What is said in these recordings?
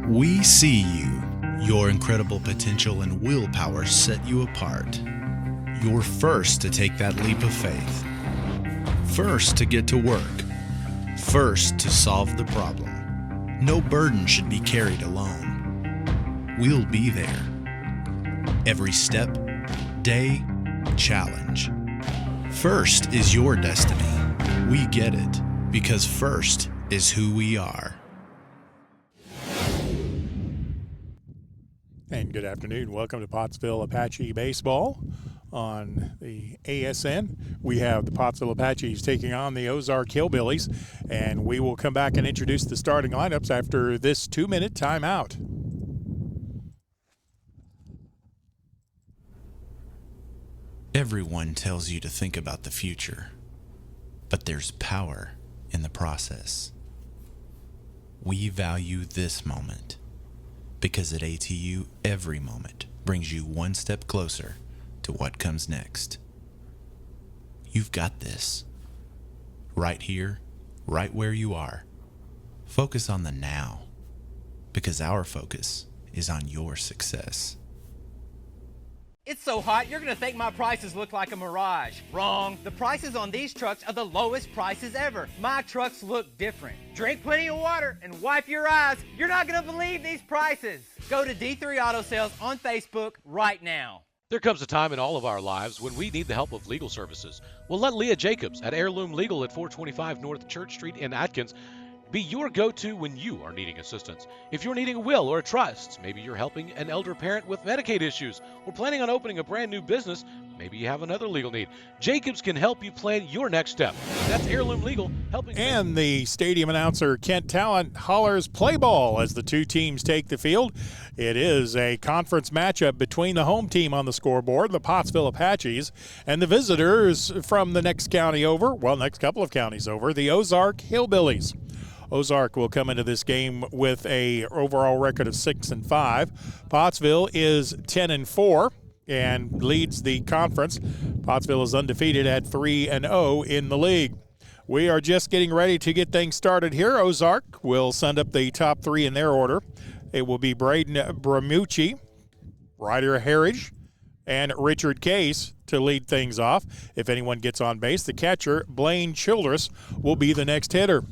We see you. Your incredible potential and willpower set you apart. You're first to take that leap of faith. First to get to work. First to solve the problem. No burden should be carried alone. We'll be there. Every step, day, challenge. First is your destiny. We get it because first is who we are. And good afternoon. Welcome to Pottsville Apache Baseball on the ASN. We have the Pottsville Apaches taking on the Ozark Hillbillies, and we will come back and introduce the starting lineups after this 2-minute timeout. Everyone tells you to think about the future, but there's power in the process. We value this moment because at ATU, every moment brings you one step closer to what comes next. You've got this. Right here, right where you are. Focus on the now, because our focus is on your success. It's so hot, you're going to think my prices look like a mirage. Wrong. The prices on these trucks are the lowest prices ever. My trucks look different. Drink plenty of water and wipe your eyes. You're not going to believe these prices. Go to D3 Auto Sales on Facebook right now. There comes a time in all of our lives when we need the help of legal services. Well, let Leah Jacobs at Heirloom Legal at 425 North Church Street in Atkins be your go-to when you are needing assistance. If you're needing a will or a trust, maybe you're helping an elder parent with Medicaid issues, or planning on opening a brand new business, maybe you have another legal need. Jacobs can help you plan your next step. That's Heirloom Legal helping. And the stadium announcer, Kent Talent, hollers play ball as the two teams take the field. It is a conference matchup between the home team on the scoreboard, the Pottsville Apaches, and the visitors from the next county over, next couple of counties over, the Ozark Hillbillies. Ozark will come into this game with a overall record of 6-5. Pottsville is 10-4 and leads the conference. Pottsville is undefeated at 3-0 in the league. We are just getting ready to get things started here. Ozark will send up the top three in their order. It will be Braden Bramucci, Ryder Harridge, and Richard Case to lead things off. If anyone gets on base, the catcher, Blaine Childress, will be the next hitter.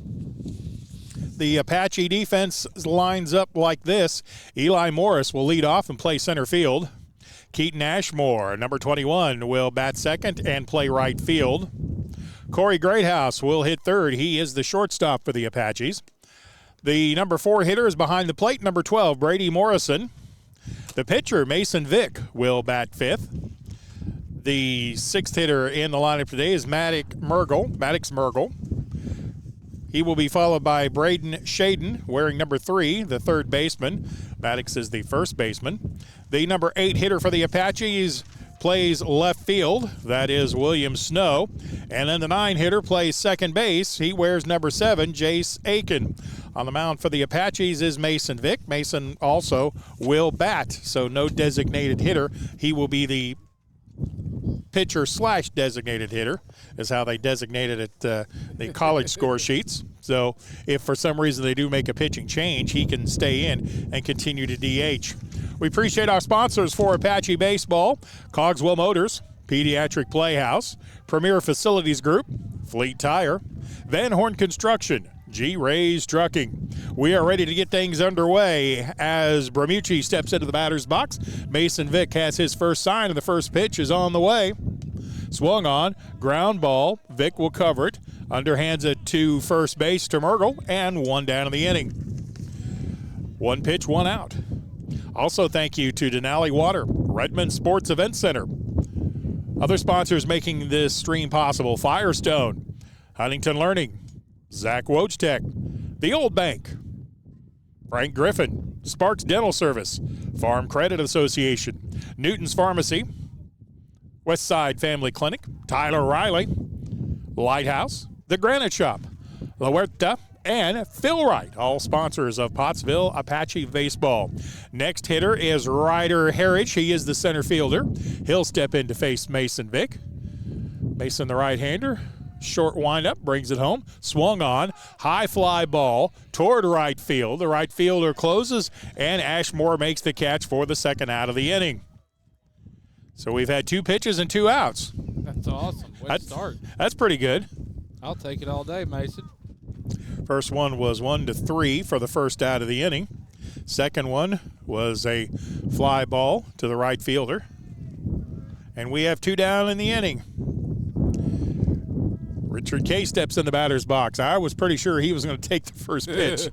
The Apache defense lines up like this. Eli Morris will lead off and play center field. Keaton Ashmore, number 21, will bat second and play right field. Corey Greathouse will hit third. He is the shortstop for the Apaches. The number 4 hitter is behind the plate, number 12, Brady Morrison. The pitcher, Mason Vick, will bat fifth. The 6th hitter in the lineup today is Maddox Mergel. He will be followed by Braden Shaden, wearing number 3, the third baseman. Maddox is the first baseman. The number 8 hitter for the Apaches plays left field. That is William Snow. And then the 9 hitter plays second base. He wears number 7, Jace Aiken. On the mound for the Apaches is Mason Vick. Mason also will bat, so no designated hitter. He will be the pitcher/designated hitter is how they designated it, the college score sheets. So if for some reason they do make a pitching change, he can stay in and continue to DH. We appreciate our sponsors for Apache Baseball: Cogswell Motors, Pediatric Playhouse, Premier Facilities Group, Fleet Tire, Van Horn Construction, G-Rays Trucking. We are ready to get things underway as Bramucci steps into the batter's box. Mason Vick has his first sign, and the first pitch is on the way. Swung on, ground ball. Vick will cover it. Underhands it to first base to Mergel, and one down in the inning. One pitch, one out. Also, thank you to Denali Water, Redmond Sports Event Center. Other sponsors making this stream possible: Firestone, Huntington Learning, Zach Wojtek, The Old Bank, Frank Griffin, Sparks Dental Service, Farm Credit Association, Newton's Pharmacy, Westside Family Clinic, Tyler Riley, Lighthouse, The Granite Shop, La Huerta, and Phil Wright, all sponsors of Pottsville Apache Baseball. Next hitter is Ryder Harridge. He is the center fielder. He'll step in to face Mason Vick. Mason, the right-hander, Short windup, brings it home. Swung on, high fly ball toward right field. The right fielder closes, and Ashmore makes the catch for the second out of the inning. So we've had 2 pitches and 2 outs. That's awesome. Way to start. That's pretty good. I'll take it all day, Mason. First one was 1-3 for the first out of the inning. Second one was a fly ball to the right fielder. And we have 2 down in the inning. Richard Kay steps in the batter's box. I was pretty sure he was going to take the first pitch.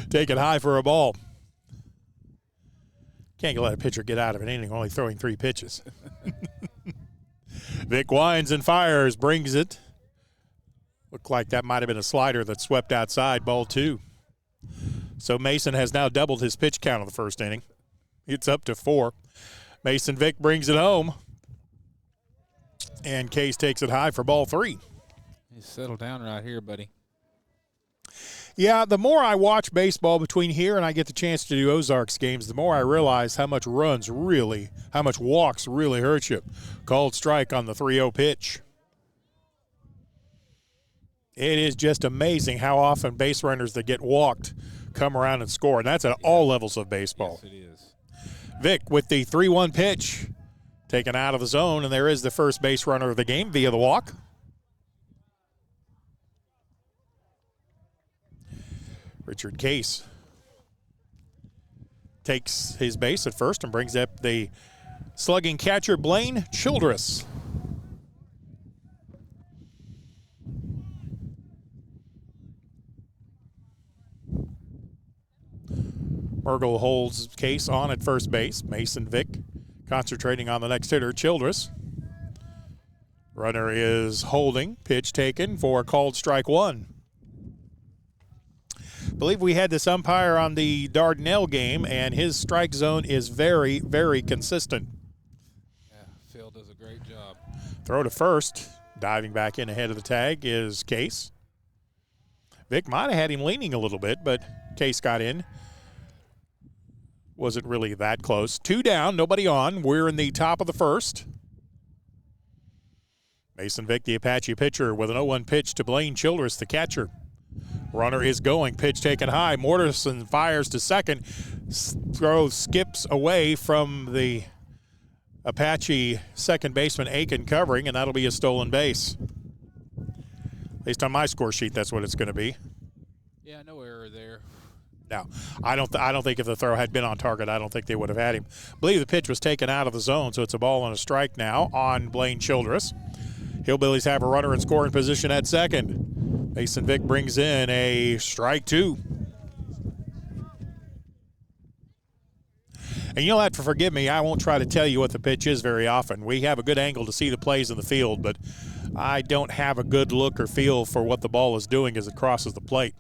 Take it high for a ball. Can't let a pitcher get out of an inning only throwing 3 pitches. Vic winds and fires, brings it. Looked like that might have been a slider that swept outside, ball 2. So Mason has now doubled his pitch count in the first inning. It's up to 4. Mason Vick brings it home. And Case takes it high for ball 3. You settle down right here, buddy. Yeah, the more I watch baseball between here and I get the chance to do Ozarks games, the more I realize how much walks really hurt you. Called strike on the 3-0 pitch. It is just amazing how often base runners that get walked come around and score, and that's at all levels of baseball. Yes, it is. Vic with the 3-1 pitch, taken out of the zone, and there is the first base runner of the game via the walk. Richard Case takes his base at first and brings up the slugging catcher Blaine Childress. Mergel holds Case on at first base. Mason Vick concentrating on the next hitter, Childress. Runner is holding. Pitch taken for a called strike 1. I believe we had this umpire on the Dardanelle game, and his strike zone is very, very consistent. Yeah, Phil does a great job. Throw to first. Diving back in ahead of the tag is Case. Vic might have had him leaning a little bit, but Case got in. Wasn't really that close. 2 down, nobody on. We're in the top of the first. Mason Vick, the Apache pitcher, with an 0-1 pitch to Blaine Childress, the catcher. Runner is going. Pitch taken high. Mortensen fires to second. Throw skips away from the Apache second baseman Aiken covering, and that'll be a stolen base. Based on my score sheet, that's what it's going to be. Yeah, no error there. No, I don't think if the throw had been on target, I don't think they would have had him. I believe the pitch was taken out of the zone, so it's a ball and a strike now on Blaine Childress. Hillbillies have a runner in scoring position at second. Mason Vick brings in a strike 2. And you'll have to forgive me, I won't try to tell you what the pitch is very often. We have a good angle to see the plays in the field, but I don't have a good look or feel for what the ball is doing as it crosses the plate.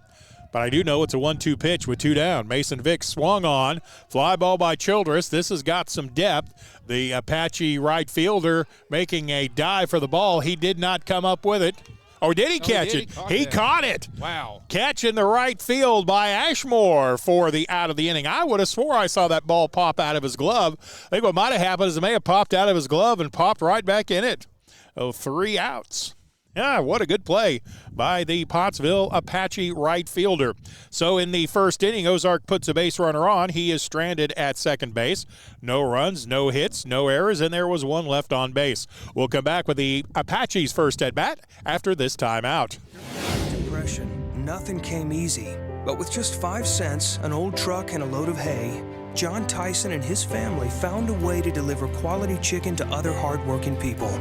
But I do know it's a 1-2 pitch with 2 down. Mason Vick swung on. Fly ball by Childress. This has got some depth. The Apache right fielder making a dive for the ball. He did not come up with it. Or did he catch it? He caught it. Wow. Catch in the right field by Ashmore for the out of the inning. I would have swore I saw that ball pop out of his glove. I think what might have happened is it may have popped out of his glove and popped right back in it. 3 outs. Yeah, what a good play by the Pottsville Apache right fielder. So in the first inning, Ozark puts a base runner on. He is stranded at second base. No runs, no hits, no errors, and there was 1 left on base. We'll come back with the Apache's first at-bat after this timeout. Depression. Nothing came easy. But with just 5 cents, an old truck, and a load of hay, John Tyson and his family found a way to deliver quality chicken to other hardworking people.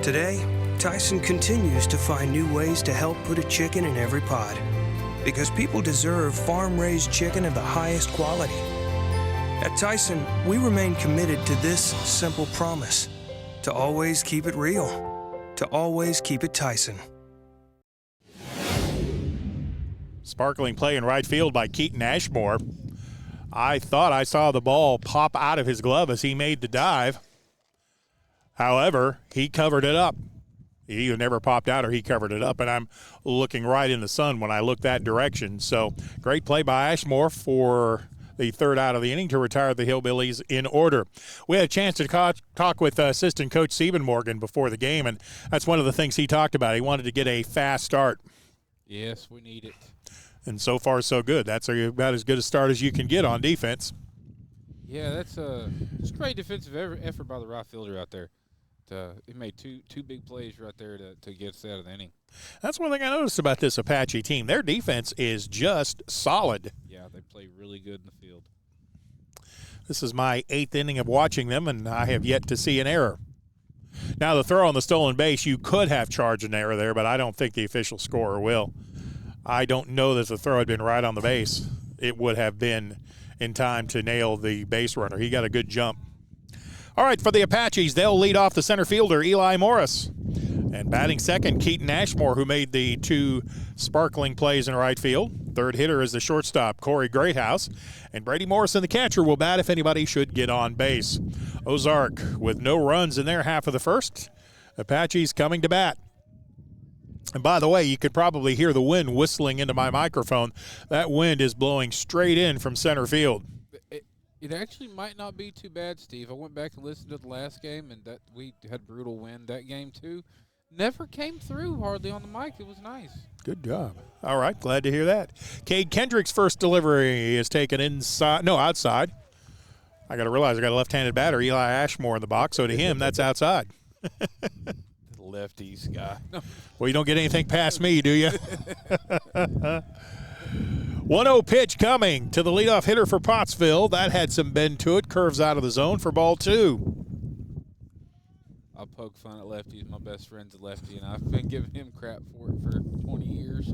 Today, Tyson continues to find new ways to help put a chicken in every pot. Because people deserve farm-raised chicken of the highest quality. At Tyson, we remain committed to this simple promise: to always keep it real, to always keep it Tyson. Sparkling play in right field by Keaton Ashmore. I thought I saw the ball pop out of his glove as he made the dive. However, he covered it up. It either never popped out or he covered it up, and I'm looking right in the sun when I look that direction. So great play by Ashmore for the third out of the inning to retire the Hillbillies in order. We had a chance to talk with assistant coach Stephen Morgan before the game, and that's one of the things he talked about. He wanted to get a fast start. Yes, we need it. And so far, so good. That's about as good a start as you can get on defense. Yeah, that's it's a great defensive effort by the right fielder out there. He made two big plays right there to get us out of the inning. That's one thing I noticed about this Apache team. Their defense is just solid. Yeah, they play really good in the field. This is my 8th inning of watching them, and I have yet to see an error. Now, the throw on the stolen base, you could have charged an error there, but I don't think the official scorer will. I don't know that the throw had been right on the base. It would have been in time to nail the base runner. He got a good jump. All right, for the Apaches, they'll lead off the center fielder, Eli Morris. And batting second, Keaton Ashmore, who made the 2 sparkling plays in right field. Third hitter is the shortstop, Corey Greathouse. And Brady Morrison, the catcher, will bat if anybody should get on base. Ozark with no runs in their half of the first. Apaches coming to bat. And by the way, you could probably hear the wind whistling into my microphone. That wind is blowing straight in from center field. It actually might not be too bad, Steve. I went back and listened to the last game, and that we had brutal wind that game too. Never came through hardly on the mic. It was nice. Good job. All right, glad to hear that. Cade Kendrick's first delivery is taken outside. I got to realize I got a left-handed batter, Eli Ashmore, in the box, so to him, that's outside. Lefties guy. Well, you don't get anything past me, do you? 1-0 pitch coming to the leadoff hitter for Pottsville. That had some bend to it. Curves out of the zone for ball 2. I poke fun at lefties. My best friend's a lefty, and I've been giving him crap for it for 20 years.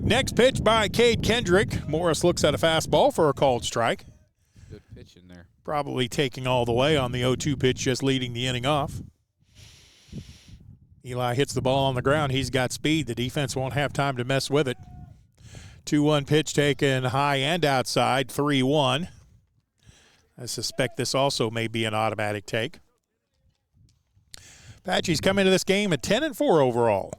Next pitch by Cade Kendrick. Morris looks at a fastball for a called strike. Good pitch in there. Probably taking all the way on the 0-2 pitch, just leading the inning off. Eli hits the ball on the ground. He's got speed. The defense won't have time to mess with it. 2-1 pitch taken high and outside, 3-1. I suspect this also may be an automatic take. Apaches come into this game at 10-4 overall.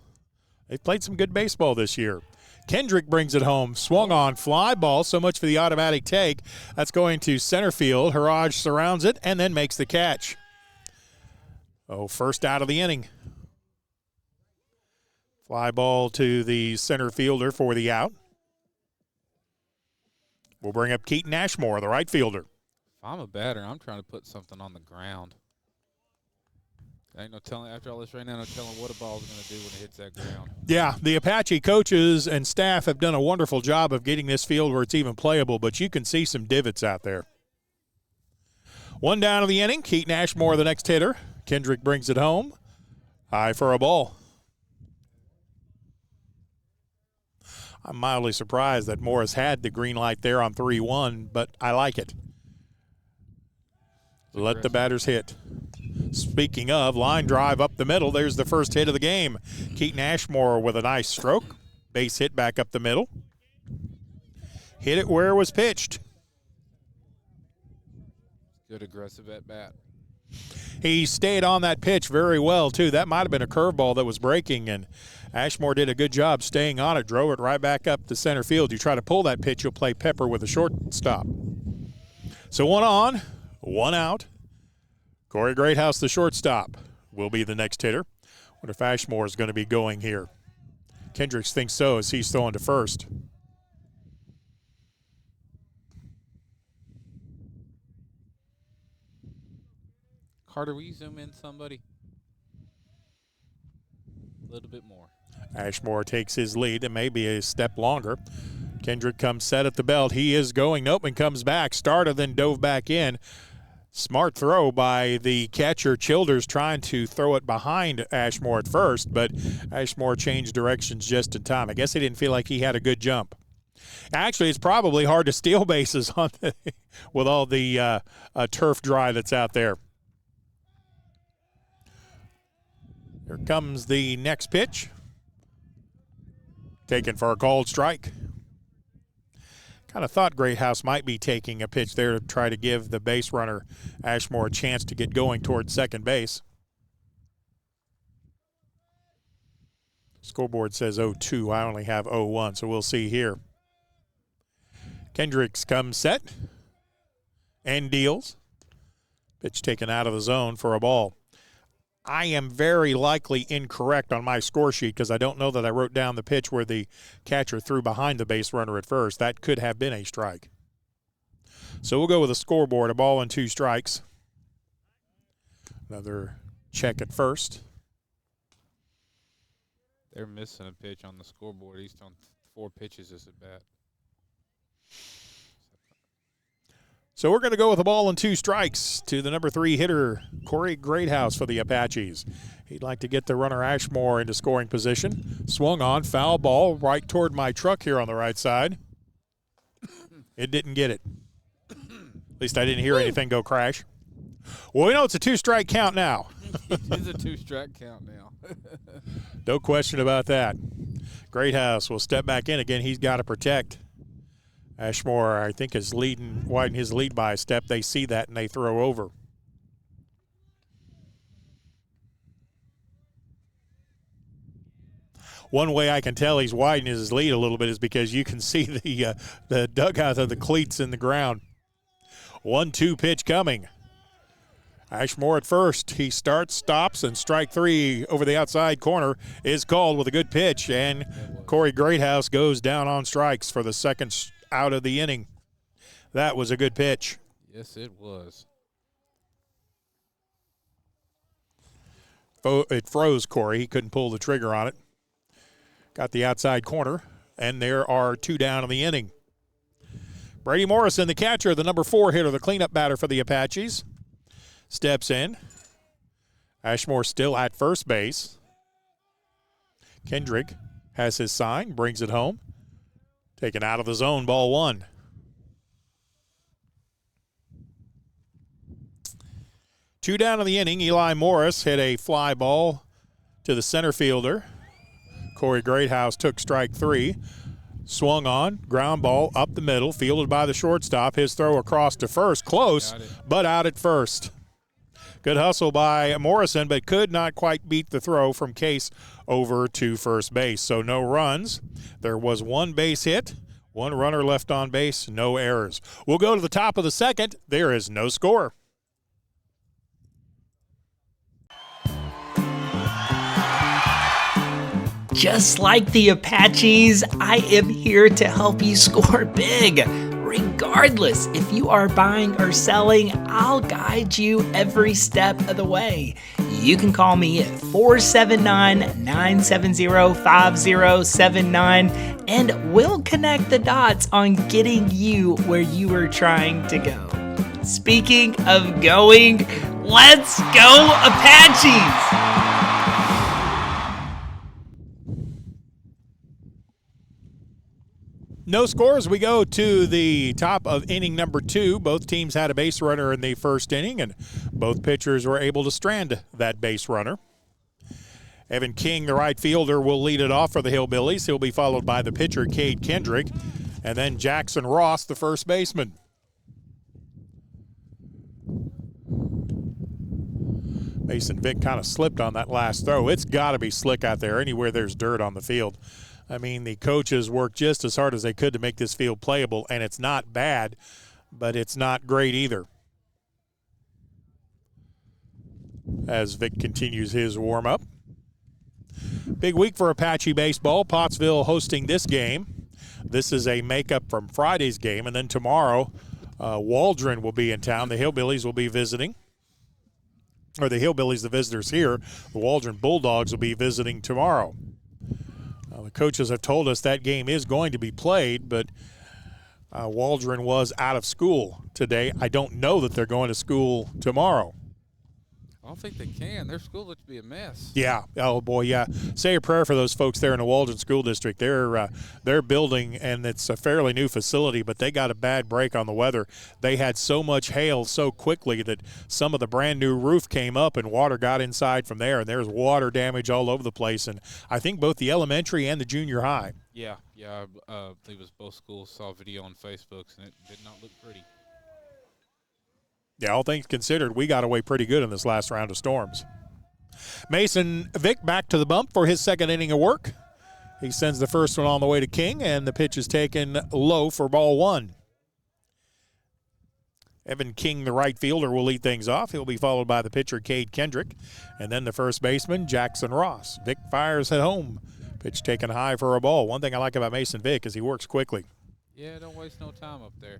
They've played some good baseball this year. Kendrick brings it home. Swung on fly ball. So much for the automatic take. That's going to center field. Haraj surrounds it and then makes the catch. First out of the inning. Fly ball to the center fielder for the out. We'll bring up Keaton Ashmore, the right fielder. If I'm a batter, I'm trying to put something on the ground. Ain't no telling, after all this right now, no telling what a ball's going to do when it hits that ground. Yeah, the Apache coaches and staff have done a wonderful job of getting this field where it's even playable, but you can see some divots out there. 1 down of the inning. Keaton Ashmore, the next hitter. Kendrick brings it home. High for a ball. I'm mildly surprised that Morris had the green light there on 3-1, but I like it. Let the batters hit. Speaking of, line drive up the middle. There's the first hit of the game. Keaton Ashmore with a nice stroke. Base hit back up the middle. Hit it where it was pitched. Good aggressive at bat. He stayed on that pitch very well, too. That might have been a curveball that was breaking, and Ashmore did a good job staying on it, drove it right back up to center field. You try to pull that pitch, you'll play pepper with a shortstop. So 1 on, 1 out. Corey Greathouse, the shortstop, will be the next hitter. Wonder if Ashmore is going to be going here. Kendricks thinks so as he's throwing to first. Carter, will you zoom in somebody? A little bit more. Ashmore takes his lead. It may be a step longer. Kendrick comes set at the belt. He is going. Nope, and comes back. Started, then dove back in. Smart throw by the catcher. Childers trying to throw it behind Ashmore at first, but Ashmore changed directions just in time. I guess he didn't feel like he had a good jump. Actually, it's probably hard to steal bases on with all the turf dry that's out there. Here comes the next pitch. Taken for a called strike. Kind of thought Greathouse might be taking a pitch there to try to give the base runner Ashmore a chance to get going towards second base. Scoreboard says 0-2. I only have 0-1, so we'll see here. Kendricks comes set and deals. Pitch taken out of the zone for a ball. I am very likely incorrect on my score sheet because I don't know that I wrote down the pitch where the catcher threw behind the base runner at first. That could have been a strike. So we'll go with a scoreboard, a ball and 2 strikes. Another check at first. They're missing a pitch on the scoreboard. He's on 4 pitches as at bat. So we're going to go with a ball and 2 strikes to the number 3 hitter, Corey Greathouse for the Apaches. He'd like to get the runner Ashmore into scoring position. Swung on, foul ball right toward my truck here on the right side. It didn't get it. At least I didn't hear anything go crash. Well, we know it's a 2-strike count now. It's a 2-strike count now. No question about that. Greathouse will step back in again. He's got to protect. Ashmore, I think, is widening his lead by a step. They see that and they throw over. One way I can tell he's widening his lead a little bit is because you can see the dugout of the cleats in the ground. 1-2 pitch coming. Ashmore at first. He starts, stops, and strike 3 over the outside corner is called with a good pitch. And Corey Greathouse goes down on strikes for the second out of the inning. That was a good pitch. Yes, it was. It froze Corey. He couldn't pull the trigger on it. Got the outside corner, and there are 2 down in the inning. Brady Morrison, the catcher, the number 4 hitter, the cleanup batter for the Apaches, steps in. Ashmore still at first base. Kendrick has his sign, brings it home. Taken out of the zone, ball 1. Two down in the inning. Eli Morris hit a fly ball to the center fielder. Corey Greathouse took strike 3. Swung on, ground ball up the middle, fielded by the shortstop. His throw across to first, close, but out at first. Good hustle by Morrison, but could not quite beat the throw from Case over to first base. So no runs. There was 1 base hit, 1 runner left on base, no errors. We'll go to the top of the second. There is no score. Just like the Apaches, I am here to help you score big. Regardless if you are buying or selling, I'll guide you every step of the way. You can call me at 479-970-5079 and we'll connect the dots on getting you where you are trying to go. Speaking of going, let's go Apaches! No scores. We go to the top of inning number 2. Both teams had a base runner in the first inning, and both pitchers were able to strand that base runner. Evan King, the right fielder, will lead it off for the Hillbillies. He'll be followed by the pitcher, Cade Kendrick, and then Jackson Ross, the first baseman. Mason Vick kind of slipped on that last throw. It's got to be slick out there anywhere there's dirt on the field. I mean, the coaches worked just as hard as they could to make this field playable, and it's not bad, but it's not great either. As Vic continues his warm-up. Big week for Apache baseball. Pottsville hosting this game. This is a makeup from Friday's game, and then tomorrow Waldron will be in town. The Hillbillies will be visiting. Or the Hillbillies, the visitors here. The Waldron Bulldogs will be visiting tomorrow. The coaches have told us that game is going to be played, but Waldron was out of school today. I don't know that they're going to school tomorrow. I don't think they can. Their school looks to be a mess. Yeah. Oh, boy, yeah. Say a prayer for those folks there in the Waldron School District. They're building, and it's a fairly new facility, but they got a bad break on the weather. They had so much hail so quickly that some of the brand-new roof came up and water got inside from there, and there's water damage all over the place. And I think both the elementary and the junior high. Yeah. I believe it was both schools. Saw a video on Facebook, and it did not look pretty. Yeah, all things considered, we got away pretty good in this last round of storms. Mason Vick back to the bump for his second inning of work. He sends the first one on the way to King, and the pitch is taken low for ball 1. Evan King, the right fielder, will lead things off. He'll be followed by the pitcher, Cade Kendrick, and then the first baseman, Jackson Ross. Vic fires at home. Pitch taken high for a ball. One thing I like about Mason Vick is he works quickly. Yeah, don't waste no time up there.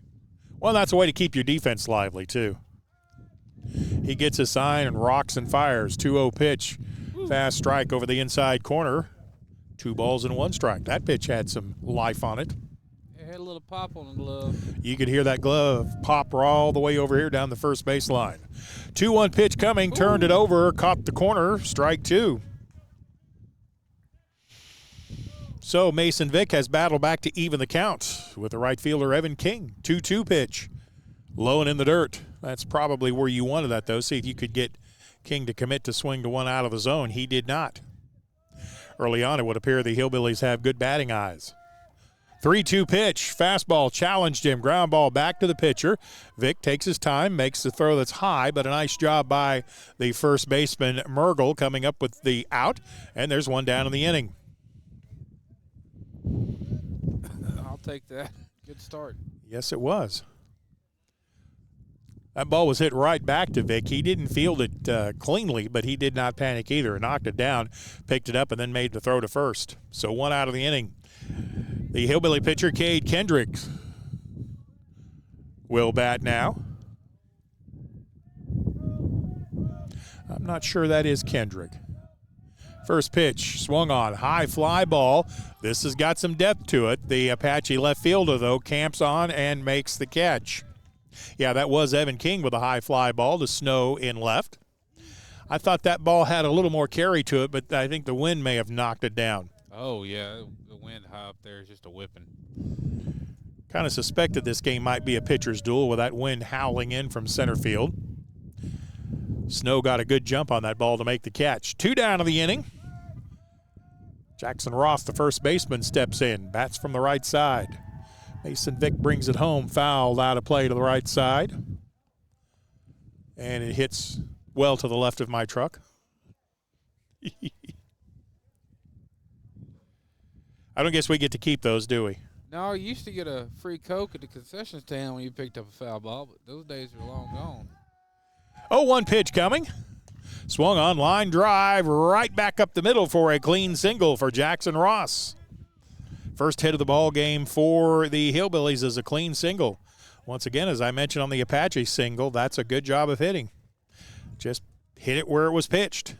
Well, that's a way to keep your defense lively, too. He gets a sign and rocks and fires. 2-0 pitch. Fast strike over the inside corner. 2 balls and 1 strike. That pitch had some life on it. It had a little pop on the glove. You could hear that glove pop all the way over here down the first base line. 2-1 pitch coming, turned it over, caught the corner, strike 2. So Mason Vick has battled back to even the count with the right fielder Evan King. 2-2 pitch, low and in the dirt. That's probably where you wanted that, though. See if you could get King to commit to swing to one out of the zone. He did not. Early on, it would appear the Hillbillies have good batting eyes. 3-2 pitch, fastball challenged him, ground ball back to the pitcher. Vick takes his time, makes the throw that's high, but a nice job by the first baseman, Mergel, coming up with the out, and there's one down in the inning. I'll take that. Good start. Yes, it was. That ball was hit right back to Vick. He didn't field it cleanly, but he did not panic either. Knocked it down, picked it up, and then made the throw to first. So 1 out of the inning. The Hillbilly pitcher, Cade Kendrick, will bat now. I'm not sure that is Kendrick. First pitch, swung on, high fly ball. This has got some depth to it. The Apache left fielder, though, camps on and makes the catch. Yeah, that was Evan King with a high fly ball to Snow in left. I thought that ball had a little more carry to it, but I think the wind may have knocked it down. Oh, yeah, the wind high up there is just a whipping. Kind of suspected this game might be a pitcher's duel with that wind howling in from center field. Snow got a good jump on that ball to make the catch. 2 down of the inning. Jackson Ross, the first baseman, steps in, bats from the right side. Mason Vick brings it home, fouled out of play to the right side. And it hits well to the left of my truck. I don't guess we get to keep those, do we? No, you used to get a free Coke at the concession stand when you picked up a foul ball, but those days are long gone. 0-1 pitch coming. Swung on, line drive, right back up the middle for a clean single for Jackson Ross. First hit of the ball game for the Hillbillies is a clean single. Once again, as I mentioned on the Apache single, that's a good job of hitting. Just hit it where it was pitched.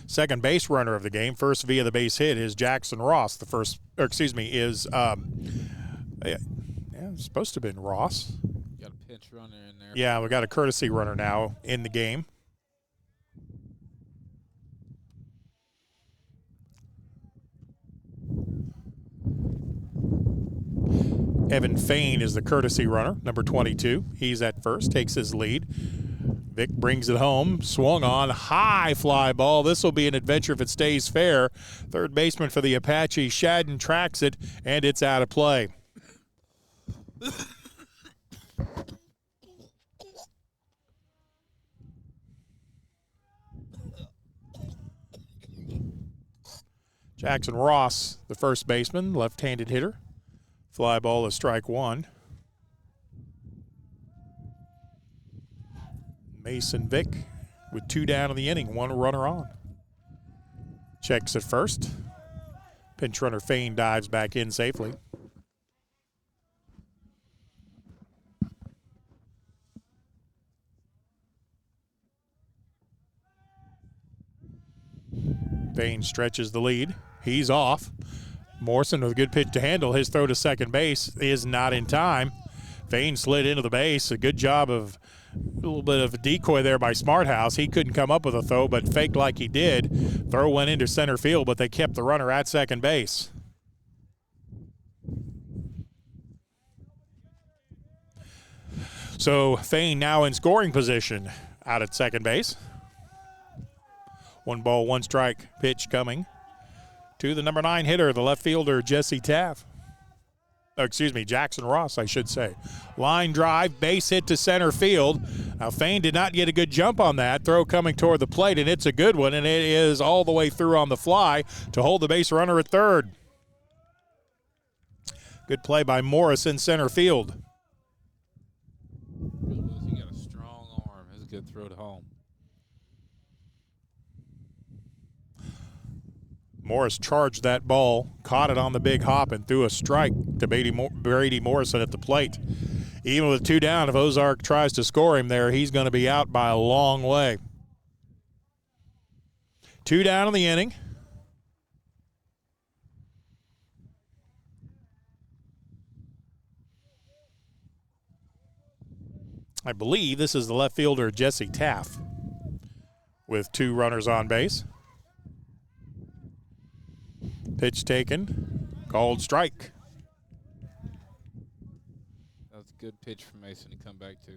Second base runner of the game, first via the base hit, is Jackson Ross. The first, is it's supposed to have been Ross. Got a pinch runner in there. Yeah, we got a courtesy runner now in the game. Evan Fain is the courtesy runner, number 22. He's at first, takes his lead. Vick brings it home, swung on, high fly ball. This will be an adventure if it stays fair. Third baseman for the Apache, Shadden, tracks it, and it's out of play. Jackson Ross, the first baseman, left-handed hitter. Fly ball is strike 1. Mason Vick with 2 down in the inning, 1 runner on. Checks at first. Pinch runner Fain dives back in safely. Fain stretches the lead. He's off. Morrison with a good pitch to handle. His throw to second base is not in time. Fain slid into the base. A good job of a little bit of a decoy there by Smarthouse. He couldn't come up with a throw, but faked like he did. Throw went into center field, but they kept the runner at second base. So Fain now in scoring position out at second base. 1 ball, 1 strike pitch coming to the number 9 hitter, the left fielder, Jesse Taff. Jackson Ross, I should say. Line drive, base hit to center field. Now, Fain did not get a good jump on that. Throw coming toward the plate, and it's a good one, and it is all the way through on the fly to hold the base runner at third. Good play by Morris in center field. road home. Morris charged that ball, caught it on the big hop, and threw a strike to Brady Morrison at the plate. Even with 2 down, if Ozark tries to score him there, he's going to be out by a long way. 2 down in the inning. I believe this is the left fielder, Jesse Taff, with 2 runners on base. Pitch taken, called strike. That was a good pitch for Mason to come back to.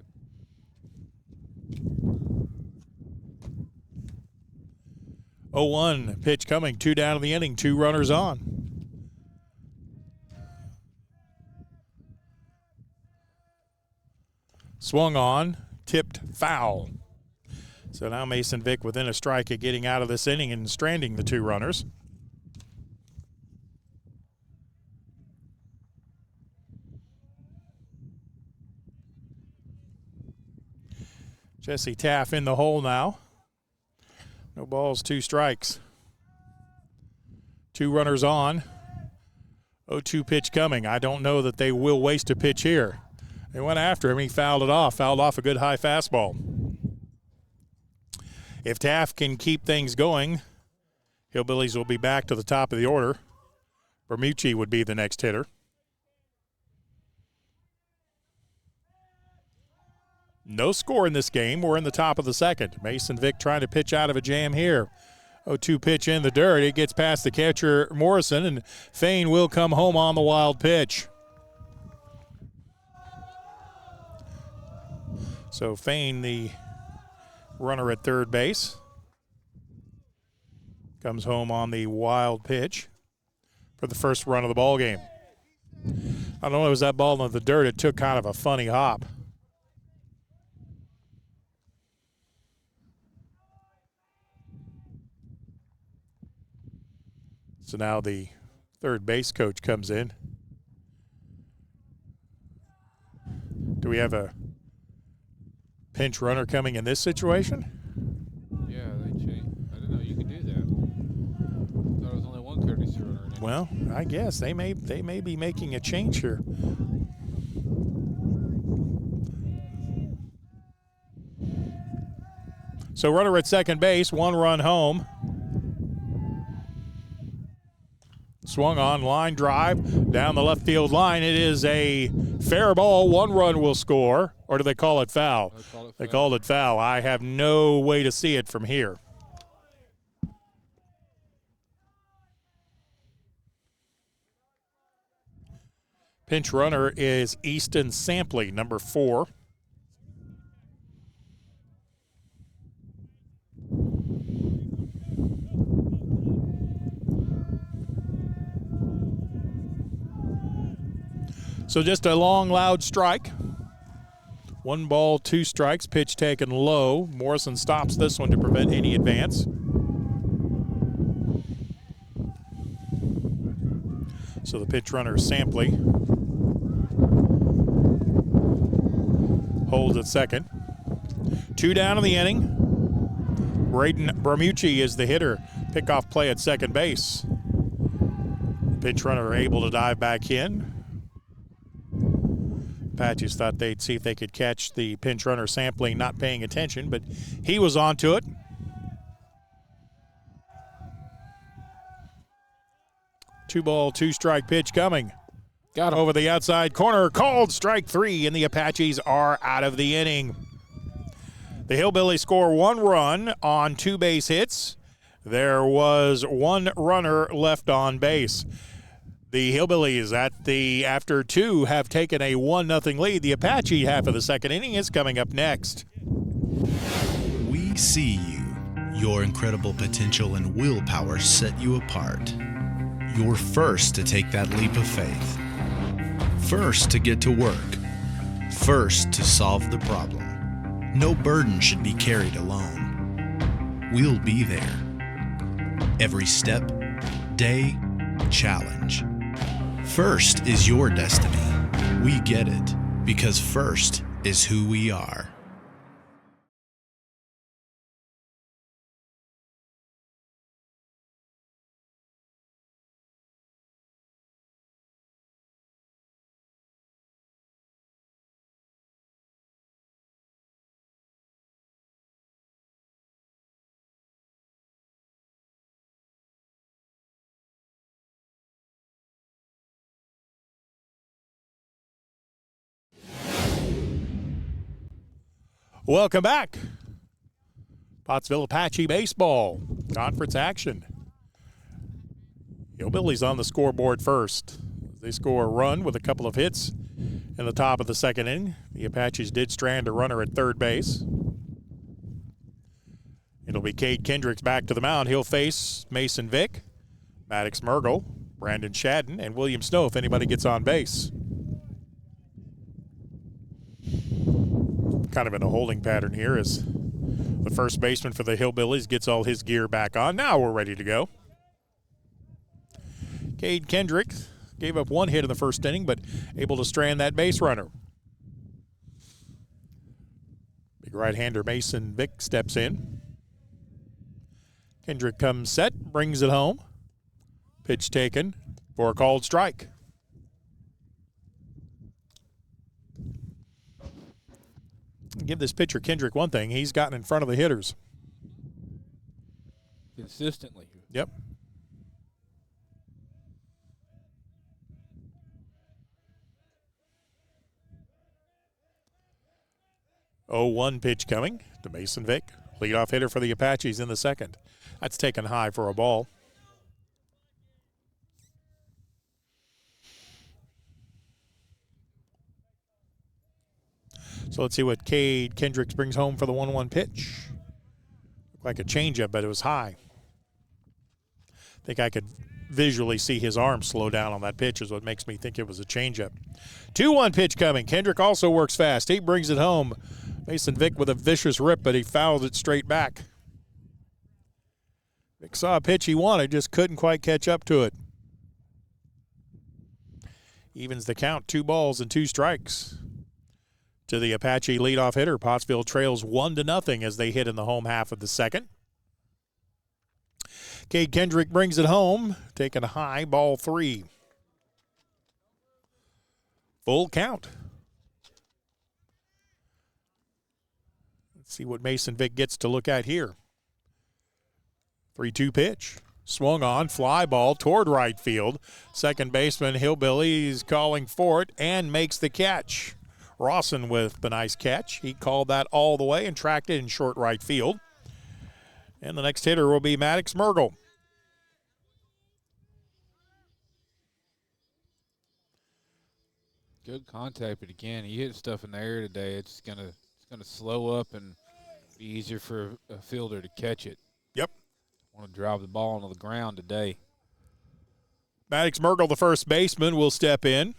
0-1 pitch coming, 2 down in the inning, 2 runners on. Swung on, tipped foul. So now Mason Vick within a strike at getting out of this inning and stranding the 2 runners. Jesse Taff in the hole now. No balls, 2 strikes. 2 runners on. 0-2 pitch coming. I don't know that they will waste a pitch here. They went after him. He fouled off a good high fastball. If Taff can keep things going, Hillbillies will be back to the top of the order. Bermucci would be the next hitter. No score in this game. We're in the top of the second. Mason Vick trying to pitch out of a jam here. 0-2 pitch in the dirt. It gets past the catcher, Morrison, and Fain will come home on the wild pitch. So Fain, the runner at third base, comes home on the wild pitch for the first run of the ball game. I don't know if it was that ball in the dirt. It took kind of a funny hop. So now the third base coach comes in. Do we have a pinch runner coming in this situation? Yeah, they changed. I didn't know you could do that. I thought it was only one courtesy runner. Well, I guess they may be making a change here. So runner at second base, 1 run home. Swung on, line drive down the left field line. It is a fair ball. 1 run will score. Or do they call it foul? They called it foul. I have no way to see it from here. Pinch runner is Easton Sampley, number 4. So just a long, loud strike. 1 ball, 2 strikes. Pitch taken low. Morrison stops this one to prevent any advance. So the pitch runner, Sampley, holds at second. 2 down in the inning. Braden Bermucci is the hitter. Pickoff play at second base. Pitch runner able to dive back in. Apaches thought they'd see if they could catch the pinch runner Sampling not paying attention, but he was onto it. Two ball, 2 strike pitch coming. Got him. Over the outside corner, called strike 3, and the Apaches are out of the inning. The Hillbillies score 1 run on 2 base hits. There was 1 runner left on base. The Hillbillies after 2 have taken a 1-0 lead. The Apache half of the second inning is coming up next. We see you. Your incredible potential and willpower set you apart. You're first to take that leap of faith. First to get to work. First to solve the problem. No burden should be carried alone. We'll be there. Every step, day, challenge. First is your destiny. We get it, because first is who we are. Welcome back. Pottsville Apache baseball, conference action. Hillbillies on the scoreboard first. They score a run with a couple of hits in the top of the second inning. The Apaches did strand a runner at third base. It'll be Cade Kendricks back to the mound. He'll face Mason Vick, Maddox Mergel, Brandon Shadden, and William Snow if anybody gets on base. Kind of in a holding pattern here as the first baseman for the Hillbillies gets all his gear back on. Now we're ready to go. Cade Kendricks gave up one hit in the first inning, but able to strand that base runner. Big right-hander Mason Vick steps in. Kendrick comes set, brings it home. Pitch taken for a called strike. Give this pitcher Kendrick one thing. He's gotten in front of the hitters. Consistently. Yep. Oh, 1 pitch coming to Mason Vick. Leadoff hitter for the Apaches in the second. That's taken high for a ball. So let's see what Cade Kendricks brings home for the 1-1 pitch. Looked like a changeup, but it was high. I think I could visually see his arm slow down on that pitch is what makes me think it was a changeup. 2-1 pitch coming. Kendrick also works fast. He brings it home. Mason Vick with a vicious rip, but he fouls it straight back. Vick saw a pitch he wanted, just couldn't quite catch up to it. Evens the count, 2 balls and 2 strikes. To the Apache leadoff hitter, Pottsville trails 1-0 as they hit in the home half of the second. Cade Kendrick brings it home, taking a high, ball 3. Full count. Let's see what Mason Vick gets to look at here. 3-2 pitch. Swung on, fly ball toward right field. Second baseman Hillbilly is calling for it and makes the catch. Rawson with the nice catch. He called that all the way and tracked it in short right field. And the next hitter will be Maddox Mergel. Good contact, but again, he hit stuff in the air today. It's gonna slow up and be easier for a fielder to catch it. Yep. Want to drive the ball onto the ground today. Maddox Mergel, the first baseman, will step in.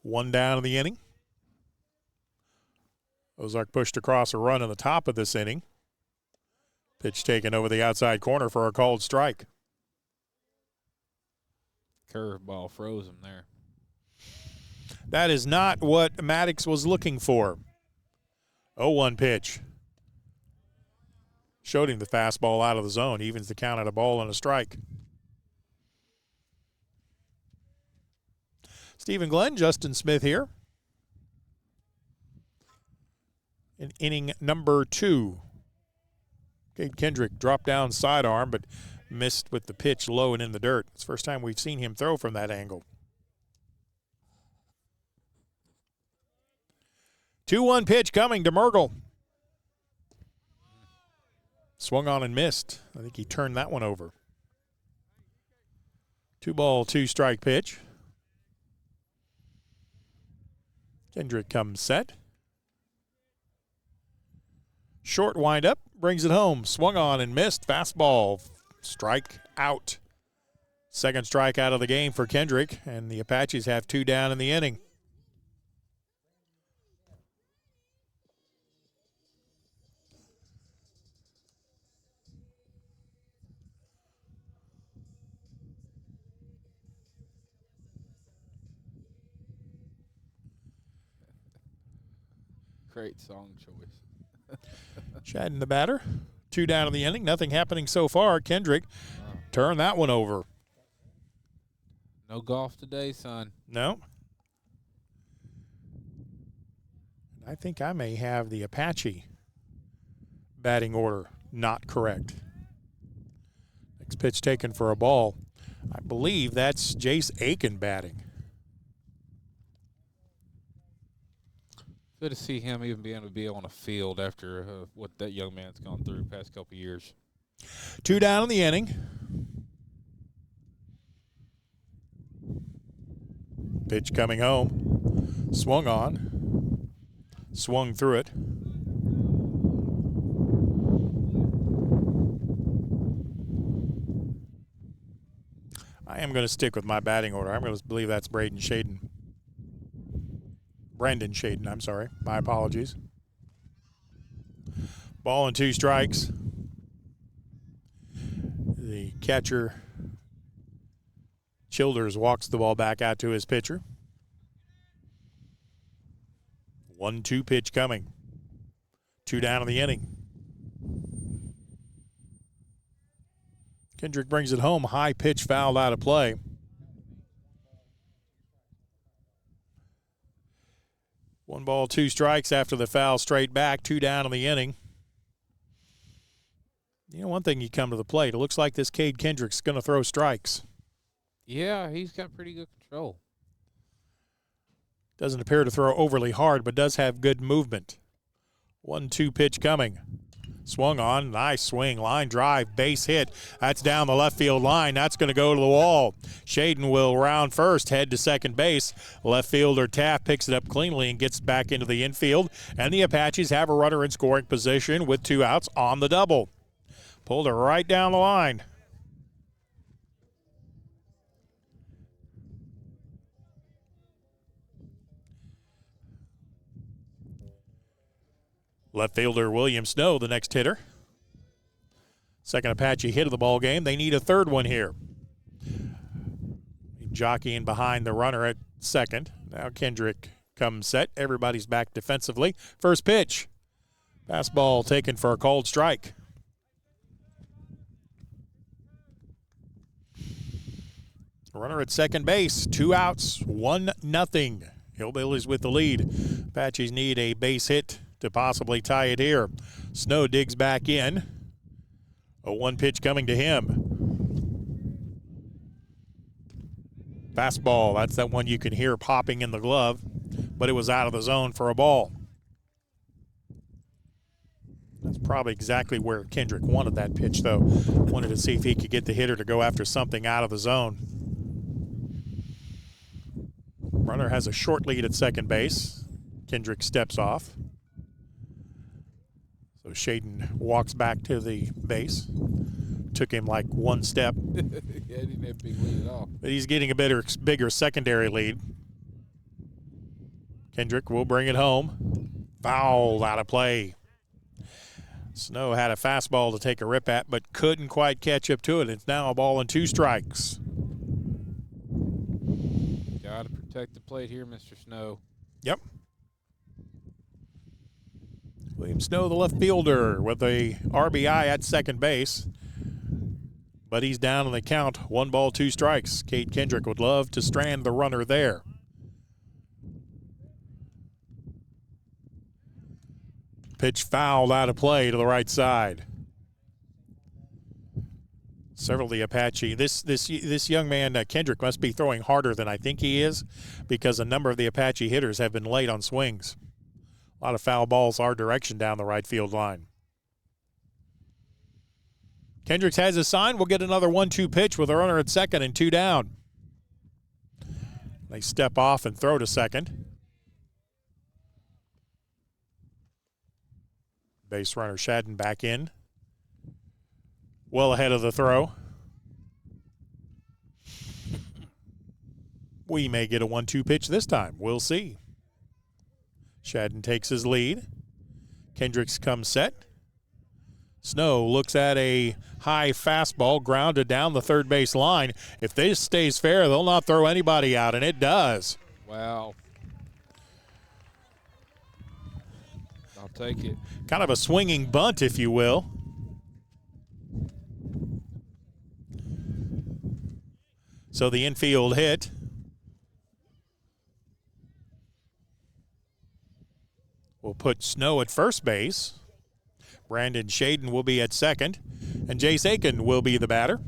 1 down in the inning. Ozark pushed across a run in the top of this inning. Pitch taken over the outside corner for a called strike. Curveball froze him there. That is not what Maddox was looking for. 0-1 pitch. Showed him the fastball out of the zone. Evens the count at a ball and a strike. Stephen Glenn, Justin Smith here. In inning number 2. Cade Kendrick dropped down sidearm, but missed with the pitch low and in the dirt. It's the first time we've seen him throw from that angle. 2-1 pitch coming to Mergel. Swung on and missed. I think he turned that one over. 2-ball, 2-strike pitch. Kendrick comes set. Short windup, brings it home. Swung on and missed. Fastball, strike out. Second strikeout of the game for Kendrick, and the Apaches have 2 down in the inning. Great song choice. Shadden the batter. 2 down in the inning. Nothing happening so far. Kendrick turned that one over. No golf today, son. No. I think I may have the Apache batting order not correct. Next pitch taken for a ball. I believe that's Jace Aiken batting. Good to see him even being able to be on a field after what that young man's gone through the past couple of years. 2 down in the inning. Pitch coming home. Swung on. Swung through it. I am going to stick with my batting order. I'm going to believe that's Brandon Shaden, I'm sorry. My apologies. Ball and 2 strikes. The catcher, Childers, walks the ball back out to his pitcher. 1-2 pitch coming. 2 down in the inning. Kendrick brings it home. High pitch fouled out of play. One ball, 2 strikes after the foul, straight back. 2 down in the inning. You know, one thing, you come to the plate, it looks like this Cade Kendrick's going to throw strikes. Yeah, he's got pretty good control. Doesn't appear to throw overly hard, but does have good movement. 1-2 pitch coming. Swung on, nice swing, line drive, base hit. That's down the left field line. That's going to go to the wall. Shaden will round first, head to second base. Left fielder Taft picks it up cleanly and gets back into the infield. And the Apaches have a runner in scoring position with 2 outs on the double. Pulled it right down the line. Left fielder William Snow, the next hitter. Second Apache hit of the ball game. They need a third one here. Jockeying behind the runner at second. Now Kendrick comes set. Everybody's back defensively. First pitch. Fastball taken for a called strike. Runner at second base. 2 outs. 1-0. Hillbillies with the lead. Apaches need a base hit to possibly tie it here. Snow digs back in. A 1 pitch coming to him. Fastball, that's that one you can hear popping in the glove, but it was out of the zone for a ball. That's probably exactly where Kendrick wanted that pitch, though. Wanted to see if he could get the hitter to go after something out of the zone. Runner has a short lead at second base. Kendrick steps off. So Shaden walks back to the base. Took him like 1 step. Yeah, he didn't have a big lead at all. But he's getting a bigger secondary lead. Kendrick will bring it home. Foul out of play. Snow had a fastball to take a rip at, but couldn't quite catch up to it. It's now a ball and 2 strikes. Got to protect the plate here, Mr. Snow. Yep. William Snow, the left fielder, with a RBI at second base. But he's down in the count. 1 ball, 2 strikes. Cade Kendrick would love to strand the runner there. Pitch fouled out of play to the right side. Several of the Apache. This young man, Kendrick, must be throwing harder than I think he is, because a number of the Apache hitters have been late on swings. A lot of foul balls our direction down the right field line. Kendricks has his sign. We'll get another 1-2 pitch with a runner at second and 2 down. They step off and throw to second. Base runner Shadden back in. Well ahead of the throw. We may get a 1-2 pitch this time. We'll see. Shadden takes his lead. Kendricks comes set. Snow looks at a high fastball grounded down the third base line. If this stays fair, they'll not throw anybody out, and it does. Wow. I'll take it. Kind of a swinging bunt, if you will. So the infield hit. We'll put Snow at first base. Brandon Shaden will be at second. And Jace Aiken will be the batter.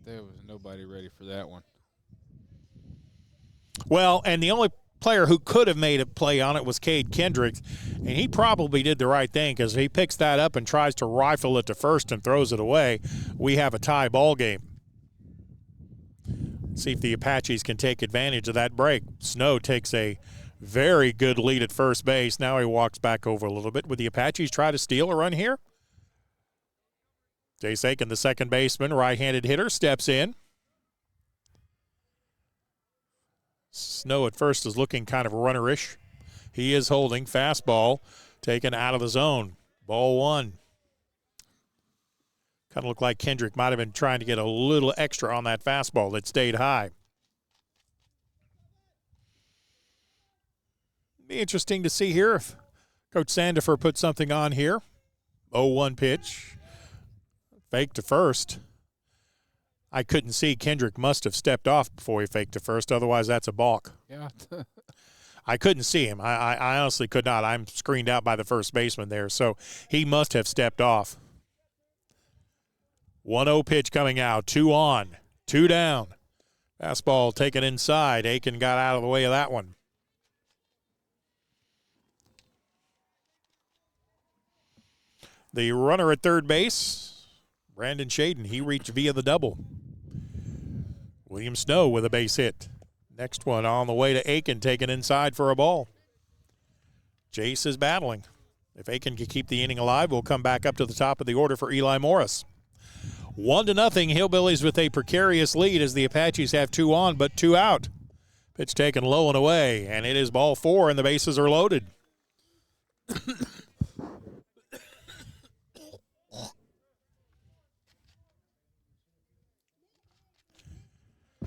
There was nobody ready for that one. Well, and the only player who could have made a play on it was Cade Kendrick, and he probably did the right thing because he picks that up and tries to rifle it to first and throws it away. We have a tie ball game. See if the Apaches can take advantage of that break. Snow takes a very good lead at first base. Now he walks back over a little bit. Would the Apaches try to steal a run here? Jace Aiken, the second baseman, right-handed hitter, steps in. Snow at first is looking kind of runnerish. He is holding fastball, taken out of the zone. Ball one. Kind of looked like Kendrick might have been trying to get a little extra on that fastball that stayed high. Be interesting to see here if Coach Sandifer put something on here. 0-1 pitch. Fake to first. I couldn't see. Kendrick must have stepped off before he faked to first. Otherwise, that's a balk. Yeah. I couldn't see him. I honestly could not. I'm screened out by the first baseman there. So he must have stepped off. 1-0 pitch coming out. 2 on, 2 down. Fastball taken inside. Aiken got out of the way of that one. The runner at third base, Brandon Shaden, he reached via the double. William Snow with a base hit. Next one on the way to Aiken, taken inside for a ball. Jace is battling. If Aiken can keep the inning alive, we'll come back up to the top of the order for Eli Morris. 1-0, Hillbillies with a precarious lead as the Apaches have 2 on but 2 out. Pitch taken low and away, and it is ball 4, and the bases are loaded.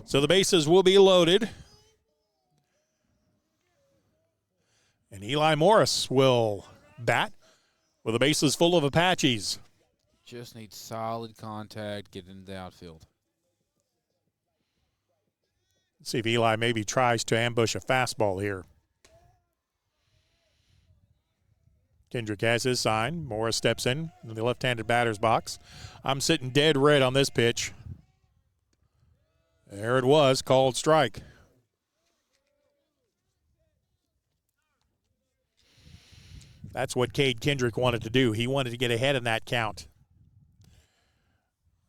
So the bases will be loaded. And Eli Morris will bat with the bases full of Apaches. Just needs solid contact, get into the outfield. Let's see if Eli maybe tries to ambush a fastball here. Kendrick has his sign. Morris steps in the left-handed batter's box. I'm sitting dead red on this pitch. There it was, called strike. That's what Cade Kendrick wanted to do. He wanted to get ahead in that count.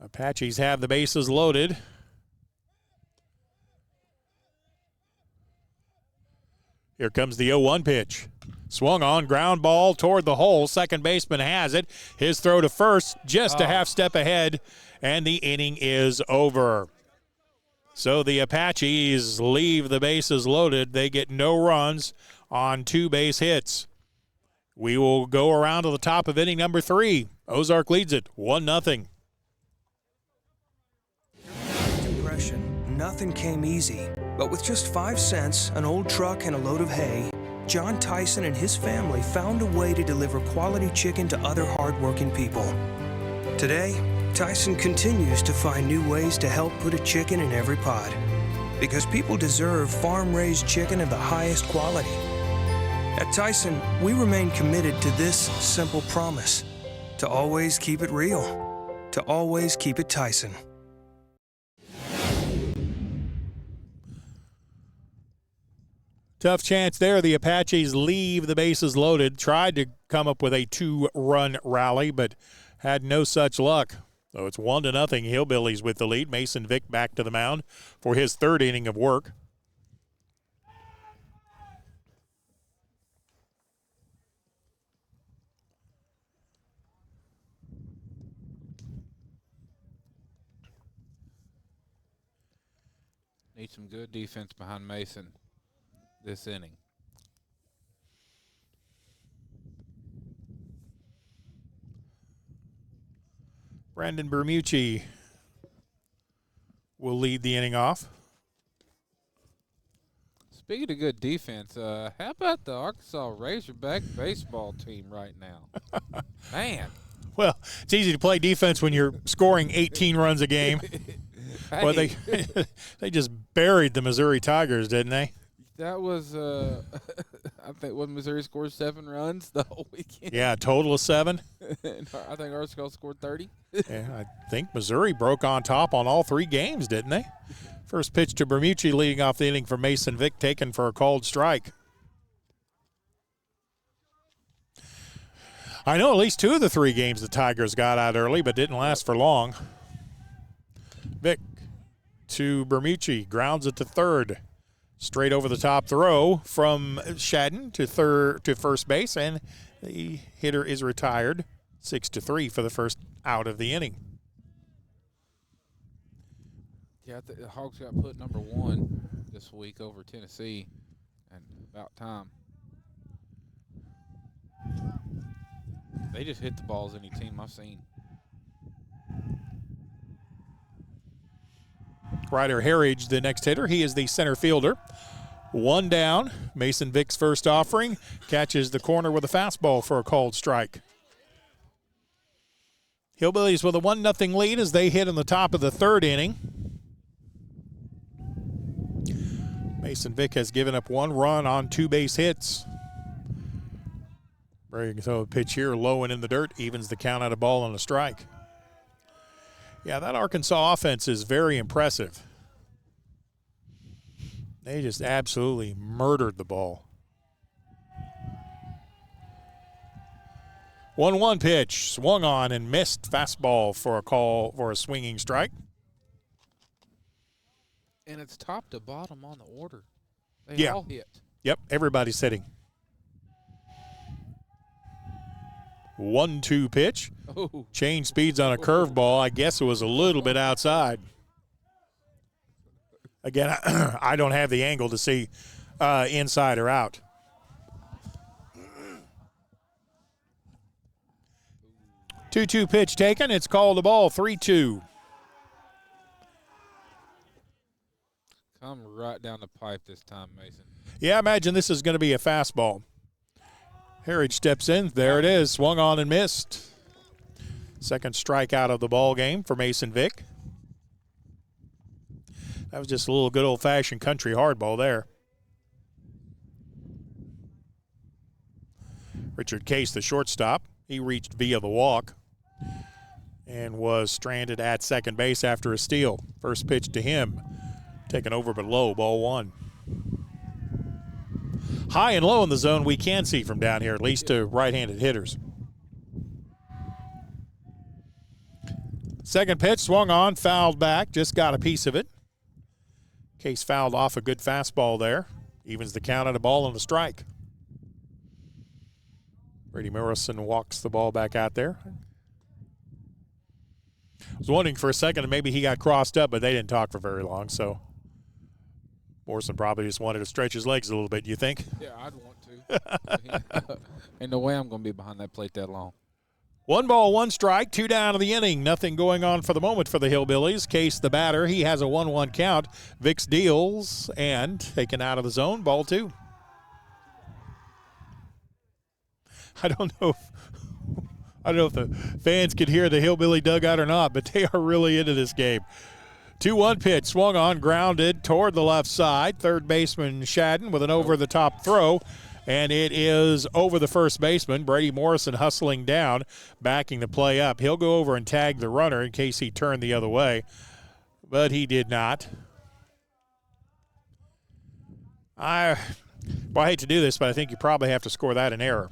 Apaches have the bases loaded. Here comes the 0-1 pitch. Swung on, ground ball toward the hole. Second baseman has it. His throw to first, just a half step ahead, and the inning is over. So the Apaches leave the bases loaded. They get no runs on 2 base hits. We will go around to the top of inning number 3. Ozark leads it 1-0. Depression. Nothing came easy. But with just 5 cents, an old truck, and a load of hay, John Tyson and his family found a way to deliver quality chicken to other hardworking people. Today, Tyson continues to find new ways to help put a chicken in every pot. Because people deserve farm-raised chicken of the highest quality. At Tyson, we remain committed to this simple promise: to always keep it real, to always keep it Tyson. Tough chance there. The Apaches leave the bases loaded. Tried to come up with a 2-run rally, but had no such luck. So it's 1-0, Hillbillies with the lead. Mason Vick back to the mound for his 3rd inning of work. Need some good defense behind Mason this inning. Brandon Bermucci will lead the inning off. Speaking of good defense, how about the Arkansas Razorback baseball team right now? Man. Well, it's easy to play defense when you're scoring 18 runs a game. Hey. Well, they just buried the Missouri Tigers, didn't they? That was, I think, Missouri scored 7 runs the whole weekend. Yeah, a total of 7. And I think Arkansas scored 30. Yeah, I think Missouri broke on top on all 3 games, didn't they? First pitch to Bermucci leading off the inning for Mason Vick, taken for a called strike. I know at least 2 of the 3 games the Tigers got out early, but didn't last for long. Vick to Bermucci, grounds it to third. Straight over the top throw from Shadden to first base, and the hitter is retired. 6-3 for the first out of the inning. Yeah, the Hogs got put number 1 this week over Tennessee, and about time. They just hit the balls any team I've seen. Ryder Harridge, the next hitter. He is the center fielder. 1 down. Mason Vick's first offering. Catches the corner with a fastball for a called strike. Hillbillies with a 1-0 lead as they hit in the top of the 3rd inning. Mason Vick has given up 1 run on 2 base hits. Brady can throw a pitch here, low and in the dirt, evens the count at a ball and a strike. Yeah, that Arkansas offense is very impressive. They just absolutely murdered the ball. 1-1 pitch, swung on and missed. Fastball for a call for a swinging strike. And it's top to bottom on the order. They Yeah. all hit. Yep, everybody's hitting. 1-2 pitch. Oh, Change speeds on a curveball. I guess it was a little bit outside. Again, I don't have the angle to see inside or out. Two pitch taken. It's called a ball. 3-2. come right down the pipe this time, Mason. Yeah, I imagine this is going to be a fastball. Harridge steps in. There it is. Swung on and missed. Second strikeout of the ball game for Mason Vick. That was just a little good old-fashioned country hardball there. Richard Case, the shortstop, he reached via the walk and was stranded at second base after a steal. First pitch to him, taken over but low, ball one. High and low in the zone we can see from down here, at least to right-handed hitters. Second pitch, swung on, fouled back, just got a piece of it. Case fouled off a good fastball there. Evens the count at a ball and a strike. Brady Morrison walks the ball back out there. I was wondering for a second if maybe he got crossed up, but they didn't talk for very long, so Morrison probably just wanted to stretch his legs a little bit, you think? Yeah, I'd want to. Ain't no way I'm going to be behind that plate that long. 1 ball, 1 strike, 2 down of the inning. Nothing going on for the moment for the Hillbillies. Case, the batter, he has a 1-1 count. Vicks deals and taken out of the zone, ball 2. I don't know if the fans could hear the Hillbilly dugout or not, but they are really into this game. 2-1 pitch, swung on, grounded toward the left side. Third baseman Shadden with an over-the-top throw, and it is over the first baseman. Brady Morrison hustling down, backing the play up. He'll go over and tag the runner in case he turned the other way, but he did not. I hate to do this, but I think you probably have to score that an error.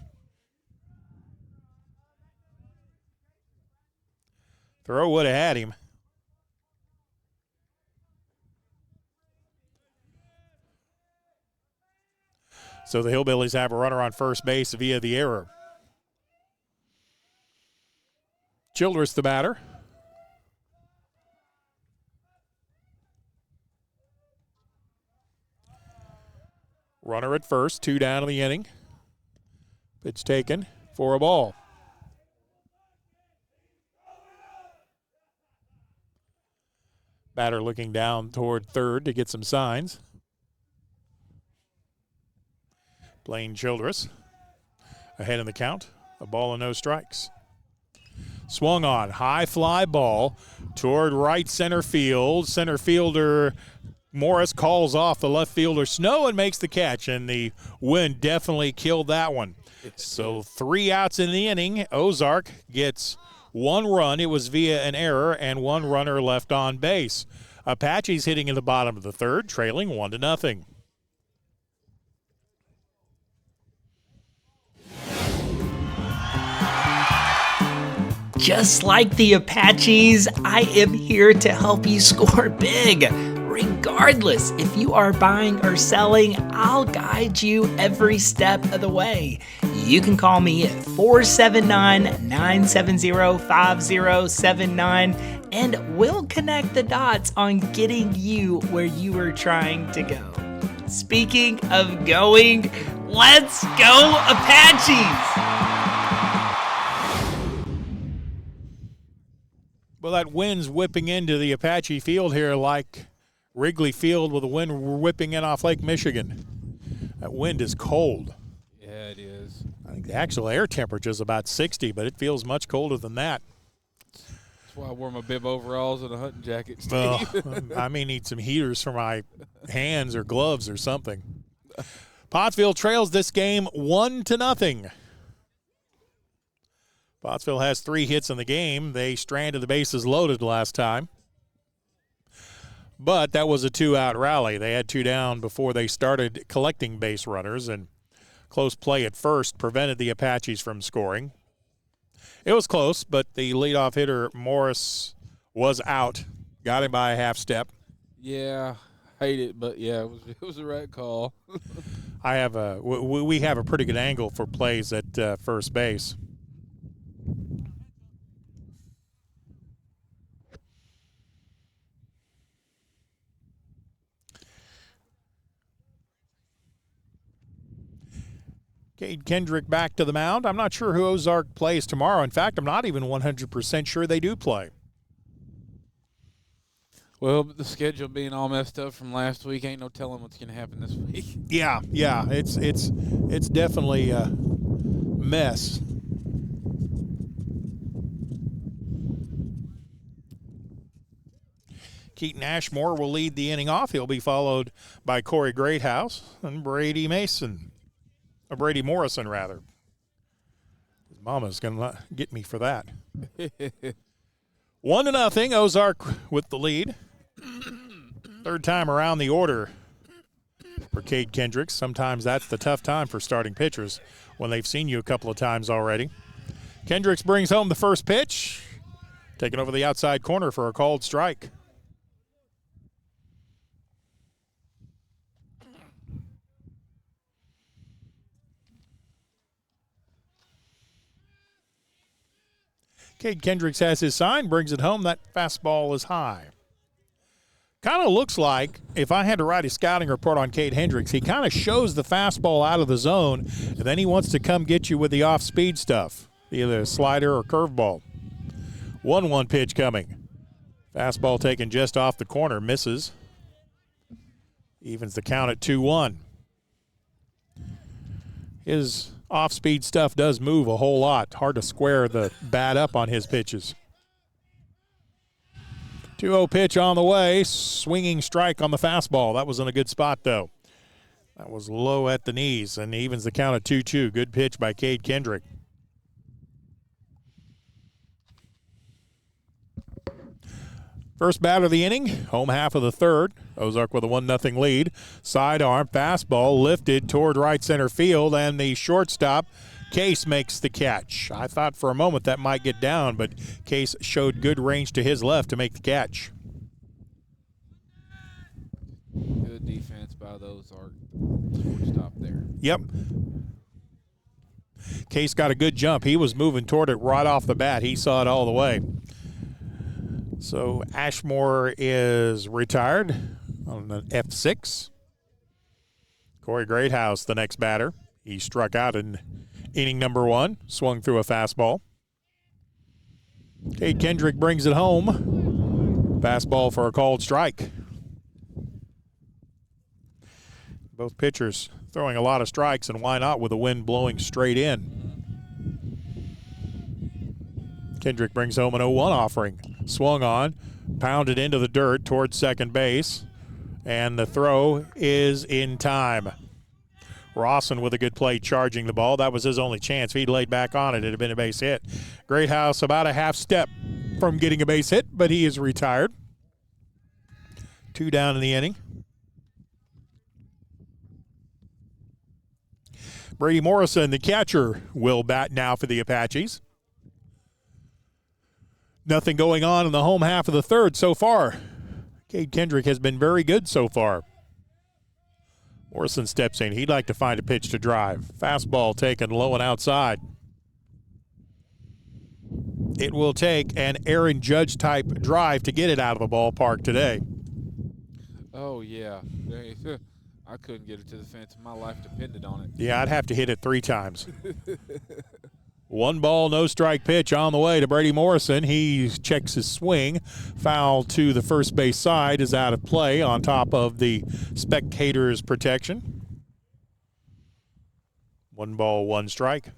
Throw would have had him. So the Hillbillies have a runner on first base via the error. Childress, the batter. Runner at first, 2 down in the inning. Pitch taken for a ball. Batter looking down toward third to get some signs. Blaine Childress ahead in the count. A ball and no strikes. Swung on. High fly ball toward right center field. Center fielder Morris calls off the left fielder Snow and makes the catch. And the wind definitely killed that one. So 3 outs in the inning. Ozark gets 1 run. It was via an error, and 1 runner left on base. Apaches hitting in the bottom of the 3rd, trailing 1-0. Just like the Apaches, I am here to help you score big. Regardless if you are buying or selling, I'll guide you every step of the way. You can call me at 479-970-5079 and we'll connect the dots on getting you where you are trying to go. Speaking of going, let's go Apaches! Well, that wind's whipping into the Apache field here like Wrigley Field with the wind whipping in off Lake Michigan. That wind is cold. Yeah, it is. I think the actual air temperature is about 60, but it feels much colder than that. That's why I wore my bib overalls and a hunting jacket, Steve. Well, I may need some heaters for my hands or gloves or something. Pottsville trails this game 1-0. Pottsville has 3 hits in the game. They stranded the bases loaded last time. But that was a 2-out rally. They had 2 down before they started collecting base runners, and close play at first prevented the Apaches from scoring. It was close, but the leadoff hitter, Morris, was out. Got him by a half step. Yeah, hate it, but yeah, it was the right call. We have a pretty good angle for plays at first base. Cade Kendrick back to the mound. I'm not sure who Ozark plays tomorrow. In fact, I'm not even 100% sure they do play. Well, the schedule being all messed up from last week, ain't no telling what's going to happen this week. Yeah, it's definitely a mess. Keaton Ashmore will lead the inning off. He'll be followed by Corey Greathouse and Brady Morrison, rather. His mama's going to get me for that. 1-0, Ozark with the lead. 3rd time around the order for Cade Kendricks. Sometimes that's the tough time for starting pitchers when they've seen you a couple of times already. Kendricks brings home the first pitch, taking over the outside corner for a called strike. Cade Kendricks has his sign, brings it home. That fastball is high. Kind of looks like, if I had to write a scouting report on Cade Hendricks, he kind of shows the fastball out of the zone, and then he wants to come get you with the off-speed stuff, either a slider or curveball. 1-1 pitch coming. Fastball taken just off the corner, misses. Evens the count at 2-1. His off-speed stuff does move a whole lot. Hard to square the bat up on his pitches. 2-0 pitch on the way. Swinging strike on the fastball. That was in a good spot, though. That was low at the knees and evens the count at 2-2. Good pitch by Cade Kendrick. First batter of the inning, home half of the 3rd. Ozark with a 1-0 lead. Sidearm fastball lifted toward right center field, and the shortstop, Case, makes the catch. I thought for a moment that might get down, but Case showed good range to his left to make the catch. Good defense by the Ozark shortstop there. Yep. Case got a good jump. He was moving toward it right off the bat. He saw it all the way. So Ashmore is retired on an F6. Corey Greathouse, the next batter. He struck out in inning number 1, swung through a fastball. Cade Kendrick brings it home. Fastball for a called strike. Both pitchers throwing a lot of strikes, and why not with the wind blowing straight in. Kendrick brings home an 0-1 offering. Swung on, pounded into the dirt towards second base, and the throw is in time. Rawson with a good play charging the ball. That was his only chance. If he'd laid back on it, it'd have been a base hit. Greathouse about a half step from getting a base hit, but he is retired. 2 down in the inning. Brady Morrison, the catcher, will bat now for the Apaches. Nothing going on in the home half of the third so far. Cade Kendrick has been very good so far. Morrison steps in. He'd like to find a pitch to drive. Fastball taken low and outside. It will take an Aaron Judge type drive to get it out of the ballpark today. Oh, yeah. I couldn't get it to the fence. My life depended on it. Yeah, I'd have to hit it 3 times. 1 ball, no strike pitch on the way to Brady Morrison. He checks his swing. Foul to the first base side is out of play on top of the spectators' protection. 1 ball, 1 strike.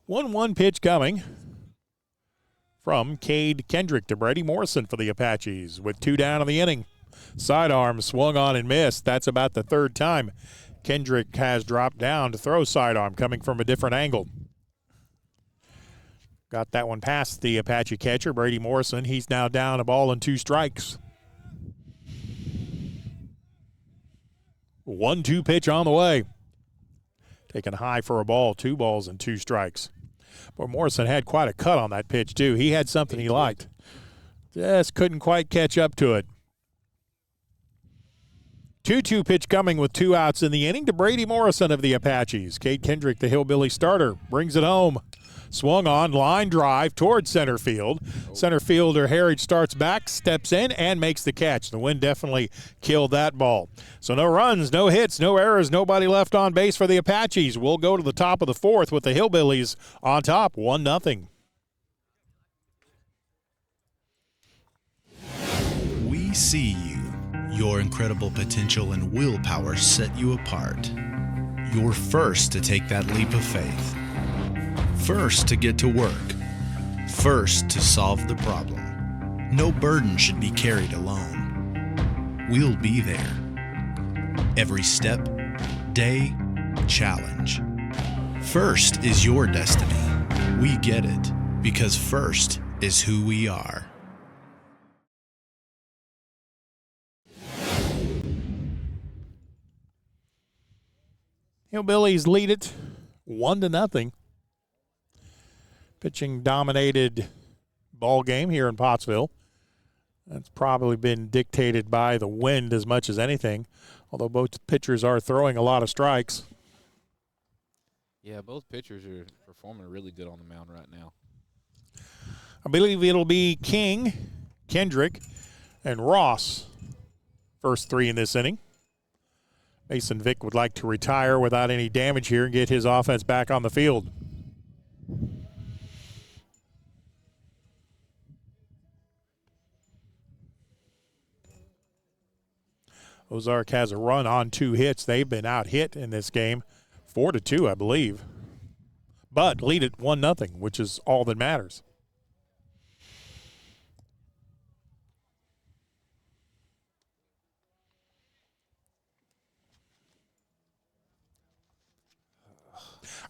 One pitch coming from Cade Kendrick to Brady Morrison for the Apaches with 2 down in the inning. Sidearm swung on and missed. That's about the 3rd time Kendrick has dropped down to throw sidearm coming from a different angle. Got that one past the Apache catcher, Brady Morrison. He's now down a ball and 2 strikes. 1-2 pitch on the way. Taken high for a ball, 2 balls and 2 strikes. But Morrison had quite a cut on that pitch, too. He had something he liked. Just couldn't quite catch up to it. 2-2 pitch coming with 2 outs in the inning to Brady Morrison of the Apaches. Cade Kendrick, the Hillbilly starter, brings it home. Swung on, line drive towards center field. Center fielder Harridge starts back, steps in, and makes the catch. The wind definitely killed that ball. So no runs, no hits, no errors, nobody left on base for the Apaches. We'll go to the top of the 4th with the Hillbillies on top, 1-0. We see you. Your incredible potential and willpower set you apart. You're first to take that leap of faith. First to get to work. First to solve the problem. No burden should be carried alone. We'll be there. Every step, day, challenge. First is your destiny. We get it because first is who we are. Hillbillies lead it 1-0. Pitching dominated ball game here in Pottsville. That's probably been dictated by the wind as much as anything, although both pitchers are throwing a lot of strikes. Yeah, both pitchers are performing really good on the mound right now. I believe it'll be King, Kendrick, and Ross. First 3 in this inning. Mason Vick would like to retire without any damage here and get his offense back on the field. Ozark has a run on 2 hits. They've been out hit in this game, 4-2, I believe. But lead it 1-0, which is all that matters.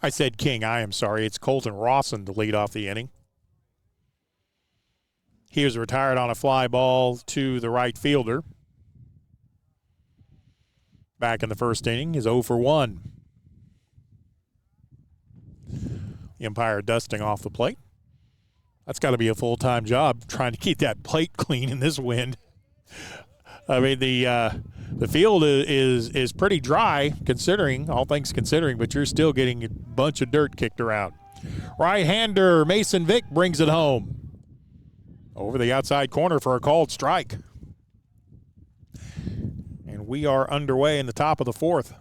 I said King. I am sorry. It's Colton Rawson to lead off the inning. He was retired on a fly ball to the right fielder. Back in the first inning is 0 for 1. The umpire dusting off the plate. That's got to be a full-time job trying to keep that plate clean in this wind. I mean, the field is pretty dry, considering all things considering, but you're still getting a bunch of dirt kicked around. Right-hander Mason Vick brings it home. Over the outside corner for a called strike. And we are underway in the top of the 4th.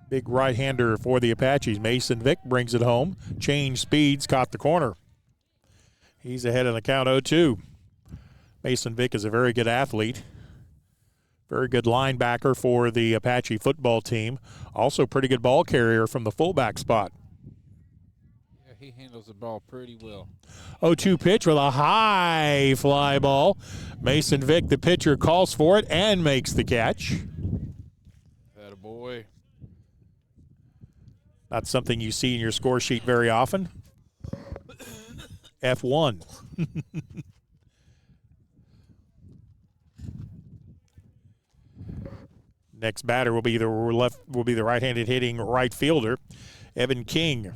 Big right-hander for the Apaches. Mason Vick brings it home. Change speeds, caught the corner. He's ahead in the count 0-2. Mason Vick is a very good athlete. Very good linebacker for the Apache football team. Also pretty good ball carrier from the fullback spot. Yeah, he handles the ball pretty well. 0-2 pitch with a high fly ball. Mason Vick, the pitcher, calls for it and makes the catch. Attaboy. Not something you see in your score sheet very often. F1. Next batter will be the right-handed hitting right fielder, Evan King.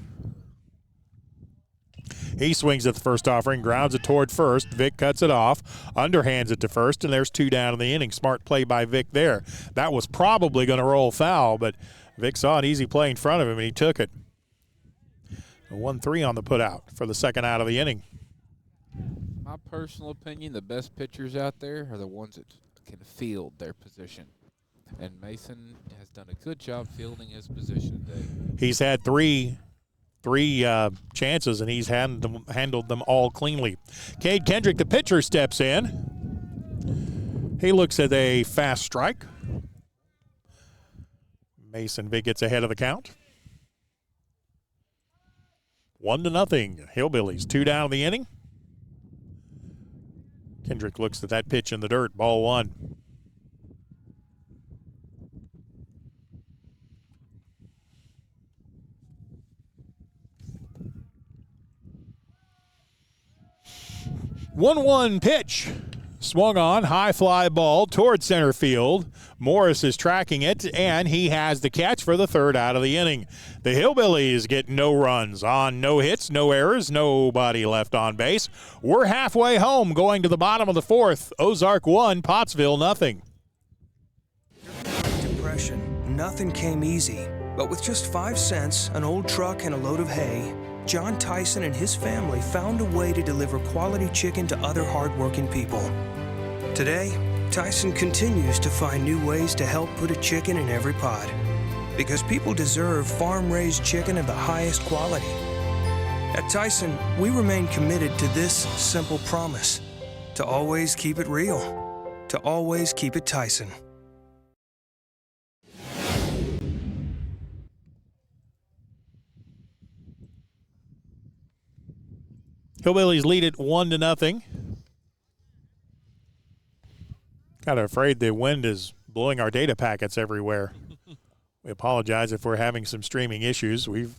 He swings at the first offering, grounds it toward first. Vick cuts it off, underhands it to first, and there's 2 down in the inning. Smart play by Vick there. That was probably going to roll foul, but Vick saw an easy play in front of him, and he took it. 1-3 on the putout for the second out of the inning. My personal opinion, the best pitchers out there are the ones that can field their position. And Mason has done a good job fielding his position today. He's had three chances, and he's handled them all cleanly. Cade Kendrick, the pitcher, steps in. He looks at a fast strike. Mason Vick gets ahead of the count. 1-0. Hillbillies, 2 down in the inning. Kendrick looks at that pitch in the dirt. Ball 1. One pitch. Swung on, high fly ball toward center field. Morris is tracking it, and he has the catch for the third out of the inning. The Hillbillies get no runs on no hits, no errors, nobody left on base. We're halfway home going to the bottom of the fourth. Ozark 1, Pottsville nothing. Depression. Nothing came easy. But with just 5 cents, an old truck, and a load of hay, John Tyson and his family found a way to deliver quality chicken to other hardworking people. Today, Tyson continues to find new ways to help put a chicken in every pot. Because people deserve farm-raised chicken of the highest quality. At Tyson, we remain committed to this simple promise: to always keep it real, to always keep it Tyson. Hillbillies lead it 1-0. Kind of afraid the wind is blowing our data packets everywhere. We apologize if we're having some streaming issues. We've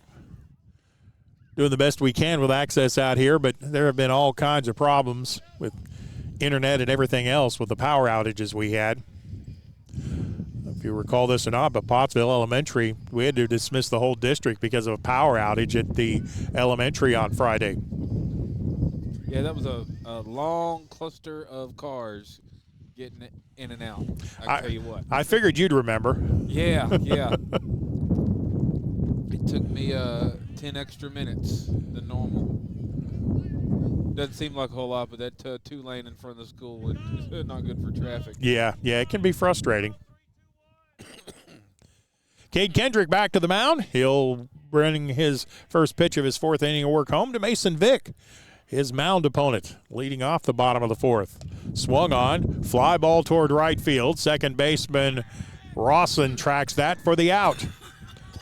doing the best we can with access out here, but there have been all kinds of problems with internet and everything else with the power outages we had. If you recall this or not, but Pottsville Elementary, we had to dismiss the whole district because of a power outage at the elementary on Friday. Yeah, that was a long cluster of cars getting it in and out. I tell you what. I figured you'd remember. Yeah. It took me 10 extra minutes than normal. Doesn't seem like a whole lot, but that 2-lane in front of the school is not good for traffic. Yeah, it can be frustrating. Cade Kendrick back to the mound. He'll bring his first pitch of his fourth inning of work home to Mason Vick, his mound opponent, leading off the bottom of the fourth. Swung on, fly ball toward right field. Second baseman Rawson tracks that for the out.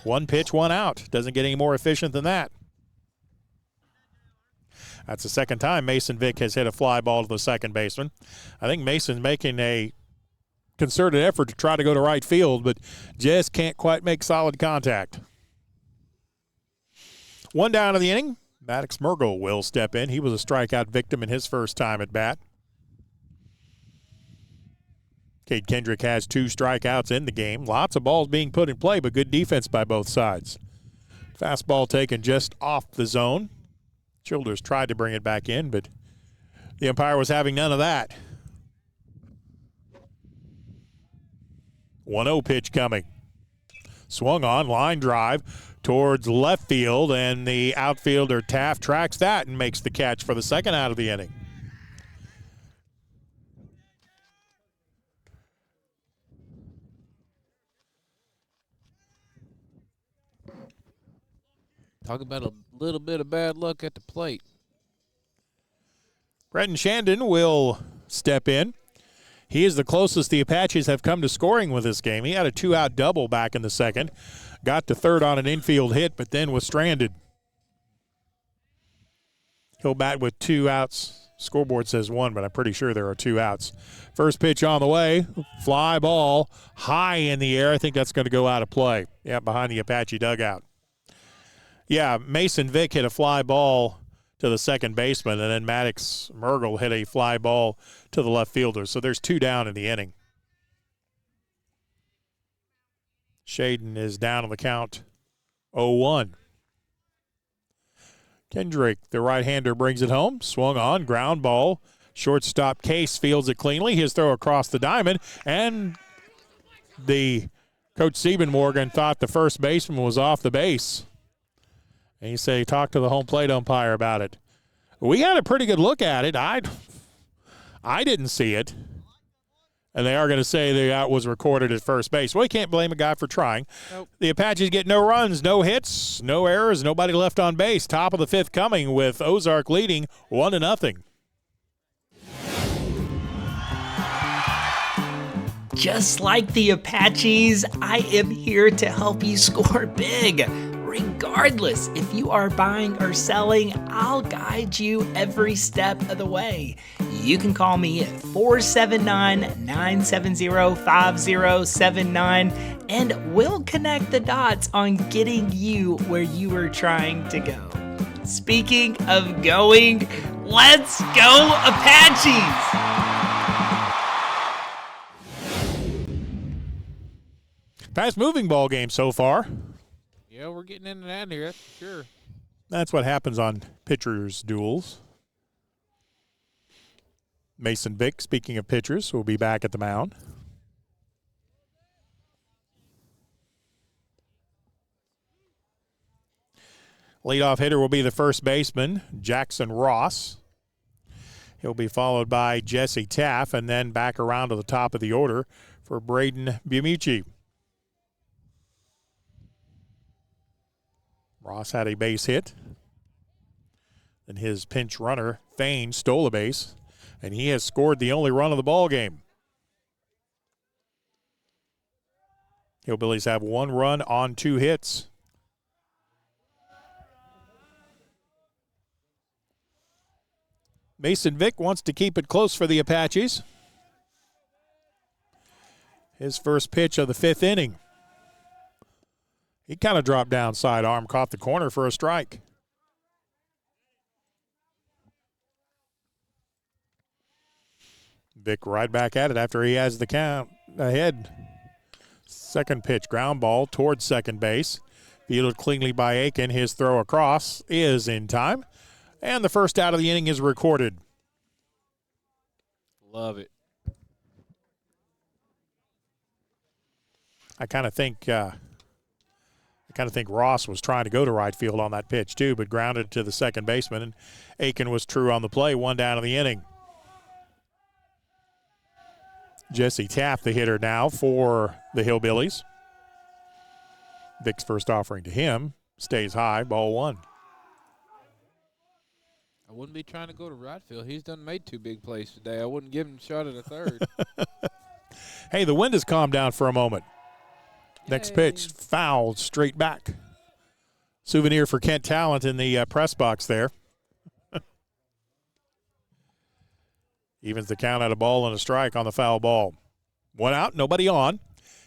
1 pitch, 1 out. Doesn't get any more efficient than that. That's the second time Mason Vick has hit a fly ball to the second baseman. I think Mason's making a concerted effort to try to go to right field, but just can't quite make solid contact. 1 down in the inning. Maddox Mergel will step in. He was a strikeout victim in his first time at bat. Cade Kendrick has 2 strikeouts in the game. Lots of balls being put in play, but good defense by both sides. Fastball taken just off the zone. Childers tried to bring it back in, but the umpire was having none of that. 1-0 pitch coming. Swung on, line drive towards left field, and the outfielder Taft tracks that and makes the catch for the second out of the inning. Talk about a little bit of bad luck at the plate. Brenton Shandon will step in. He is the closest the Apaches have come to scoring with this game. He had a 2-out double back in the second. Got to third on an infield hit, but then was stranded. He'll bat with 2 outs. Scoreboard says 1, but I'm pretty sure there are 2 outs. First pitch on the way. Fly ball high in the air. I think that's going to go out of play. Yeah, behind the Apache dugout. Yeah, Mason Vick hit a fly ball to the second baseman, and then Maddox Mergel hit a fly ball to the left fielder. So there's 2 down in the inning. Shaden is down on the count 0-1. Kendrick, the right-hander, brings it home. Swung on, ground ball. Shortstop Case fields it cleanly. His throw across the diamond, and the Coach Siebenmorgan thought the first baseman was off the base. And he said he talked to the home plate umpire about it. We had a pretty good look at it. I didn't see it. And they are going to say the out was recorded at first base. Well, you can't blame a guy for trying. Nope. The Apaches get no runs, no hits, no errors, nobody left on base. Top of the 5th coming with Ozark leading 1-0. Just like the Apaches, I am here to help you score big. Regardless if you are buying or selling, I'll guide you every step of the way. You can call me at 479-970-5079 and we'll connect the dots on getting you where you are trying to go. Speaking of going, let's go Apaches! Fast-moving ball game so far. Yeah, we're getting in and out of here, that's for sure. That's what happens on pitchers' duels. Mason Vick, speaking of pitchers, will be back at the mound. Leadoff hitter will be the first baseman, Jackson Ross. He'll be followed by Jesse Taff, and then back around to the top of the order for Braden Bumucci. Ross had a base hit. Then his pinch runner, Thane, stole a base, and he has scored the only run of the ball game. Hillbillies have 1 run on 2 hits. Mason Vick wants to keep it close for the Apaches. His first pitch of the 5th inning. He kind of dropped down sidearm, caught the corner for a strike. Vick right back at it after he has the count ahead. Second pitch, ground ball towards second base. Fielded cleanly by Aiken. His throw across is in time. And the first out of the inning is recorded. Love it. I kind of think Ross was trying to go to right field on that pitch too, but grounded to the second baseman, and Aiken was true on the play. 1 down in the inning. Jesse Taft, the hitter now for the Hillbillies. Vick's first offering to him stays high, ball 1. I wouldn't be trying to go to right field. He's done made 2 big plays today. I wouldn't give him a shot at a third. Hey, the wind has calmed down for a moment. Next pitch, fouled straight back. Souvenir for Kent Talent in the press box there. Evens the count at a ball and a strike on the foul ball. 1 out, nobody on.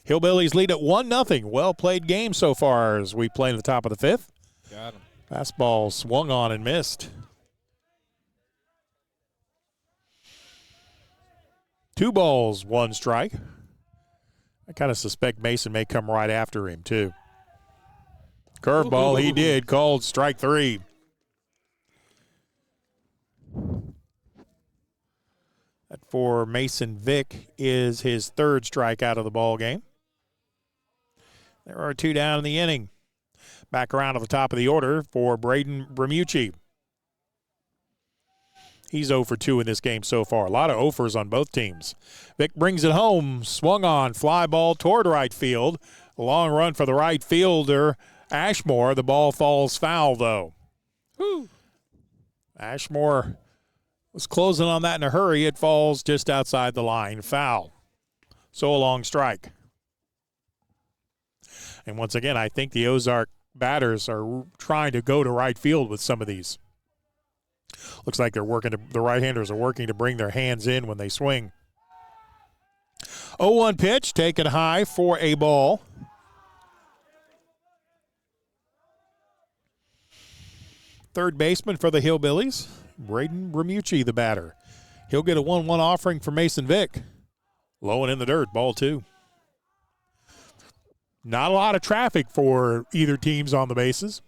Hillbillies lead at 1-0. Well-played game so far as we play in the top of the 5th. Got him. Fastball swung on and missed. 2 balls, 1 strike. I kind of suspect Mason may come right after him, too. Curveball, he did, called strike 3. That for Mason Vick is his 3rd strikeout of the ball game. There are 2 down in the inning. Back around to the top of the order for Braden Bumucci. He's 0 for 2 in this game so far. A lot of 0-fers on both teams. Vick brings it home. Swung on. Fly ball toward right field. A long run for the right fielder, Ashmore. The ball falls foul, though. Whew. Ashmore Was closing on that in a hurry. It falls just outside the line. Foul. So a long strike. And once again, I think the Ozark batters are trying to go to right field with some of these. Looks like the right-handers are working to bring their hands in when they swing. 0-1 pitch, taken high for a ball. Third baseman for the Hillbillies, Braden Remucci, the batter. He'll get a 1-1 offering for Mason Vick. Low and in the dirt, ball 2. Not a lot of traffic for either teams on the bases.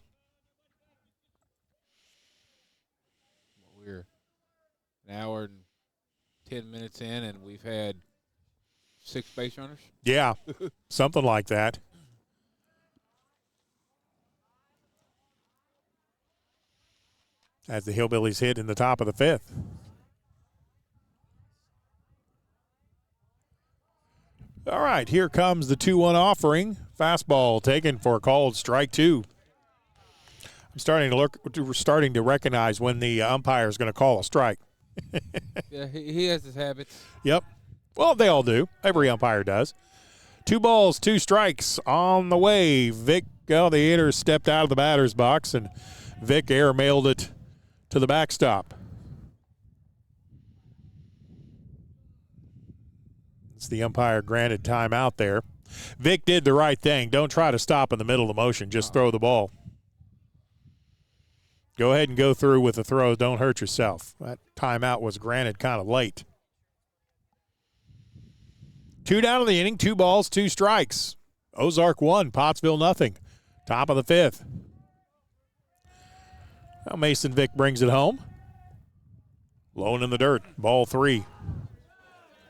We're an hour and 10 minutes in, and we've had 6 base runners? Yeah, something like that. As the Hillbillies hit in the top of the 5th. All right, here comes the 2-1 offering. Fastball taken for a called strike 2. I'm starting to recognize when the umpire is going to call a strike. Yeah, he has his habits. Yep. Well, they all do. Every umpire does. 2 balls, 2 strikes on the way. Vic, the hitter stepped out of the batter's box, and Vic airmailed it to the backstop. It's the umpire granted timeout there. Vic did the right thing. Don't try to stop in the middle of the motion. Just throw the ball. Go ahead and go through with the throw. Don't hurt yourself. That timeout was granted kind of late. 2 down in the inning, 2 balls, 2 strikes. Ozark 1, Pottsville nothing. Top of the 5th. Now Mason Vick brings it home. Low and in the dirt, ball 3.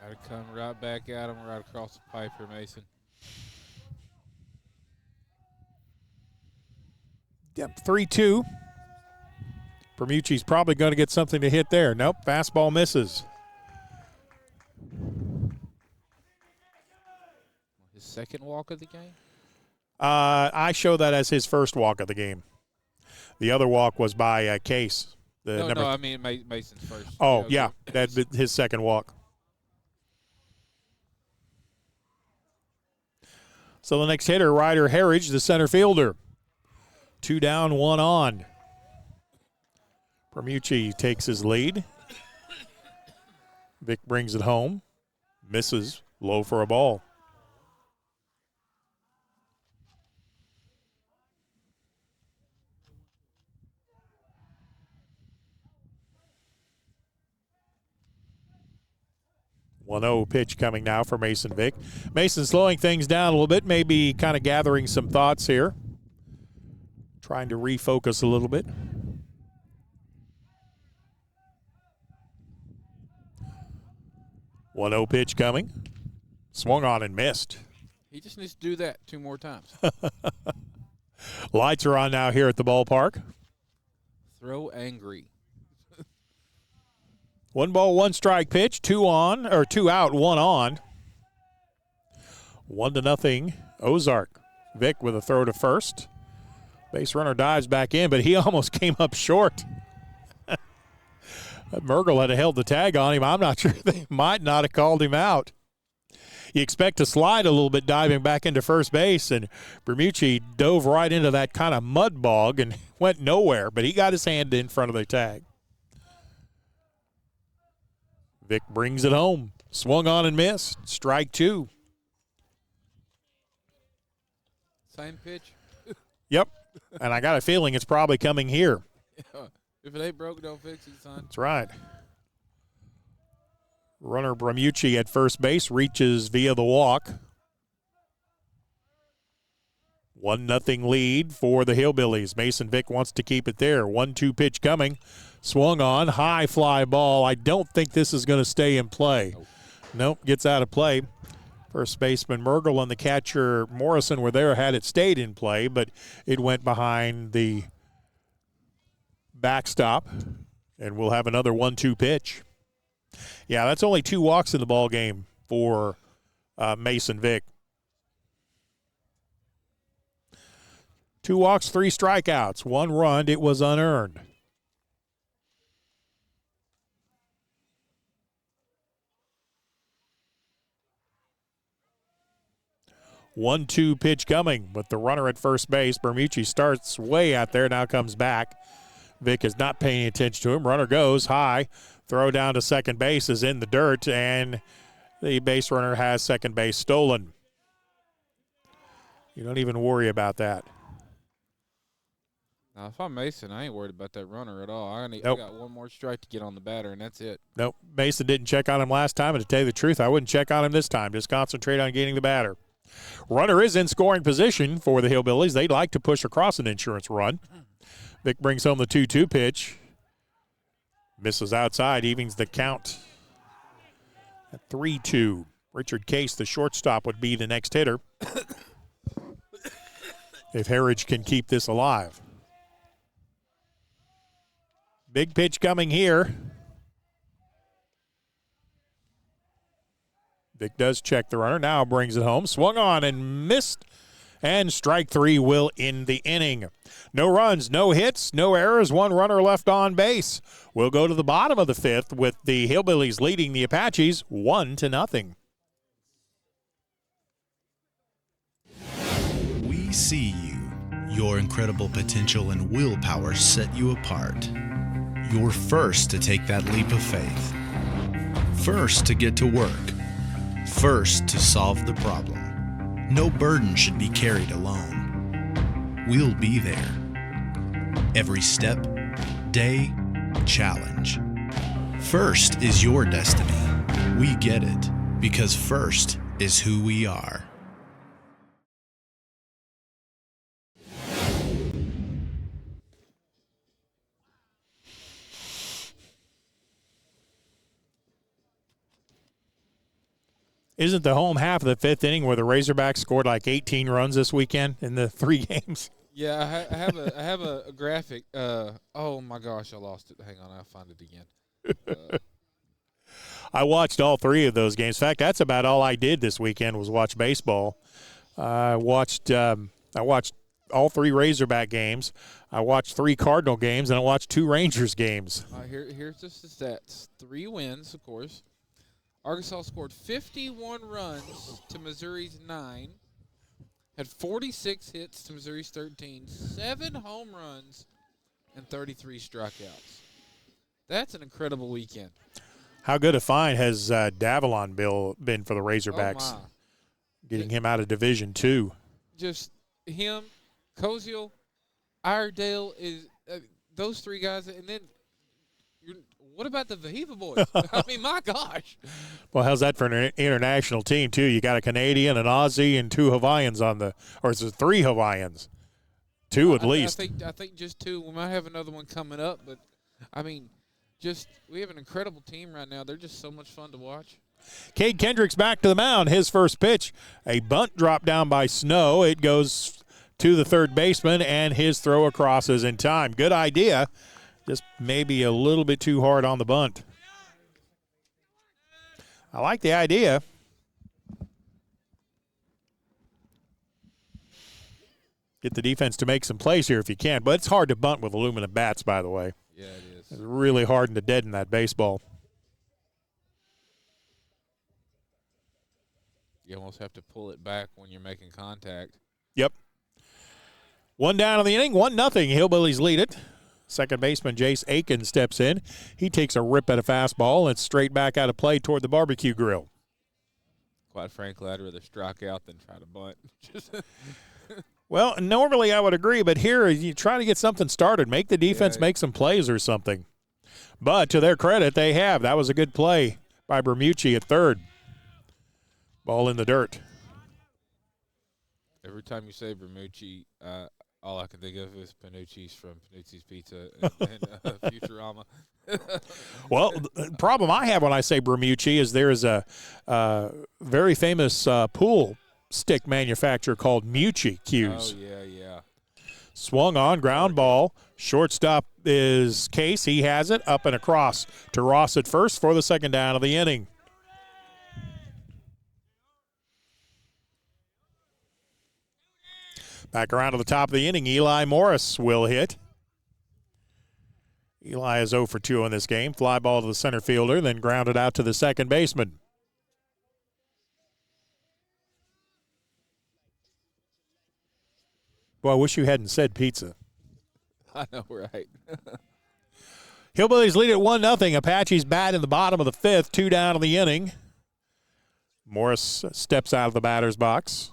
Got to come right back at him, right across the pipe for Mason. Yep, 3-2. Bermucci's probably going to get something to hit there. Nope, fastball misses. His second walk of the game? I show that as his first walk of the game. The other walk was by Case. I mean Mason's first. Oh, yeah, that's his second walk. So the next hitter, Ryder Harridge, the center fielder. 2 down, 1 on. Bermucci takes his lead. Vic brings it home. Misses, low for a ball. (1-0) pitch coming now for Mason Vick. Mason slowing things down a little bit, maybe kind of gathering some thoughts here. Trying to refocus a little bit. 1-0 pitch coming. Swung on and missed. He just needs to do that 2 more times. Lights are on now here at the ballpark. Throw angry. 1 ball, 1 strike pitch. 2 out, 1 on. 1-0 Ozark. Vic with a throw to first. Base runner dives back in, but he almost came up short. Mergel had held the tag on him. I'm not sure they might not have called him out. You expect to slide a little bit diving back into first base, and Bermucci dove right into that kind of mud bog and went nowhere, but he got his hand in front of the tag. Vic brings it home. Swung on and missed. Strike 2. Same pitch? Yep. And I got a feeling it's probably coming here. Yeah. If it ain't broke, don't fix it, son. That's right. Runner Bermucci at first base reaches via the walk. 1-0 lead for the Hillbillies. Mason Vick wants to keep it there. 1-2 pitch coming. Swung on. High fly ball. I don't think this is going to stay in play. Nope, gets out of play. First baseman Mergel and the catcher Morrison were there had it stayed in play, but it went behind the backstop, and we'll have another 1-2 pitch. Yeah, that's only 2 walks in the ball game for Mason Vick. 2 walks, 3 strikeouts, 1 run. It was unearned. 1-2 pitch coming, but the runner at first base, Bermucci, starts way out there, now comes back. Vic is not paying attention to him. Runner goes high. Throw down to second base is in the dirt, and the base runner has second base stolen. You don't even worry about that. Now, if I'm Mason, I ain't worried about that runner at all. I got one more strike to get on the batter, and that's it. Nope. Mason didn't check on him last time, and to tell you the truth, I wouldn't check on him this time. Just concentrate on getting the batter. Runner is in scoring position for the Hillbillies. They'd like to push across an insurance run. Vic brings home the 2-2 pitch. Misses outside, evens the count at 3-2. Richard Case, the shortstop, would be the next hitter if Heritage can keep this alive. Big pitch coming here. Vic does check the runner, now brings it home. Swung on and missed, and strike three will end the inning. No runs, no hits, no errors, one runner left on base. We'll go to the bottom of the fifth with the Hillbillies leading the Apaches 1-0. We see you. Your incredible potential and willpower set you apart. You're first to take that leap of faith. First to get to work. First to solve the problem. No burden should be carried alone. We'll be there. Every step, day, challenge. First is your destiny. We get it because first is who we are. Isn't the home half of the fifth inning where the Razorbacks scored like 18 runs this weekend in the 3 games? Yeah, I have a graphic. Oh my gosh, I lost it. Hang on, I'll find it again. I watched all 3 of those games. In fact, that's about all I did this weekend was watch baseball. I watched all 3 Razorback games. I watched 3 Cardinal games, and I watched 2 Rangers games. Here's just the stats. 3 wins, of course. Arkansas scored 51 runs to Missouri's 9, had 46 hits to Missouri's 13, 7 home runs, and 33 strikeouts. That's an incredible weekend. How good a find has Davalon been for the Razorbacks? Oh, my. Getting him out of Division II. Just him, Koziel, Iredale, those 3 guys, and then what about the Vahiva boys? I mean, my gosh. Well, how's that for an international team, too? You got a Canadian, an Aussie, and 2 Hawaiians or is it 3 Hawaiians? 2 at least. I think just 2. We might have another one coming up, but, I mean, we have an incredible team right now. They're just so much fun to watch. Cade Kendricks back to the mound. His first pitch, a bunt dropped down by Snow. It goes to the third baseman, and his throw across is in time. Good idea. Just maybe a little bit too hard on the bunt. I like the idea. Get the defense to make some plays here if you can. But it's hard to bunt with aluminum bats, by the way. Yeah, it is. It's really hard to deaden that baseball. You almost have to pull it back when you're making contact. Yep. 1 down in the inning, 1-0. Hillbillies lead it. Second baseman Jace Aiken steps in. He takes a rip at a fastball and straight back out of play toward the barbecue grill. Quite frankly, I'd rather strike out than try to bunt. Well, normally I would agree, but here you try to get something started. Make the defense make some plays or something. But to their credit, they have. That was a good play by Bermucci at third. Ball in the dirt. Every time you say Bermucci, all I can think of is Panucci's from Panucci's Pizza and Futurama. Well, the problem I have when I say Bermucci is there is a very famous pool stick manufacturer called Mucci Q's. Oh, yeah. Swung on, ground ball. Shortstop is Case. He has it up and across to Ross at first for the second down of the inning. Back around to the top of the inning, Eli Morris will hit. Eli is 0 for 2 in this game. Fly ball to the center fielder, then grounded out to the second baseman. Boy, I wish you hadn't said pizza. I know, right? Hillbillies lead at 1-0. Apaches bat in the bottom of the fifth, 2 down in the inning. Morris steps out of the batter's box.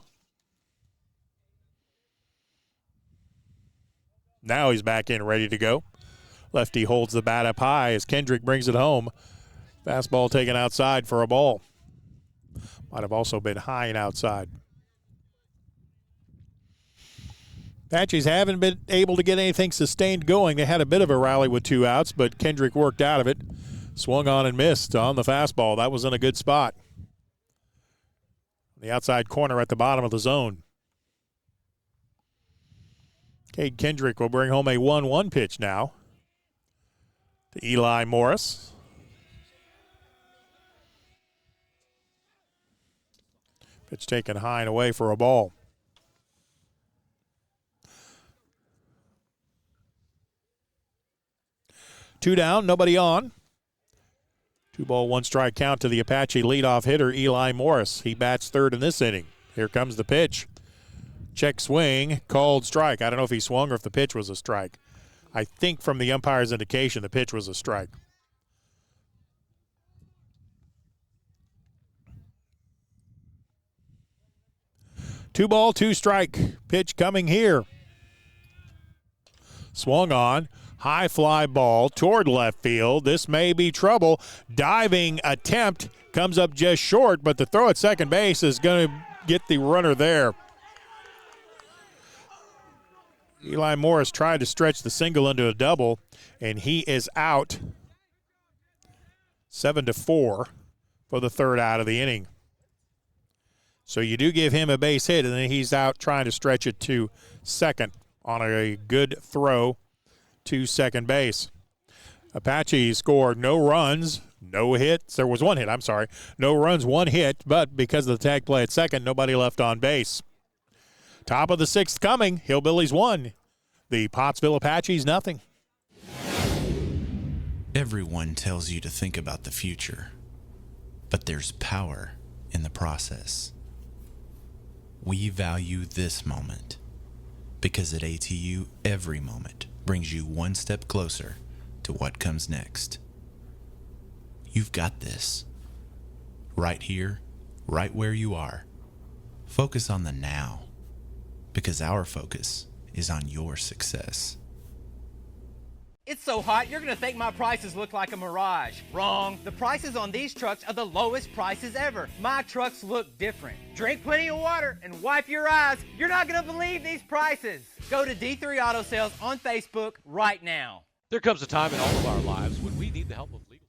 Now he's back in, ready to go. Lefty holds the bat up high as Kendrick brings it home. Fastball taken outside for a ball. Might have also been high and outside. Apaches haven't been able to get anything sustained going. They had a bit of a rally with 2 outs, but Kendrick worked out of it. Swung on and missed on the fastball. That was in a good spot. The outside corner at the bottom of the zone. Cade Kendrick will bring home a 1-1 pitch now to Eli Morris. Pitch taken high and away for a ball. Two down, nobody on. 2-ball, 1-strike count to the Apache leadoff hitter, Eli Morris. He bats third in this inning. Here comes the pitch. Check swing, called strike. I don't know if he swung or if the pitch was a strike. I think from the umpire's indication, the pitch was a strike. Two ball, 2-strike. Pitch coming here. Swung on. High fly ball toward left field. This may be trouble. Diving attempt comes up just short, but the throw at second base is going to get the runner there. Eli Morris tried to stretch the single into a double, and he is out 7-4 for the third out of the inning. So you do give him a base hit, and then he's out trying to stretch it to second on a good throw to second base. Apache scored no runs, no hits. There was one hit, I'm sorry. No runs, one hit, but because of the tag play at second, nobody left on base. Top of the sixth coming. Hillbillies 1. The Pottsville Apaches nothing. Everyone tells you to think about the future, but there's power in the process. We value this moment because at ATU, every moment brings you one step closer to what comes next. You've got this. Right here, right where you are. Focus on the now, because our focus is on your success. It's so hot, you're gonna think my prices look like a mirage. Wrong. The prices on these trucks are the lowest prices ever. My trucks look different. Drink plenty of water and wipe your eyes. You're not gonna believe these prices. Go to D3 Auto Sales on Facebook right now. There comes a time in all of our lives when we need the help of legal.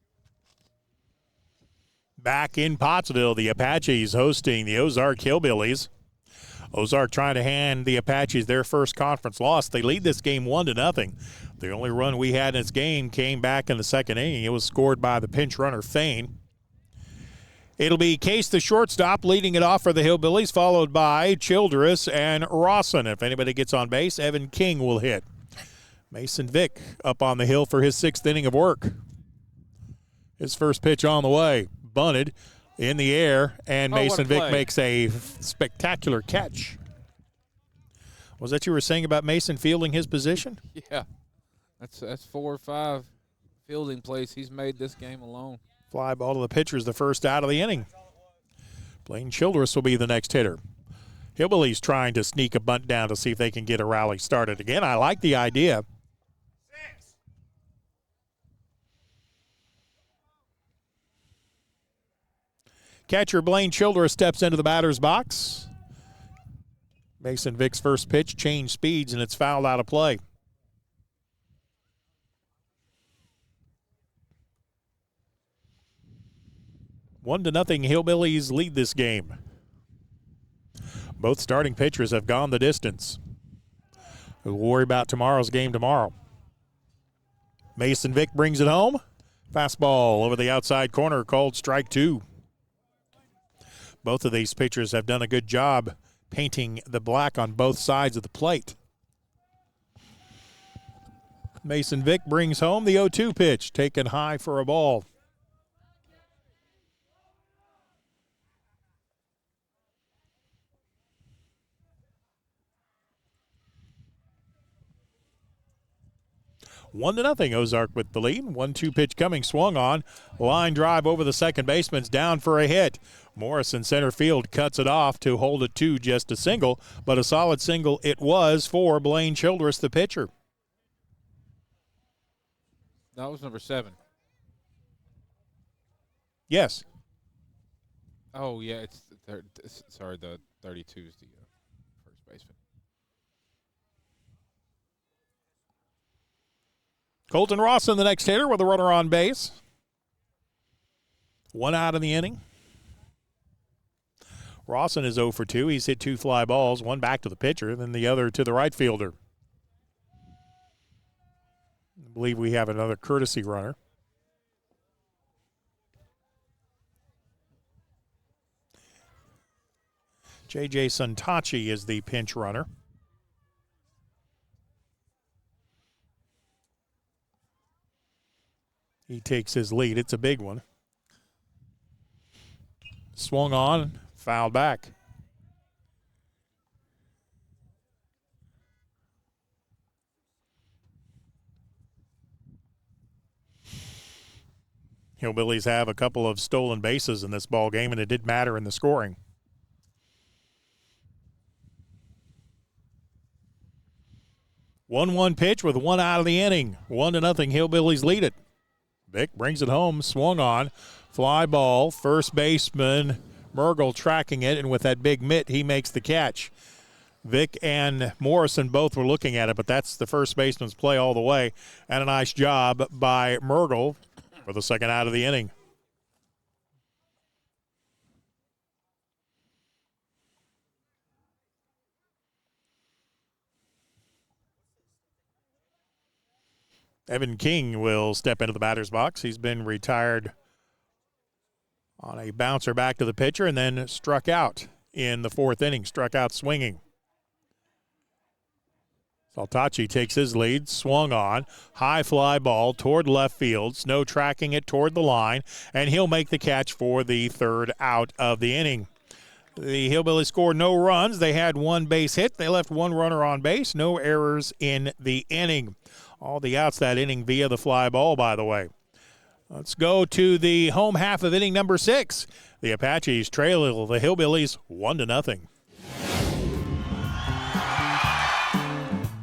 Back in Pottsville, the Apaches hosting the Ozark Hillbillies. Ozark trying to hand the Apaches their first conference loss. They lead this game 1-0. The only run we had in this game came back in the second inning. It was scored by the pinch runner, Thane. It'll be Case, the shortstop, leading it off for the Hillbillies, followed by Childress and Rawson. If anybody gets on base, Evan King will hit. Mason Vick up on the hill for his sixth inning of work. His first pitch on the way. Bunted in the air, and Mason Vick makes a spectacular catch. Was that you were saying about Mason fielding his position? Yeah. That's 4 or 5 fielding plays he's made this game alone. Fly ball to the pitcher is the first out of the inning. Blaine Childress will be the next hitter. Hillbillies trying to sneak a bunt down to see if they can get a rally started again. I like the idea. Catcher Blaine Childress steps into the batter's box. Mason Vick's first pitch changed speeds, and it's fouled out of play. One to nothing, Hillbillies lead this game. Both starting pitchers have gone the distance. We'll worry about tomorrow's game tomorrow. Mason Vick brings it home. Fastball over the outside corner, called strike 2. Both of these pitchers have done a good job painting the black on both sides of the plate. Mason Vick brings home the 0-2 pitch, taken high for a ball. 1-0. Ozark with the lead. 1-2 pitch coming, swung on. Line drive over the second baseman's down for a hit. Morrison center field cuts it off to hold it to just a single, but a solid single it was for Blaine Childress, the pitcher. That was number 7. Yes. Oh, yeah, the 32 is the first baseman. Colton Rawson, the next hitter, with a runner on base. 1 out in the inning. Rawson is 0 for 2. He's hit 2 fly balls, one back to the pitcher, then the other to the right fielder. I believe we have another courtesy runner. J.J. Santachi is the pinch runner. He takes his lead. It's a big one. Swung on, fouled back. Hillbillies have a couple of stolen bases in this ball game, and it did matter in the scoring. One pitch with 1 out of the inning. 1-0. Hillbillies lead it. Vick brings it home, swung on, fly ball, first baseman Mergel tracking it, and with that big mitt, he makes the catch. Vick and Morrison both were looking at it, but that's the first baseman's play all the way, and a nice job by Mergel for the second out of the inning. Evan King will step into the batter's box. He's been retired on a bouncer back to the pitcher and then struck out in the 4th inning, struck out swinging. Saltachi takes his lead, swung on, high fly ball toward left field, Snow tracking it toward the line, and he'll make the catch for the 3rd out of the inning. The Hillbillies scored no runs. They had 1 base hit. They left 1 runner on base, no errors in the inning. All the outs that inning via the fly ball, by the way. Let's go to the home half of inning number 6. The Apaches trail the Hillbillies 1-0.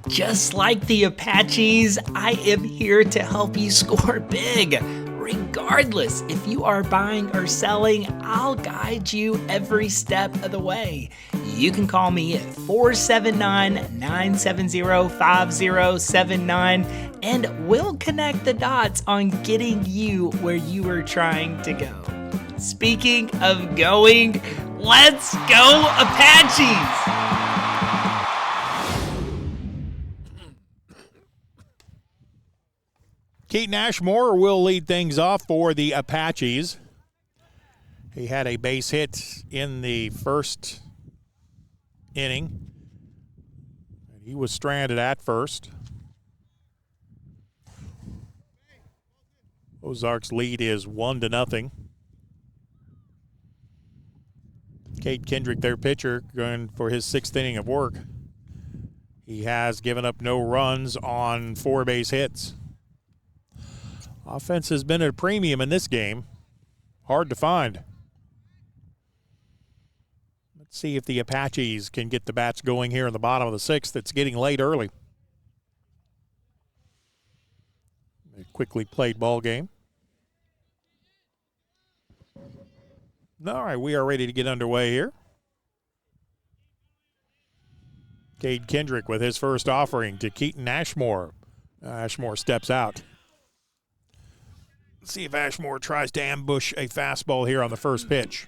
Just like the Apaches, I am here to help you score big. Regardless if you are buying or selling, I'll guide you every step of the way. You can call me at 479-970-5079 and we'll connect the dots on getting you where you are trying to go. Speaking of going, let's go Apaches! Keaton Ashmore will lead things off for the Apaches. He had a base hit in the 1st inning. He was stranded at first. Ozark's lead is 1-0. Cade Kendrick, their pitcher, going for his 6th inning of work. He has given up no runs on 4 base hits. Offense has been at a premium in this game. Hard to find. Let's see if the Apaches can get the bats going here in the bottom of the 6th. It's getting late early. A quickly played ball game. All right, we are ready to get underway here. Cade Kendrick with his first offering to Keaton Ashmore. Ashmore steps out. Let's see if Ashmore tries to ambush a fastball here on the first pitch.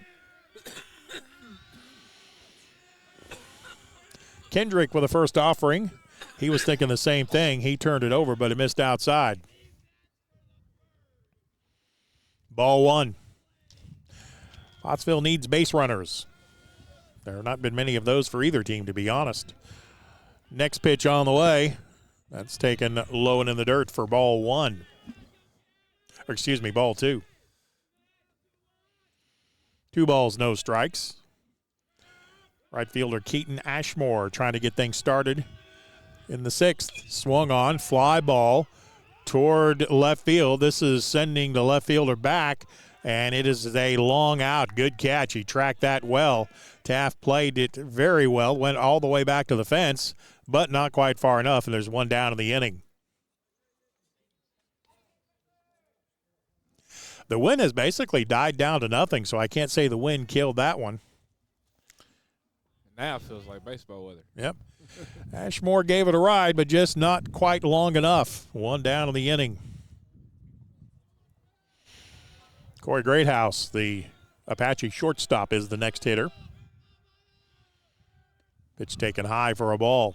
Kendrick with a first offering. He was thinking the same thing. He turned it over, but it missed outside. Ball 1. Pottsville needs base runners. There have not been many of those for either team, to be honest. Next pitch on the way. That's taken low and in the dirt for ball 1. Or excuse me, ball 2. 2 balls, no strikes. Right fielder Keaton Ashmore trying to get things started in the 6th. Swung on, fly ball toward left field. This is sending the left fielder back, and it is a long out. Good catch. He tracked that well. Taft played it very well, went all the way back to the fence, but not quite far enough, and there's one down in the inning. The wind has basically died down to nothing, so I can't say the wind killed that one. Now it feels like baseball weather. Yep. Ashmore gave it a ride, but just not quite long enough. One down in the inning. Corey Greathouse, the Apache shortstop, is the next hitter. Pitch taken high for a ball.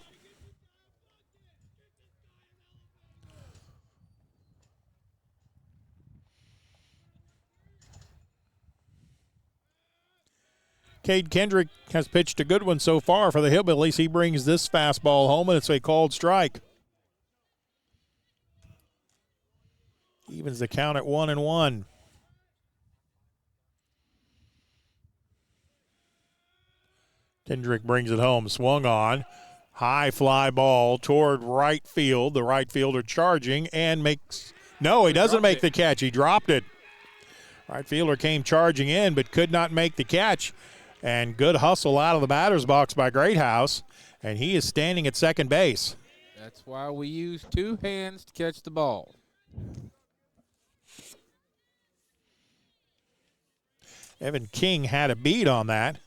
Cade Kendrick has pitched a good one so far for the Hillbillies. He brings this fastball home, and it's a called strike. Evens the count at 1-1. Kendrick brings it home, swung on. High fly ball toward right field. The right fielder charging and makes, no, he doesn't make the catch. He dropped it. Right fielder came charging in but could not make the catch. And good hustle out of the batter's box by Greathouse, and he is standing at second base. That's why we use two hands to catch the ball. Evan King had a beat on that,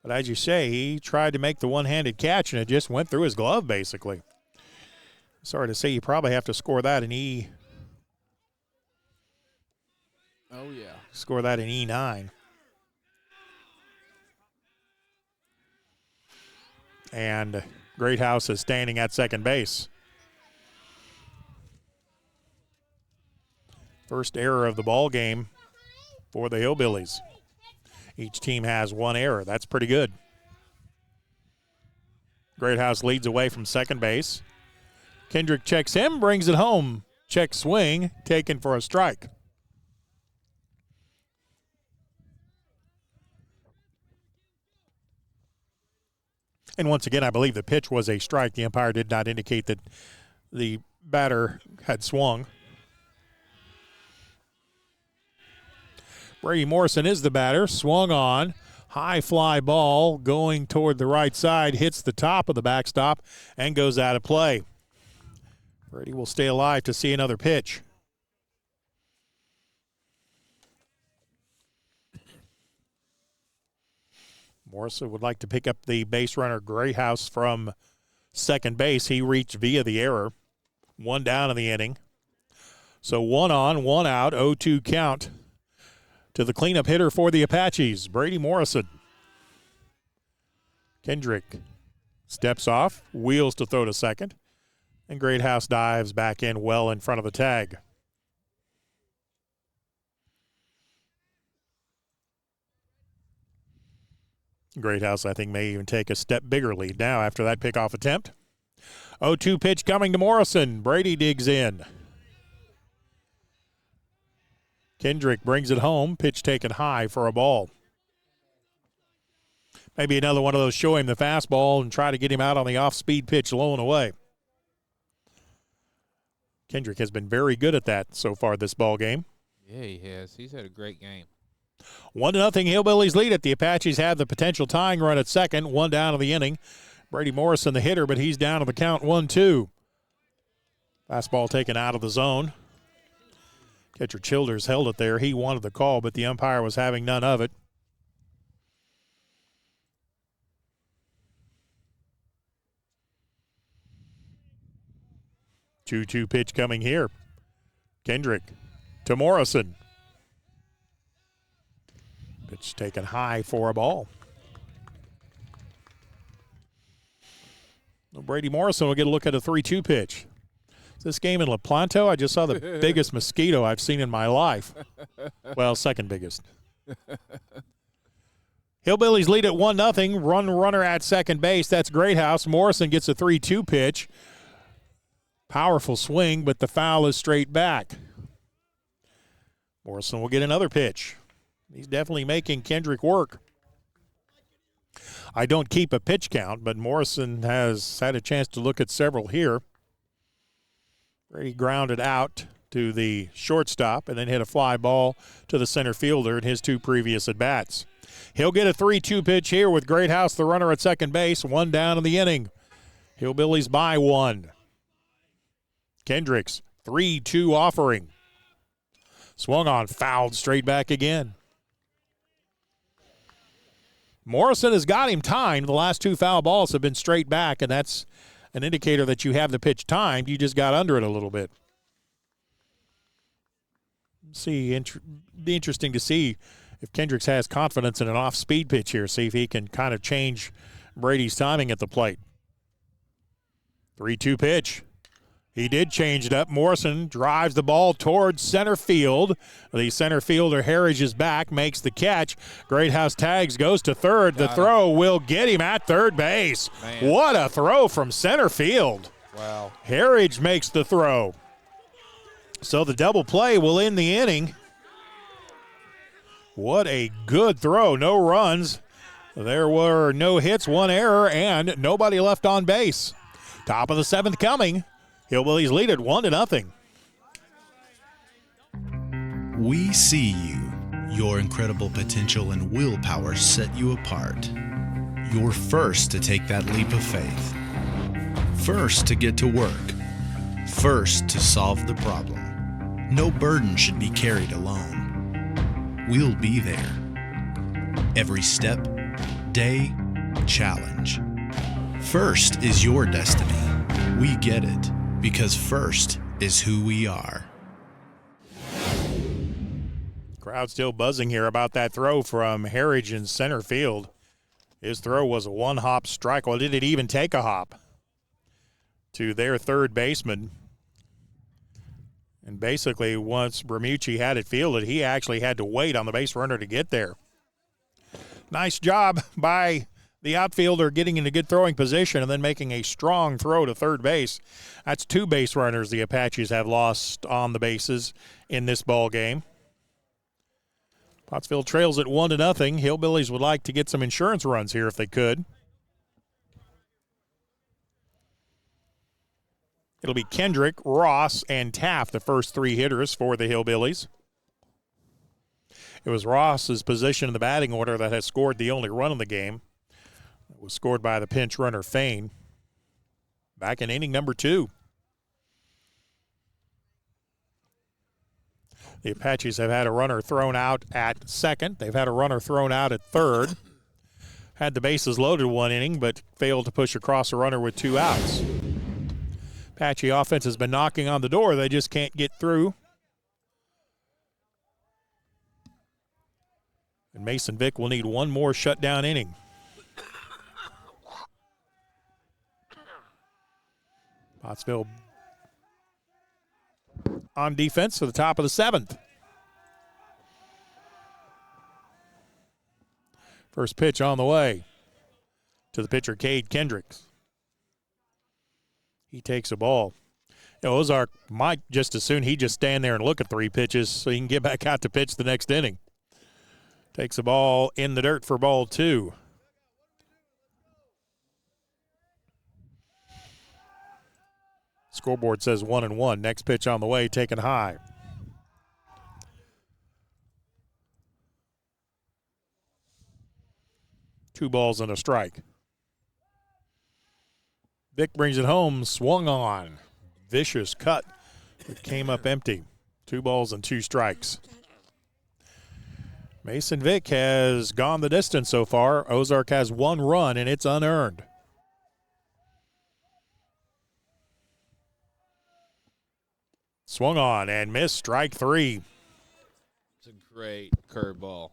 but as you say, he tried to make the one-handed catch, and it just went through his glove, basically. Sorry to say, you probably have to score that in E. Oh, yeah. Score that in E9. And Greathouse is standing at second base. First error of the ball game for the Hillbillies. Each team has one error. That's pretty good. Greathouse leads away from second base. Kendrick checks him, brings it home. Check swing, taken for a strike. And once again, I believe the pitch was a strike. The umpire did not indicate that the batter had swung. Brady Morrison is the batter. Swung on. High fly ball going toward the right side. Hits the top of the backstop and goes out of play. Brady will stay alive to see another pitch. Morrison would like to pick up the base runner Greathouse from second base. He reached via the error. One down in the inning. So 1 on, 1 out, 0-2 count to the cleanup hitter for the Apaches, Brady Morrison. Kendrick steps off, wheels to throw to second, and Greathouse dives back in well in front of the tag. Greathouse, I think, may even take a step bigger lead now after that pickoff attempt. 0-2 pitch coming to Morrison. Brady digs in. Kendrick brings it home. Pitch taken high for a ball. Maybe another one of those show him the fastball and try to get him out on the off-speed pitch low and away. Kendrick has been very good at that so far this ball game. Yeah, he has. He's had a great game. 1-0 Hillbillies lead it. The Apaches have the potential tying run at second. One down in the inning. Brady Morrison the hitter, but he's down to the count 1-2. Fastball taken out of the zone. Catcher Childers held it there. He wanted the call, but the umpire was having none of it. Two-two pitch coming here. Kendrick to Morrison. Pitch taken high for a ball. Brady Morrison will get a look at a 3-2 pitch. This game in La Planto, I just saw the biggest mosquito I've seen in my life. Well, second biggest. Hillbillies lead at 1-0. Runner at second base. That's Greathouse. Morrison gets a 3-2 pitch. Powerful swing, but the foul is straight back. Morrison will get another pitch. He's definitely making Kendrick work. I don't keep a pitch count, but Morrison has had a chance to look at several here. Brady grounded out to the shortstop and then hit a fly ball to the center fielder in his 2 previous at-bats. He'll get a 3-2 pitch here with Greathouse, the runner at second base, 1 down in the inning. Hillbillies by 1. Kendricks, 3-2 offering. Swung on, fouled straight back again. Morrison has got him timed. The last 2 foul balls have been straight back, and that's an indicator that you have the pitch timed. You just got under it a little bit. Be interesting to see if Kendricks has confidence in an off-speed pitch here, see if he can kind of change Brady's timing at the plate. 3-2 pitch. He did change it up. Morrison drives the ball towards center field. The center fielder, Harridge, is back, makes the catch. Greathouse tags, goes to third. The throw will get him at third base. Man. What a throw from center field. Wow. Harridge makes the throw. So the double play will end the inning. What a good throw. No runs. There were no hits, 1 error, and nobody left on base. Top of the 7th coming. Hillbillies lead it 1-0. We see you. Your incredible potential and willpower set you apart. You're first to take that leap of faith. First to get to work. First to solve the problem. No burden should be carried alone. We'll be there. Every step, day, challenge. First is your destiny. We get it. Because first is who we are. Crowd still buzzing here about that throw from Harridge in center field. His throw was a 1-hop strike. Well, did it even take a hop to their third baseman? And basically, once Bramucci had it fielded, he actually had to wait on the base runner to get there. Nice job by the outfielder getting in a good throwing position and then making a strong throw to third base. That's 2 base runners the Apaches have lost on the bases in this ball game. Pottsville trails at 1-0. Hillbillies would like to get some insurance runs here if they could. It'll be Kendrick, Ross, and Taft, the first 3 hitters for the Hillbillies. It was Ross's position in the batting order that has scored the only run in the game. It was scored by the pinch runner, Fain, back in inning number 2. The Apaches have had a runner thrown out at second. They've had a runner thrown out at third. Had the bases loaded 1 inning, but failed to push across a runner with 2 outs. Apache offense has been knocking on the door. They just can't get through. And Mason Vick will need 1 more shutdown inning. Pottsville on defense for the top of the 7th. First pitch on the way to the pitcher, Cade Kendricks. He takes a ball. Ozark might just as soon he just stand there and look at 3 pitches so he can get back out to pitch the next inning. Takes a ball in the dirt for ball 2. Scoreboard says 1-1. Next pitch on the way, taken high. Two balls and a strike. Vick brings it home, swung on. Vicious cut. It came up empty. 2 balls and 2 strikes. Mason Vick has gone the distance so far. Ozark has 1 run, and it's unearned. Swung on and missed, strike 3. It's a great curveball.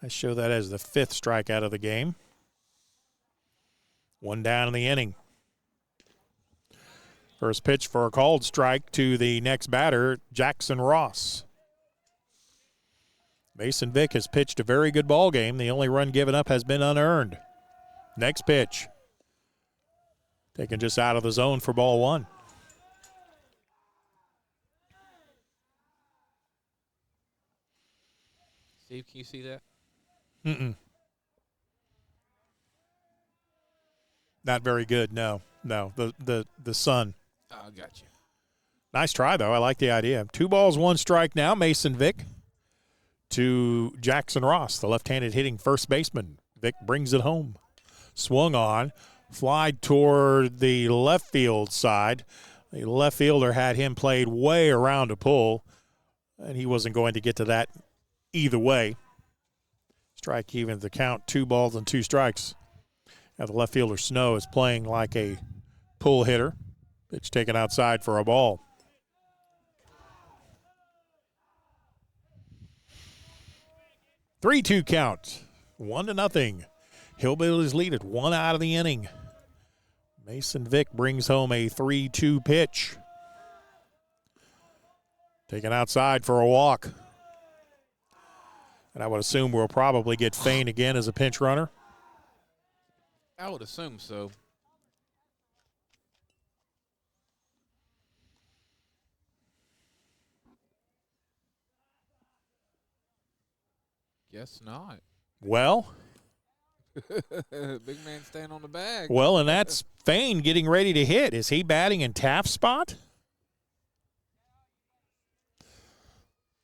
I show that as the 5th strikeout of the game. 1 down in the inning. First pitch for a called strike to the next batter, Jackson Ross. Mason Vick has pitched a very good ball game. The only run given up has been unearned. Next pitch. Taken just out of the zone for ball 1. See, Steve, can you see that? Mm-mm. Not very good, no. The sun. Oh, I got you. Nice try, though. I like the idea. 2 balls, 1 strike now. Mason Vick to Jackson Ross, the left-handed hitting first baseman. Vick brings it home. Swung on, fly toward the left field side. The left fielder had him played way around a pull, and he wasn't going to get to that either way. Strike even the count, 2 balls and 2 strikes. Now the left fielder Snow is playing like a pull hitter. Pitch taken outside for a ball. 3-2 count. 1-0. Hillbillies lead it 1 out of the inning. Mason Vick brings home a 3-2 pitch. Taken outside for a walk. And I would assume we'll probably get Fain again as a pinch runner. I would assume so. Guess not. Well, Big man staying on the bag. well, and that's Fain getting ready to hit. Is he batting in Taft's spot?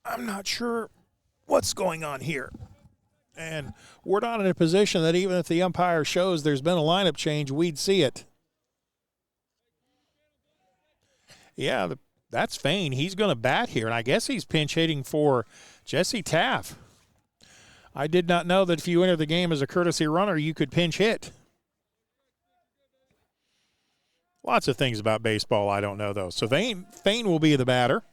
I'm not sure what's going on here. And we're not in a position that even if the umpire shows there's been a lineup change, we'd see it. Yeah, that's Fain. He's going to bat here, and I guess he's pinch hitting for Jesse Taft. I did not know that if you enter the game as a courtesy runner, you could pinch hit. Lots of things about baseball I don't know, though. So Fain will be the batter.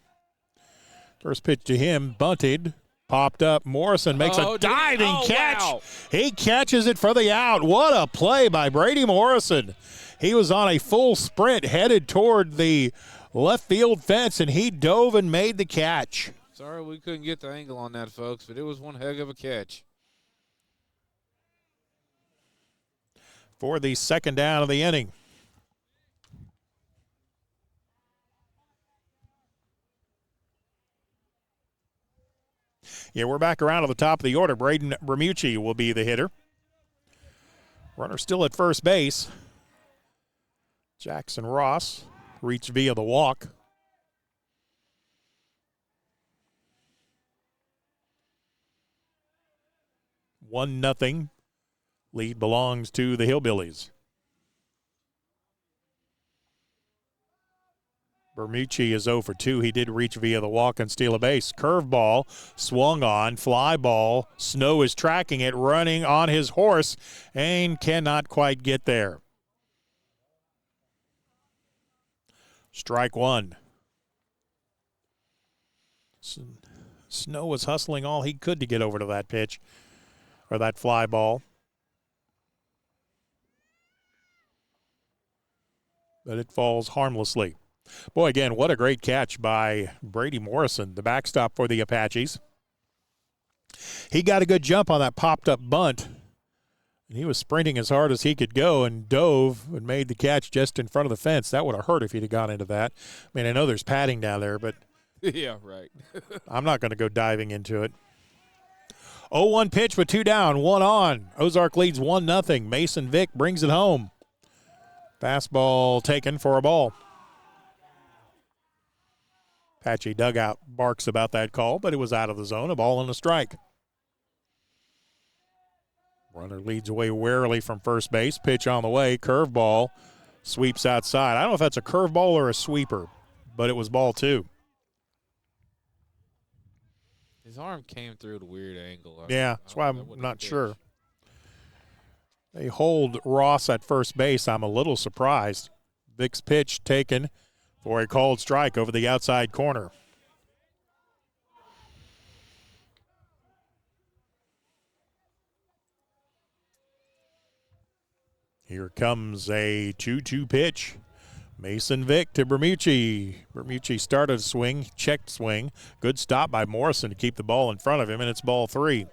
First pitch to him, bunted, popped up. Morrison makes a diving catch. Wow. He catches it for the out. What a play by Brady Morrison. He was on a full sprint headed toward the left field fence, and he dove and made the catch. Sorry we couldn't get the angle on that, folks, but it was one heck of a catch. For the second down of the inning. Yeah, we're back around to the top of the order. Braden Bramucci will be the hitter. Runner still at first base. Jackson Ross reached via the walk. 1-0. Lead belongs to the Hillbillies. Bermucci is 0 for 2. He did reach via the walk and steal a base. Curveball, swung on, fly ball. Snow is tracking it, running on his horse, and cannot quite get there. Strike 1. Snow was hustling all he could to get over to that pitch, or that fly ball. But it falls harmlessly. Boy, again, what a great catch by Brady Morrison, the backstop for the Apaches. He got a good jump on that popped-up bunt, and he was sprinting as hard as he could go and dove and made the catch just in front of the fence. That would have hurt if he'd have gone into that. I mean, I know there's padding down there, but Yeah, right. I'm not going to go diving into it. 0-1 pitch with 2 down, 1 on. Ozark leads 1-0. Mason Vick brings it home. Fastball taken for a ball. Apache dugout barks about that call, but it was out of the zone. A ball and a strike. Runner leads away warily from first base. Pitch on the way. Curveball. Sweeps outside. I don't know if that's a curveball or a sweeper, but it was ball 2. His arm came through at a weird angle. Yeah, that's why I'm not sure. They hold Ross at first base. I'm a little surprised. Vick's pitch taken for a called strike over the outside corner. Here comes a 2-2 pitch. Mason Vick to Bermucci. Bermucci started a swing, checked swing. Good stop by Morrison to keep the ball in front of him, and it's ball 3.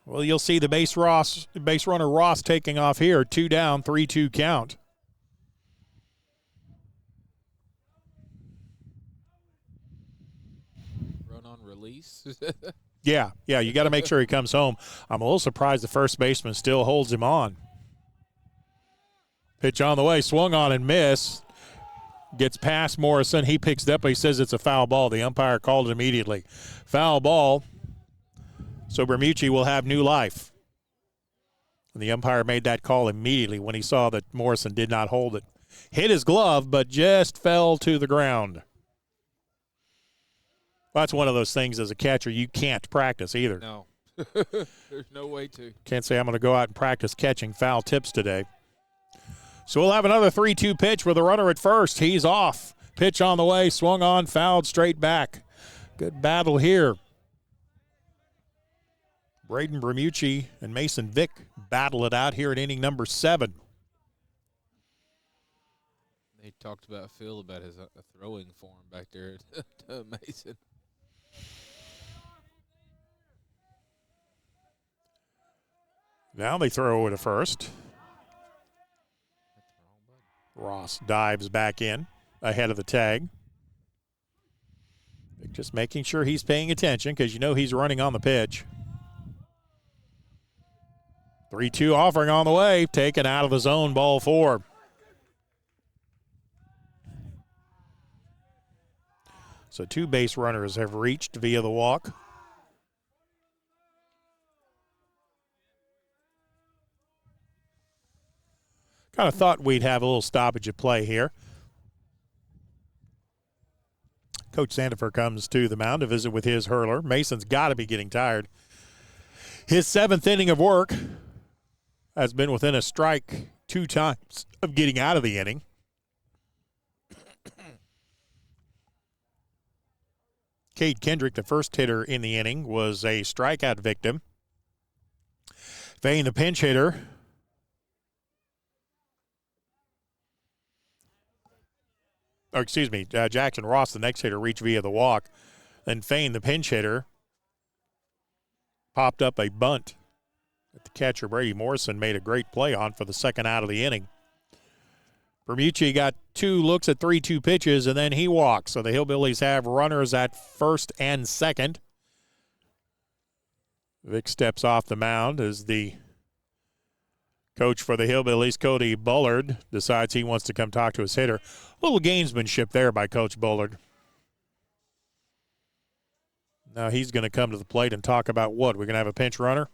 Well, you'll see the base runner Ross taking off here. 2 down, 3-2 count. least. Yeah, you got to make sure he comes home. I'm a little surprised the first baseman still holds him on. Pitch on the way, swung on and missed. Gets past Morrison. He picks it up. He says it's a foul ball. The umpire called it immediately. Foul ball. So Bermucci will have new life. And the umpire made that call immediately when he saw that Morrison did not hold it. Hit his glove, but just fell to the ground. Well, that's one of those things as a catcher you can't practice either. No. There's no way to. Can't say I'm going to go out and practice catching foul tips today. So we'll have another 3-2 pitch with a runner at first. He's off. Pitch on the way, swung on, fouled straight back. Good battle here. Braden Bermucci and Mason Vick battle it out here in inning number 7. They talked about Phil about his throwing form back there to Mason. Now they throw it at first. Ross dives back in ahead of the tag. Just making sure he's paying attention because you know he's running on the pitch. 3-2 offering on the way. Taken out of the zone, ball 4. So 2 base runners have reached via the walk. Kind of thought we'd have a little stoppage of play here. Coach Sandifer comes to the mound to visit with his hurler. Mason's got to be getting tired. His 7th inning of work has been within a strike 2 times of getting out of the inning. Cade Kendrick, the first hitter in the inning, was a strikeout victim. Vane, the pinch hitter, Jackson Ross, the next hitter, reached via the walk. Then Fane, the pinch hitter, popped up a bunt that the catcher Brady Morrison made a great play on for the second out of the inning. Bermucci got 2 looks at 3-2 pitches, and then he walks. So the Hillbillies have runners at first and second. Vic steps off the mound as the coach for the Hillbillies, Cody Bullard, decides he wants to come talk to his hitter. A little gamesmanship there by Coach Bullard. Now he's going to come to the plate and talk about what? We're going to have a pinch runner?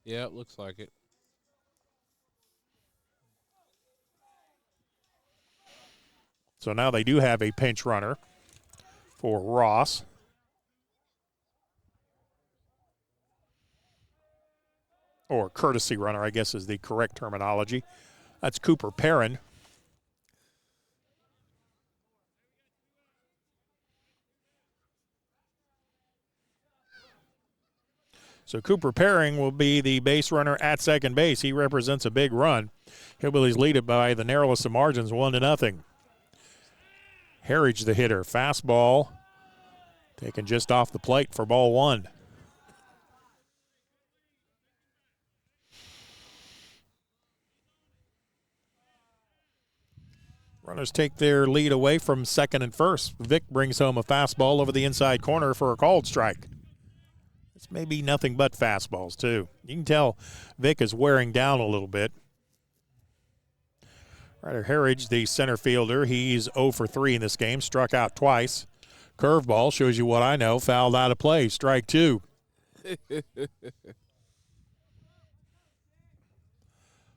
Yeah, it looks like it. So now they do have a pinch runner for Ross. Or courtesy runner, I guess is the correct terminology. That's Cooper Perrin. So Cooper Perrin will be the base runner at second base. He represents a big run. Hillbillies lead it by the narrowest of margins, 1-0. Harridge, the hitter. Fastball taken just off the plate for ball 1. Runners take their lead away from second and first. Vic brings home a fastball over the inside corner for a called strike. It's maybe nothing but fastballs, too. You can tell Vic is wearing down a little bit. Ryder Harridge, the center fielder, he's 0 for 3 in this game, struck out twice. Curveball shows you what I know, fouled out of play, strike 2.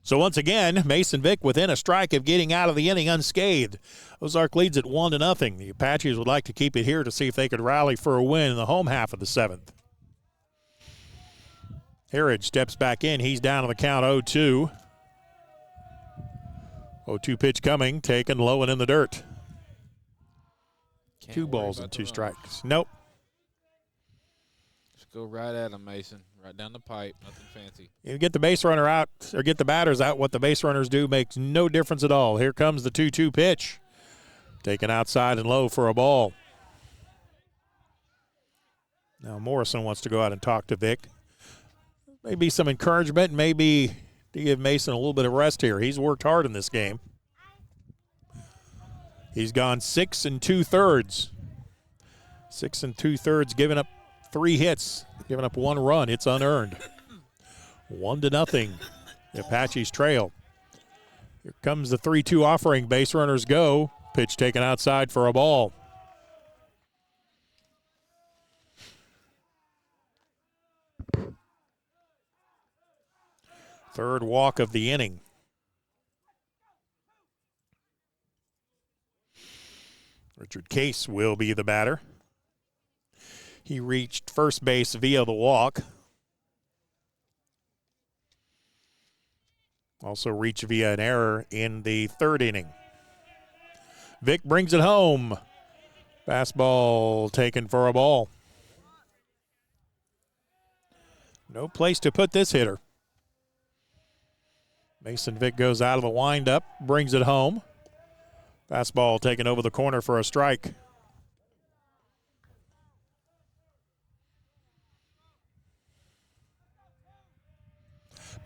So once again, Mason Vick within a strike of getting out of the inning unscathed. Ozark leads at 1-0. The Apaches would like to keep it here to see if they could rally for a win in the home half of the 7th. Harridge steps back in. He's down on the count 0-2. 0-2 pitch coming, taken low and in the dirt. Can't 2 balls and 2 strikes. Nope. Just go right at him, Mason. Right down the pipe. Nothing fancy. You get the base runner out or get the batters out. What the base runners do makes no difference at all. Here comes the 2-2 pitch. Taken outside and low for a ball. Now Morrison wants to go out and talk to Vic. Maybe some encouragement, maybe to give Mason a little bit of rest here. He's worked hard in this game. He's gone 6 2/3 6 2/3, giving up 3 hits, giving up 1 run. It's unearned. 1-0. The Apaches trail. Here comes the 3-2 offering. Base runners go. Pitch taken outside for a ball. Third walk of the inning. Richard Case will be the batter. He reached first base via the walk. Also reached via an error in the third inning. Vick brings it home. Fastball taken for a ball. No place to put this hitter. Mason Vick goes out of the windup, brings it home. Fastball taken over the corner for a strike.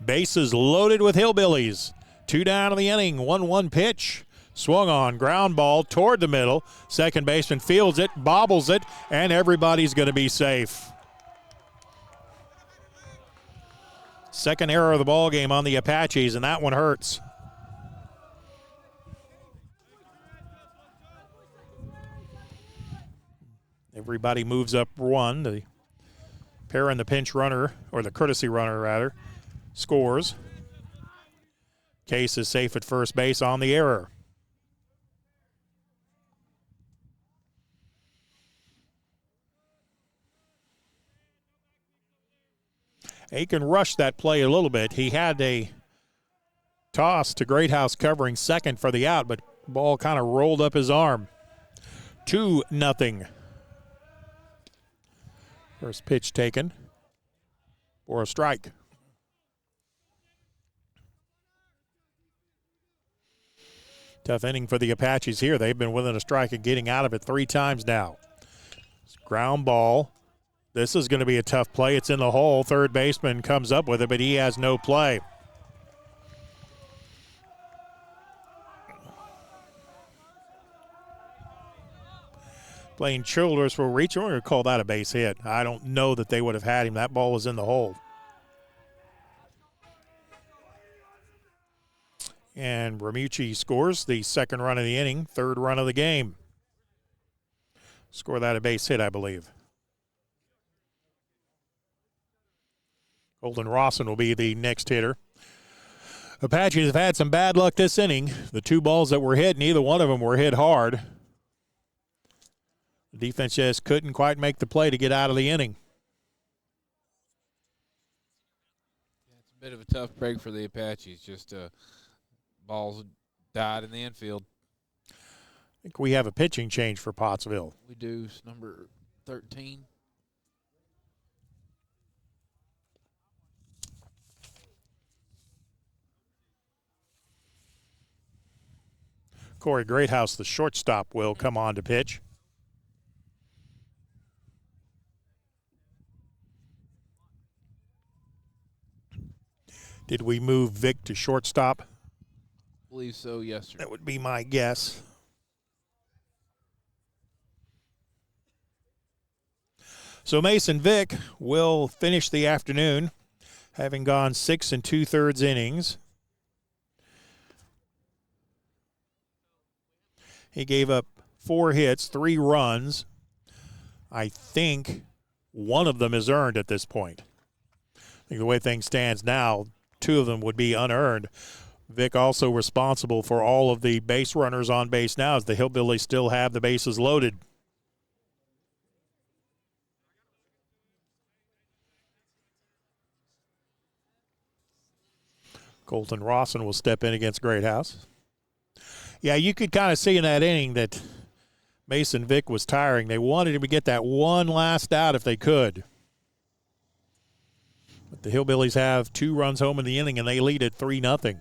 Bases loaded with Hillbillies. 2 down in the inning, 1-1 pitch. Swung on, ground ball toward the middle. Second baseman fields it, bobbles it, and everybody's going to be safe. Second error of the ball game on the Apaches, and that one hurts. Everybody moves up 1. The pair and the pinch runner, or the courtesy runner rather, scores. Case is safe at first base on the error. Aiken rushed that play a little bit. He had a toss to Greathouse covering second for the out, but the ball kind of rolled up his arm. 2-0. First pitch taken for a strike. Tough inning for the Apaches here. They've been within a strike and getting out of it 3 times now. Ground ball. This is going to be a tough play. It's in the hole. Third baseman comes up with it, but he has no play. Playing Childers will reach. We're going to call that a base hit. I don't know that they would have had him. That ball was in the hole. And Ramucci scores the second run of the inning, third run of the game. Score that a base hit, I believe. Colton Rawson will be the next hitter. Apaches have had some bad luck this inning. The 2 balls that were hit, neither one of them were hit hard. The defense just couldn't quite make the play to get out of the inning. It's a bit of a tough break for the Apaches. Just balls died in the infield. I think we have a pitching change for Pottsville. We do. It's number 13. Corey Greathouse, the shortstop, will come on to pitch. Did we move Vick to shortstop? I believe so, yes, sir. That would be my guess. So Mason Vick will finish the afternoon, having gone 6 2/3 innings. He gave up 4 hits, 3 runs. I think one of them is earned at this point. I think the way things stands now, 2 of them would be unearned. Vick also responsible for all of the base runners on base now, as the Hillbillies still have the bases loaded. Colton Rawson will step in against Greathouse. Yeah, you could kind of see in that inning that Mason Vick was tiring. They wanted him to get that one last out if they could. But the Hillbillies have 2 runs home in the inning, and they lead at 3-0.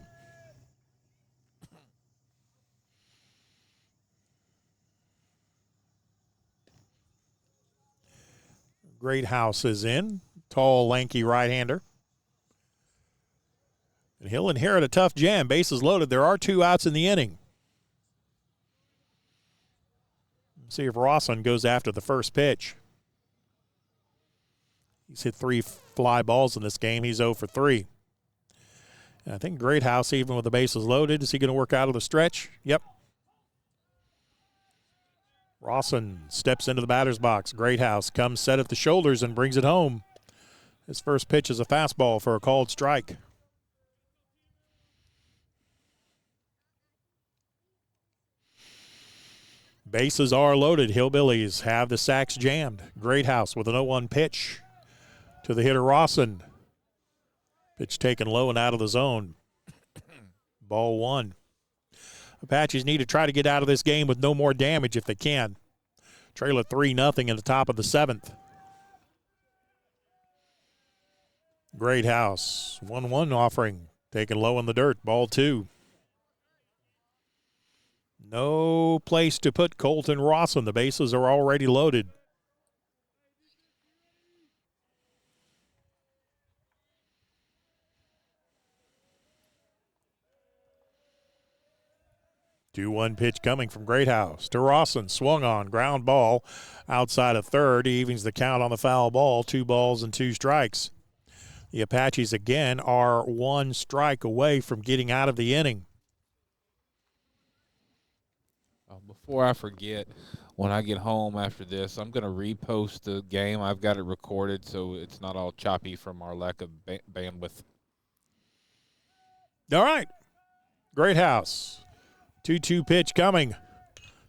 Greathouse is in. Tall, lanky right-hander. And he'll inherit a tough jam. Bases loaded. There are 2 outs in the inning. See if Rawson goes after the first pitch. He's hit 3 fly balls in this game. He's 0 for 3. And I think Greathouse, even with the bases loaded, is he going to work out of the stretch? Yep. Rawson steps into the batter's box. Greathouse comes set at the shoulders and brings it home. His first pitch is a fastball for a called strike. Bases are loaded. Hillbillies have the sacks jammed. Greathouse with an 0-1 pitch to the hitter Rawson. Pitch taken low and out of the zone. Ball 1. Apaches need to try to get out of this game with no more damage if they can. Trail at 3-0 in the top of the 7th. Greathouse, 1-1 offering. Taken low in the dirt. Ball 2. No place to put Colton Rawson. The bases are already loaded. Two-one pitch coming from Greathouse to Rawson. Swung on, ground ball outside of third. He evens the count on the foul ball. 2 balls and 2 strikes. The Apaches again are 1 strike away from getting out of the inning. Before I forget, when I get home after this, I'm going to repost the game. I've got it recorded so it's not all choppy from our lack of bandwidth. All right. Greathouse. 2-2 pitch coming.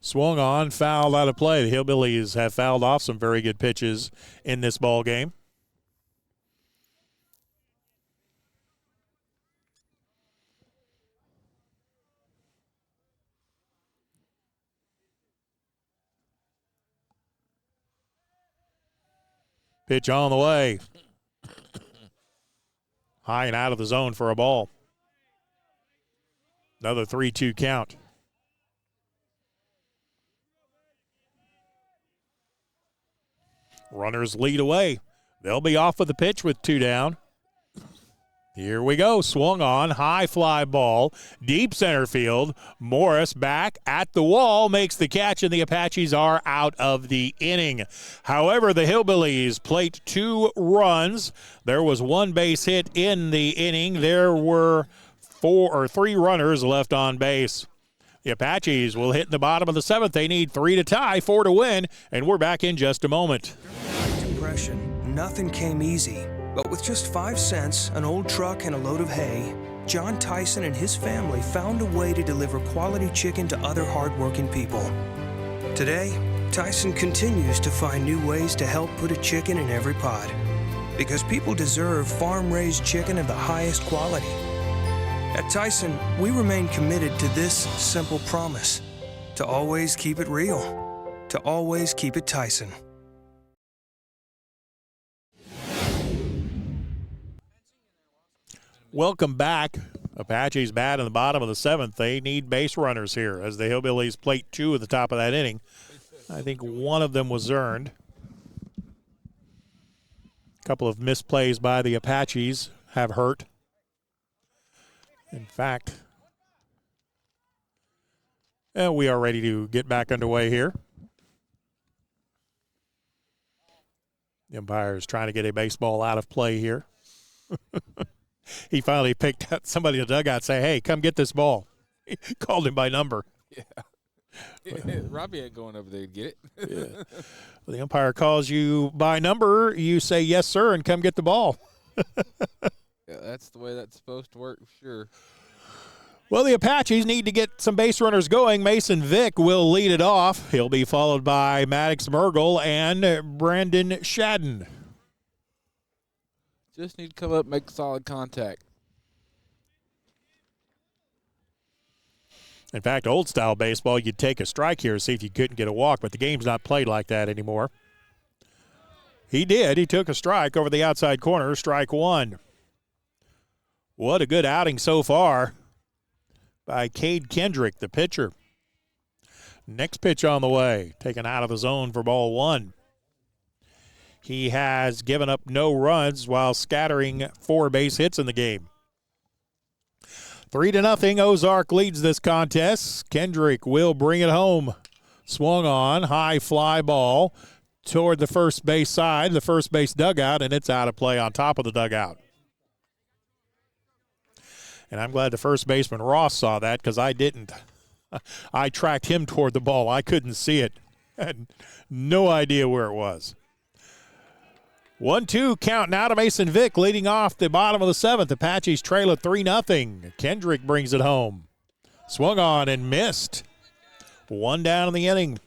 Swung on, fouled out of play. The Hillbillies have fouled off some very good pitches in this ball game. Pitch on the way. High and out of the zone for a ball. Another 3-2 count. Runners lead away. They'll be off with the pitch with 2 down. Here we go. Swung on. High fly ball. Deep center field. Morris back at the wall. Makes the catch, and the Apaches are out of the inning. However, the Hillbillies plate 2 runs. There was 1 base hit in the inning. There were 3 runners left on base. The Apaches will hit in the bottom of the 7th. They need 3 to tie, 4 to win, and we're back in just a moment. Depression, nothing came easy. But with just 5 cents, an old truck, and a load of hay, John Tyson and his family found a way to deliver quality chicken to other hardworking people. Today, Tyson continues to find new ways to help put a chicken in every pot. Because people deserve farm-raised chicken of the highest quality. At Tyson, we remain committed to this simple promise: to always keep it real, to always keep it Tyson. Welcome back. Apaches bat in the bottom of the 7th. They need base runners here as the Hillbillies plate 2 at the top of that inning. I think 1 of them was earned. A couple of misplays by the Apaches have hurt. In fact, we are ready to get back underway here. The umpire is trying to get a baseball out of play here. He finally picked up somebody in the dugout, say, "Hey, come get this ball." He called him by number. Yeah. Robbie ain't going over there to get it. Yeah. Well, the umpire calls you by number. You say, "Yes, sir," and come get the ball. Yeah, that's the way that's supposed to work, for sure. Well, the Apaches need to get some base runners going. Mason Vick will lead it off. He'll be followed by Maddox Mergel and Brandon Shadden. Just need to come up and make solid contact. In fact, old-style baseball, you'd take a strike here to see if you couldn't get a walk, but the game's not played like that anymore. He did. He took a strike over the outside corner, strike 1. What a good outing so far by Cade Kendrick, the pitcher. Next pitch on the way, taken out of the zone for ball 1. He has given up no runs while scattering 4 base hits in the game. 3-0, Ozark leads this contest. Kendrick will bring it home. Swung on, high fly ball toward the first base side, the first base dugout, and it's out of play on top of the dugout. And I'm glad the first baseman Ross saw that because I didn't. I tracked him toward the ball. I couldn't see it. Had no idea where it was. 1-2 count now to Mason Vick leading off the bottom of the seventh. Apaches trail at 3-0. Kendrick brings it home. Swung on and missed. One down in the inning.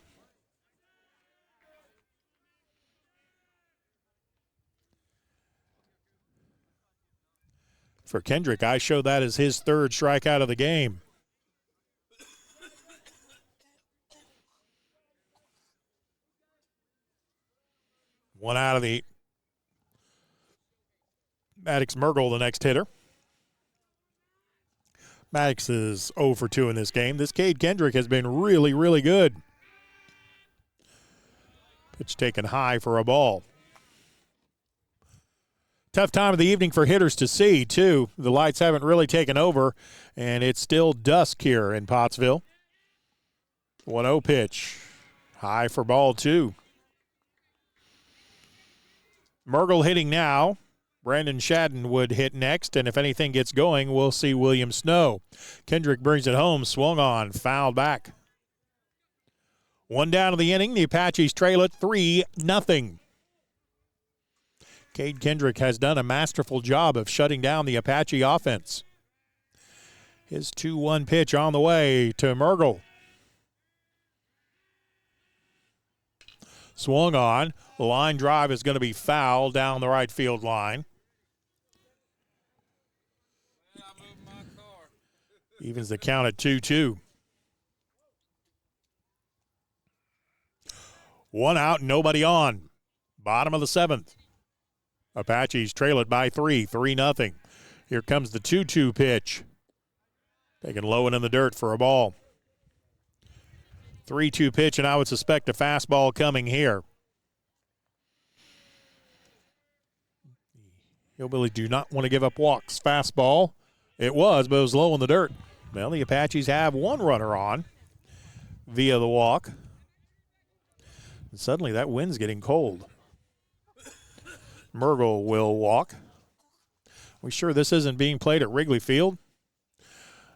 For Kendrick, I show that as his third strikeout of the game. One out of the Maddox Mergel, the next hitter. Maddox is 0 for 2 in this game. This Cade Kendrick has been really, really good. Pitch taken high for a ball. Tough time of the evening for hitters to see, too. The lights haven't really taken over, and it's still dusk here in Pottsville. 1-0 pitch. High for ball 2. Mergel hitting now. Brandon Shadden would hit next, and if anything gets going, we'll see William Snow. Kendrick brings it home, swung on, fouled back. One down to the inning. The Apaches trail it 3-0. Cade Kendrick has done a masterful job of shutting down the Apache offense. His 2-1 pitch on the way to Mergel. Swung on. The line drive is going to be foul down the right field line. Evens the count at 2-2. One out, nobody on. Bottom of the seventh. Apaches trail it by 3-0. Here comes the 2-2 pitch. Taken low and in the dirt for a ball. 3-2 pitch, and I would suspect a fastball coming here. Hillbillies do not want to give up walks. Fastball. It was, but it was low in the dirt. Well, the Apaches have one runner on via the walk. And suddenly that wind's getting cold. Mergel will walk. We sure this isn't being played at Wrigley Field?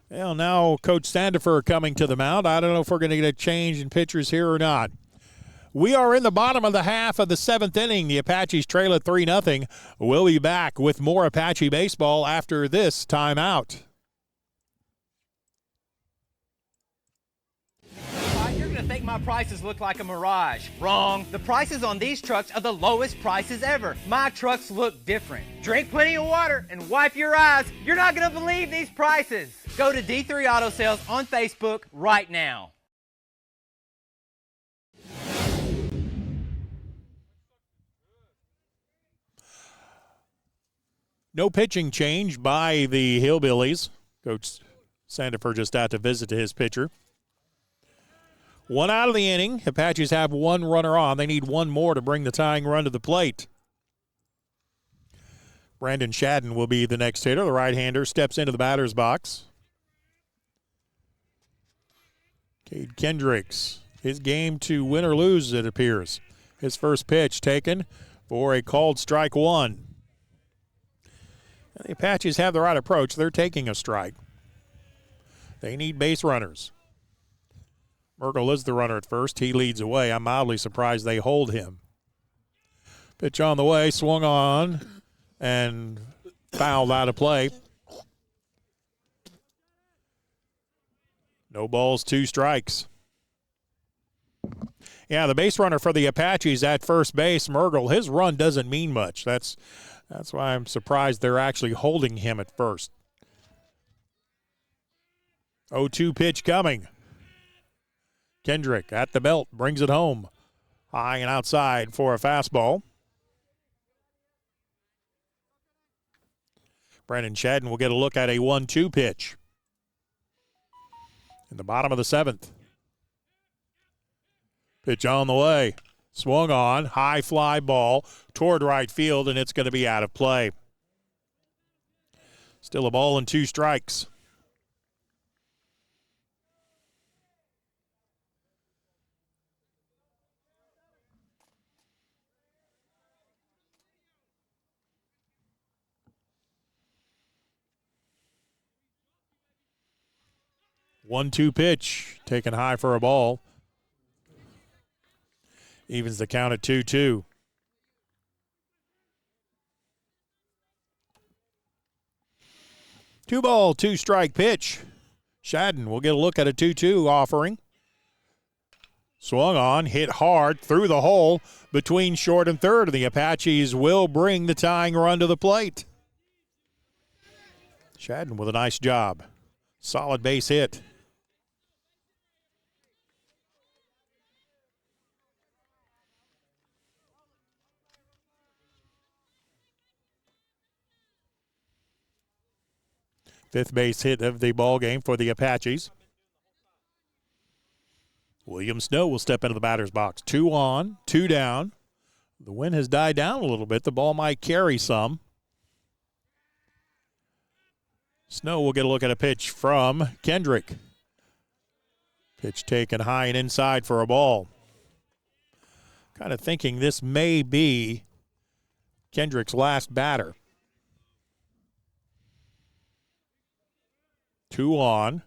Well, now Coach Sandifer coming to the mound. I don't know if we're going to get a change in pitchers here or not. We are in the bottom of the half of the seventh inning. The Apaches trail at 3-0. We'll be back with more Apache baseball after this timeout. You're going to think my prices look like a mirage. Wrong. The prices on these trucks are the lowest prices ever. My trucks look different. Drink plenty of water and wipe your eyes. You're not going to believe these prices. Go to D3 Auto Sales on Facebook right now. No pitching change by the Hillbillies. Coach Sandifer just out to visit his pitcher. One out of the inning. Apaches have one runner on. They need one more to bring the tying run to the plate. Brandon Shadden will be the next hitter. The right-hander steps into the batter's box. Cade Kendricks, his game to win or lose, it appears. His first pitch taken for a called strike one. The Apaches have the right approach. They're taking a strike. They need base runners. Mergel is the runner at first. He leads away. I'm mildly surprised they hold him. Pitch on the way, swung on, and fouled out of play. No balls, 2 strikes. Yeah, the base runner for the Apaches at first base, Mergel, his run doesn't mean much. That's why I'm surprised they're actually holding him at first. 0-2 pitch coming. Kendrick at the belt, brings it home. High and outside for a fastball. Brandon Shadden will get a look at a 1-2 pitch. In the bottom of the seventh. Pitch on the way. Swung on, high fly ball toward right field, and it's going to be out of play. Still a ball and 2 strikes. 1-2 pitch, taken high for a ball. Evens the count at 2-2. Two ball, two strike pitch. Shadden will get a look at a 2-2 offering. Swung on, hit hard through the hole between short and third, and the Apaches will bring the tying run to the plate. Shadden with a nice job. Solid base hit. Fifth base hit of the ball game for the Apaches. William Snow will step into the batter's box. 2 on, 2 down. The wind has died down a little bit. The ball might carry some. Snow will get a look at a pitch from Kendrick. Pitch taken high and inside for a ball. Kind of thinking this may be Kendrick's last batter. 2 on.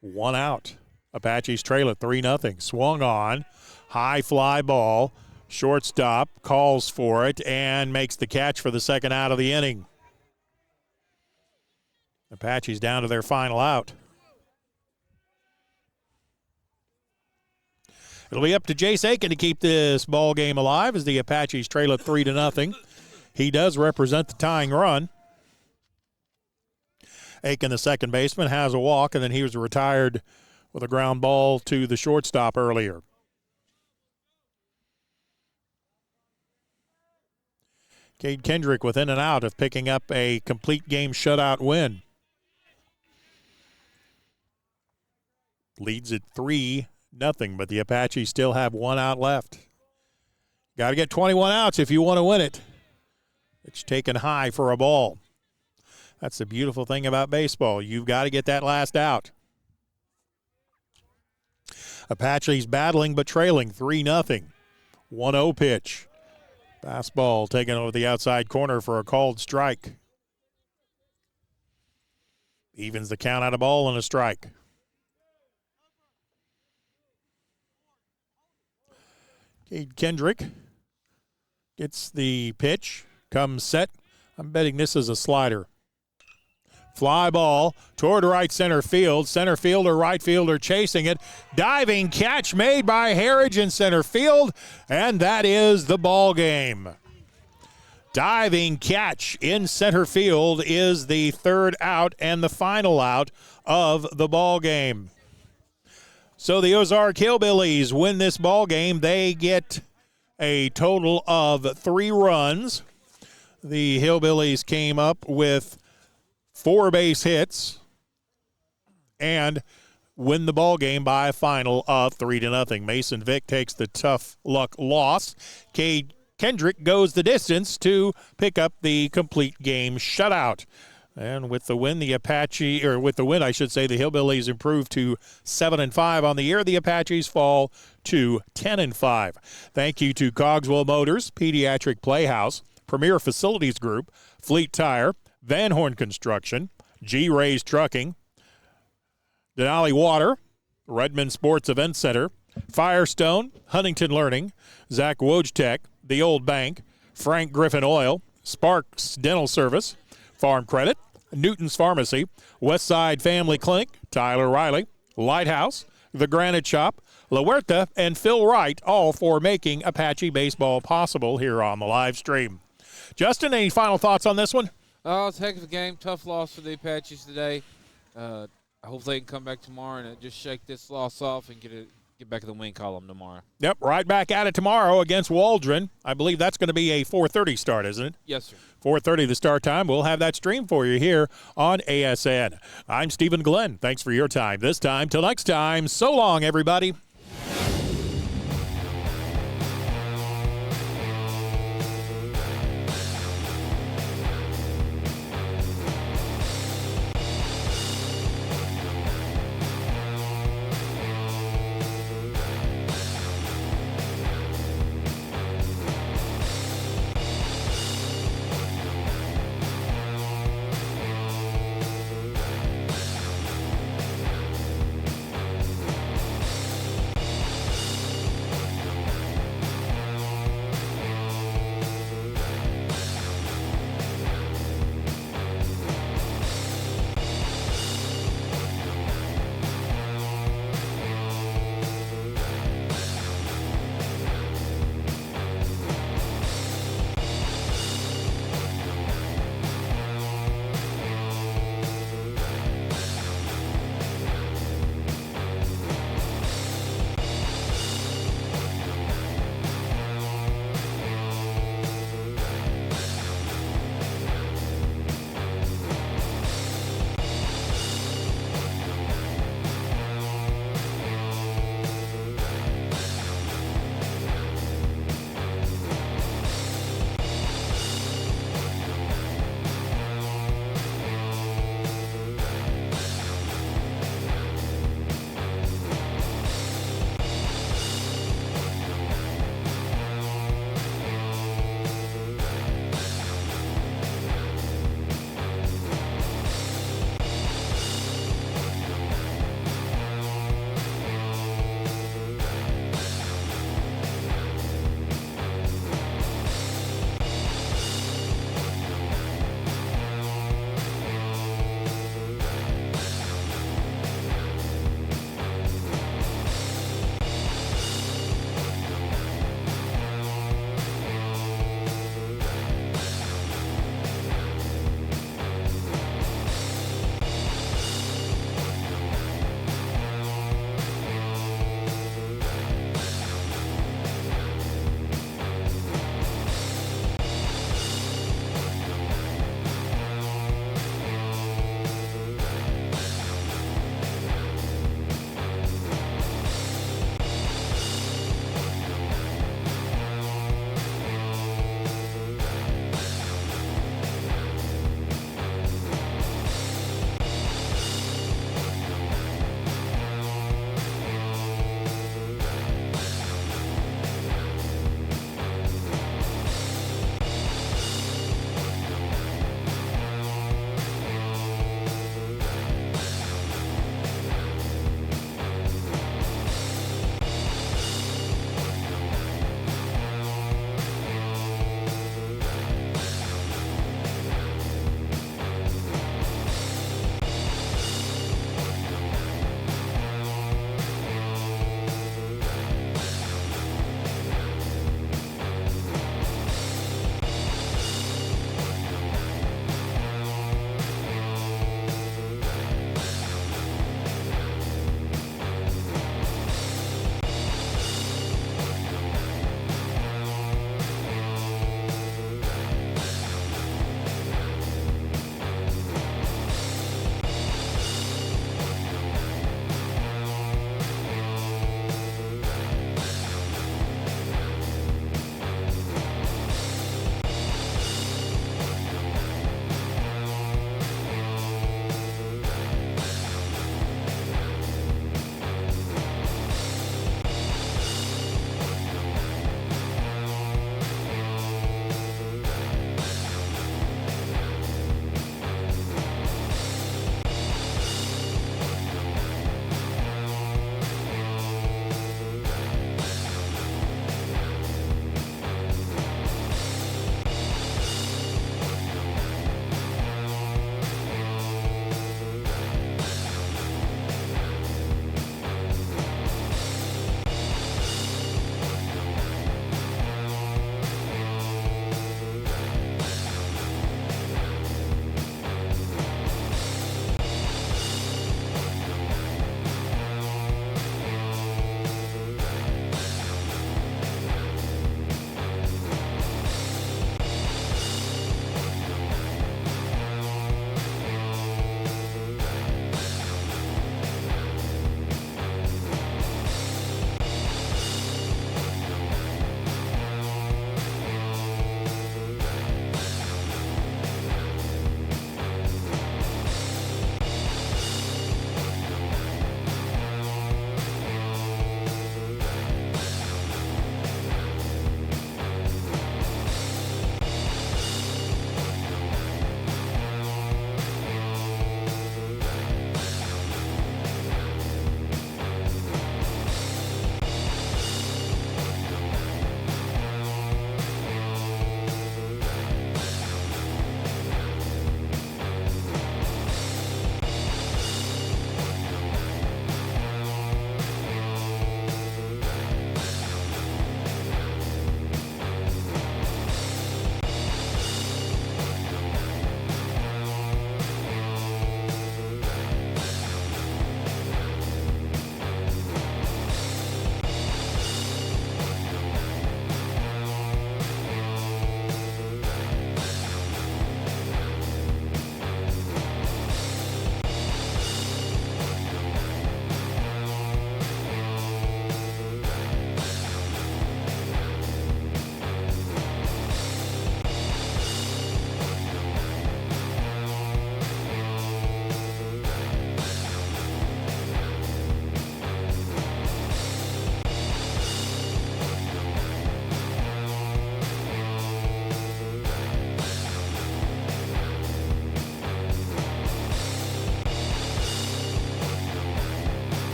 1 out. Apaches trail at 3-0. Swung on. High fly ball. Shortstop calls for it and makes the catch for the second out of the inning. Apaches down to their final out. It'll be up to Jace Aiken to keep this ball game alive as the Apaches trail at 3-0. He does represent the tying run. Aiken, the second baseman, has a walk, and then he was retired with a ground ball to the shortstop earlier. Cade Kendrick within and out of picking up a complete game shutout win. Leads at 3-0, but the Apaches still have 1 out left. Got to get 21 outs if you want to win it. It's taken high for a ball. That's the beautiful thing about baseball. You've got to get that last out. Apaches battling but trailing 3-0. 1-0 pitch. Fastball taken over the outside corner for a called strike. Evens the count out of ball and a strike. Cade Kendrick gets the pitch, comes set. I'm betting this is a slider. Fly ball toward right center field. Center fielder, right fielder chasing it. Diving catch made by Harridge in center field, and that is the ball game. Diving catch in center field is the third out and the final out of the ball game. So the Ozark Hillbillies win this ball game. They get a total of 3 runs. The Hillbillies came up with 4 base hits and win the ball game by a final of 3-0. Mason Vick takes the tough luck loss. Cade Kendrick goes the distance to pick up the complete game shutout. And with the win, the Hillbillies improve to 7-5 on the year. The Apaches fall to 10-5. Thank you to Cogswell Motors, Pediatric Playhouse, Premier Facilities Group, Fleet Tire, Van Horn Construction, G. Ray's Trucking, Denali Water, Redmond Sports Event Center, Firestone, Huntington Learning, Zach Wojtek, The Old Bank, Frank Griffin Oil, Sparks Dental Service, Farm Credit, Newton's Pharmacy, Westside Family Clinic, Tyler Riley, Lighthouse, The Granite Shop, La Huerta, and Phil Wright, all for making Apache baseball possible here on the live stream. Justin, any final thoughts on this one? Oh, it's a heck of a game. Tough loss for the Apaches today. I hope they can come back tomorrow and just shake this loss off and get back in the win column tomorrow. Yep, right back at it tomorrow against Waldron. I believe that's going to be a 4:30 start, isn't it? Yes, sir. 4:30 the start time. We'll have that stream for you here on ASN. I'm Stephen Glenn. Thanks for your time this time. Till next time, so long, everybody.